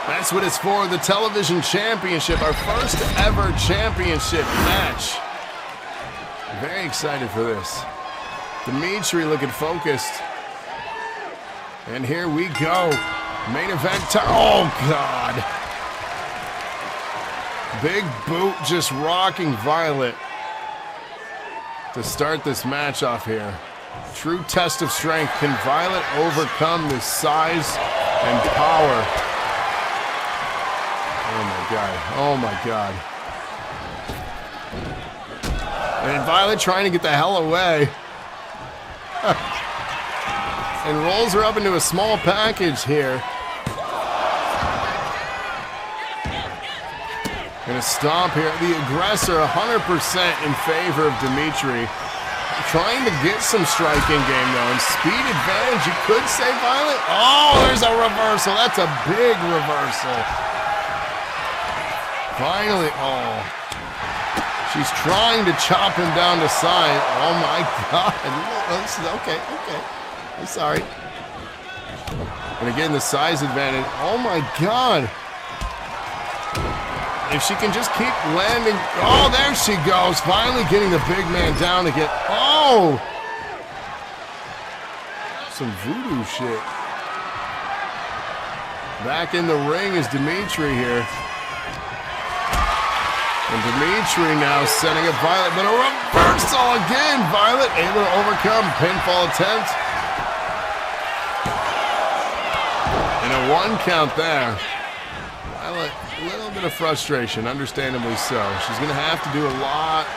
That's what it's for, the television championship, our first ever championship match. Very excited for this. Dmitri looking focused. And here we go. Main event time. Oh, God. Big boot just rocking Violet to start this match off here. True test of strength. Can Violet overcome this size and power? Oh my God, oh my God. And Violet trying to get the hell away. And rolls her up into a small package here. Gonna stomp here. The aggressor 100% in favor of Dmitri. Trying to get some striking game though. And speed advantage, you could say Violet. Oh, there's a reversal. That's a big reversal. Finally, oh. She's trying to chop him down to side. Oh my God. This is okay. I'm sorry. And again, the size advantage. Oh my God. If she can just keep landing. Oh, there she goes. Finally getting the big man down to get. Oh. Some voodoo shit. Back in the ring is Dmitri here. And Dmitri now setting up Violet, but a reversal again. Violet able to overcome pinfall attempt. And a 1 count there. Violet, a little bit of frustration, understandably so. She's going to have to do a lot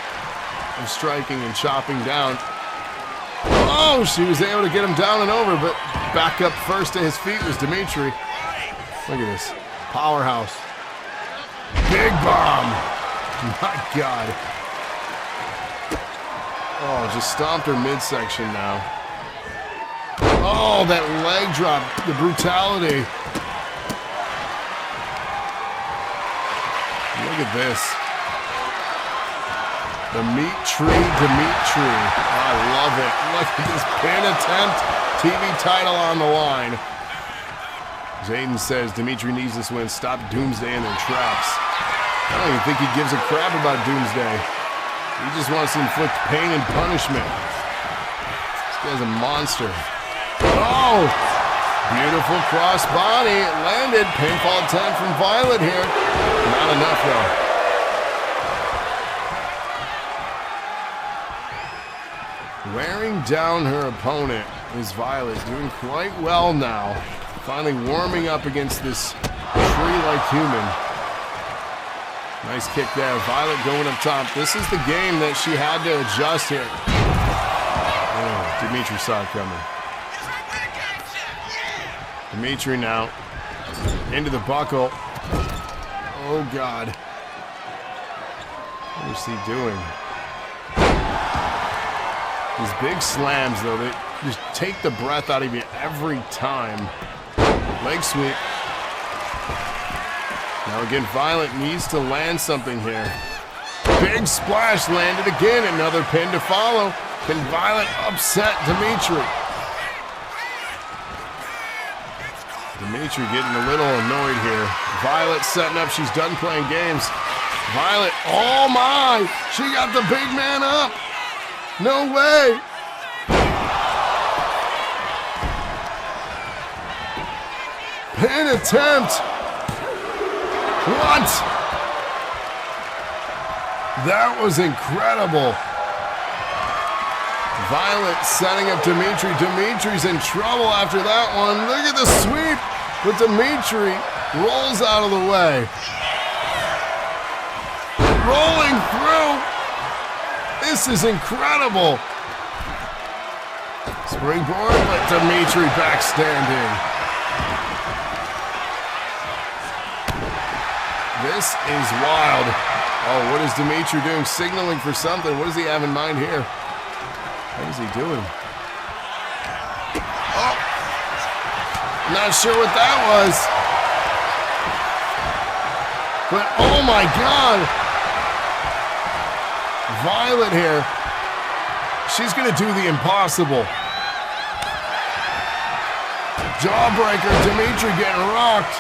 of striking and chopping down. Oh, she was able to get him down and over, but back up first to his feet was Dmitri. Look at this. Powerhouse. Big bomb. My God. Oh, just stomped her midsection now. Oh, that leg drop. The brutality. Look at this. The meat tree Dmitri. I love it. Look at this pin attempt. TV title on the line. Jaden says Dmitri needs this win. Stop Doomsday in their traps. I don't even think he gives a crap about Doomsday. He just wants to inflict pain and punishment. This guy's a monster. Oh! Beautiful cross body. It landed. Pinfall attempt from Violet here. Not enough, though. Wearing down her opponent is Violet, doing quite well now. Finally warming up against this tree-like human. Nice kick there. Violet going up top. This is the game that she had to adjust here. Oh, Dmitri saw it coming. Dmitri now into the buckle. Oh, God. What is he doing? These big slams, though, they just take the breath out of you every time. Leg sweep. Now again, Violet needs to land something here. Big splash landed again. Another pin to follow. Can Violet upset Dmitri? Dmitri getting a little annoyed here. Violet setting up. She's done playing games. Violet, oh my! She got the big man up. No way. Pin attempt. What? That was incredible. Violet setting up Dmitri. Dimitri's in trouble after that one. Look at the sweep. But Dmitri rolls out of the way. Rolling through. This is incredible. Springboard, but Dmitri backstanding. This is wild. Oh, what is Dmitri doing? Signaling for something. What does he have in mind here? What is he doing? Oh! Not sure what that was. But oh my God! Violet here. She's gonna do the impossible. Jawbreaker, Dmitri getting rocked.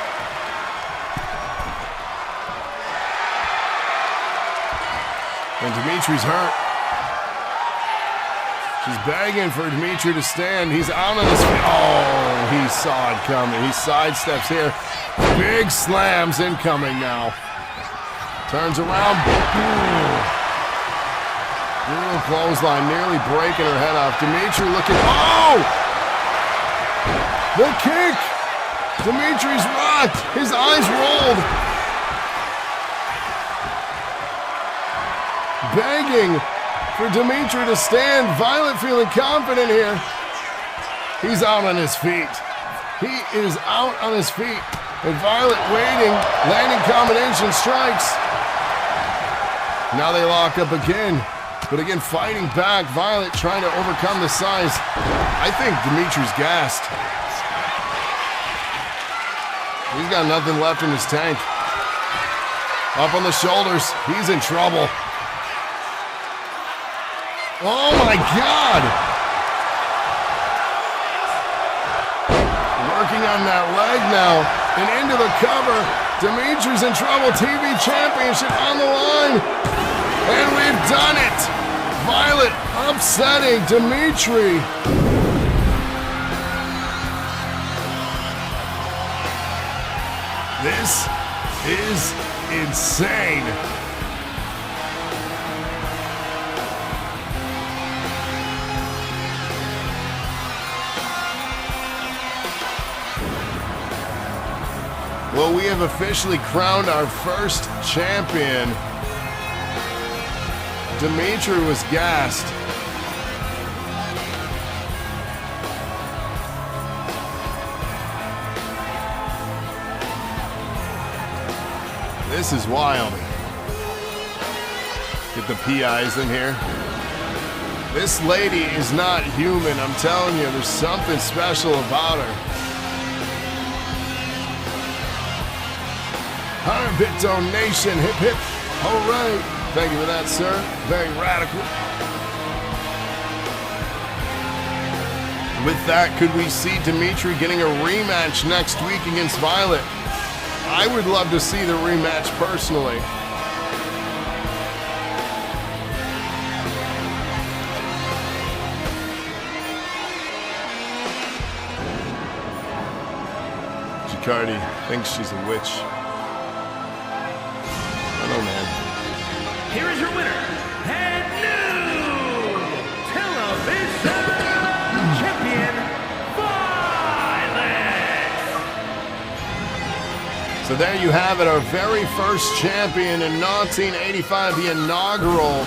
And Dimitri's hurt. She's begging for Dmitri to stand. He's out on his feet. Oh, he saw it coming. He sidesteps here. Big slams incoming now. Turns around. Brutal clothesline, nearly breaking her head off. Dmitri looking. Oh! The kick! Dimitri's rocked. His eyes rolled. Begging for Dmitri to stand. Violet feeling confident here. He's out on his feet. He is out on his feet. And Violet waiting, landing combination strikes. Now they lock up again. But again, fighting back. Violet trying to overcome the size. I think Dimitri's gassed. He's got nothing left in his tank. Up on the shoulders. He's in trouble. Oh my God! Working on that leg now and into the cover. Dimitri's in trouble. TV championship on the line. And we've done it. Violet upsetting Dmitri. This is insane. Well, we have officially crowned our first champion. Dmitri was gassed. This is wild. Get the PIs in here. This lady is not human, I'm telling you. There's something special about her. 100-bit donation, hip hip, hooray. Thank you for that, sir. Very radical. With that, could we see Dmitri getting a rematch next week against Violet? I would love to see the rematch personally. McKarty thinks she's a witch. I know, man. Here is your winner, and new television So there you have it, our very first champion in 1985, the inaugural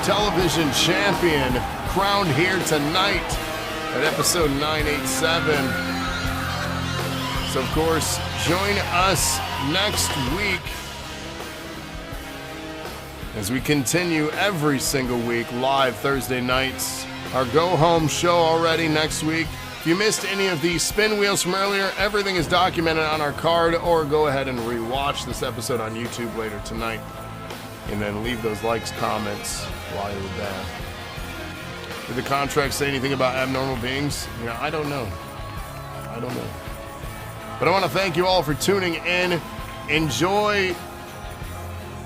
television champion, crowned here tonight at episode 987. So of course, join us next week as we continue every single week live Thursday nights. Our go-home show already next week. If you missed any of the spin wheels from earlier, everything is documented on our card, or go ahead and re-watch this episode on YouTube later tonight. And then leave those likes, comments while you're there. Did the contract say anything about abnormal beings? You know, I don't know. But I want to thank you all for tuning in. Enjoy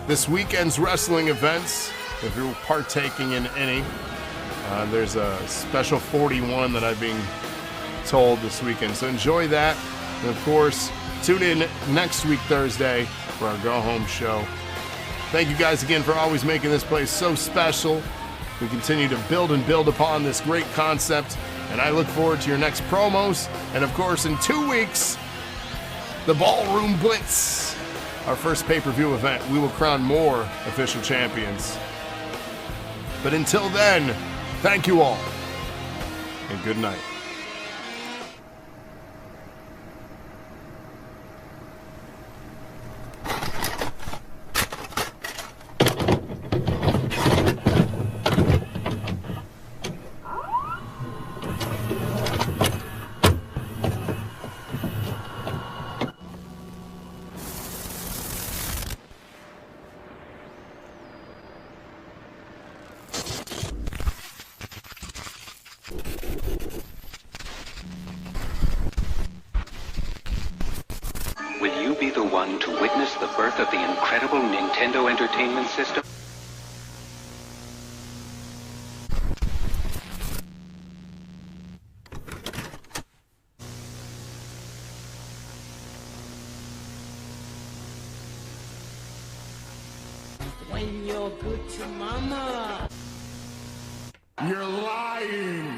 this weekend's wrestling events, if you're partaking in any. There's a special 41 that I've been told this weekend, so enjoy that. And of course, tune in next week Thursday for our go-home show. Thank you guys again for always making this place so special. We continue to build and build upon this great concept, and I look forward to your next promos. And of course, in 2 weeks, the Ballroom Blitz, our first pay-per-view event. We will crown more official champions. But until then, thank you all, and good night. Will you be the one to witness the birth of the incredible Nintendo Entertainment System? When you're good to mama. You're lying!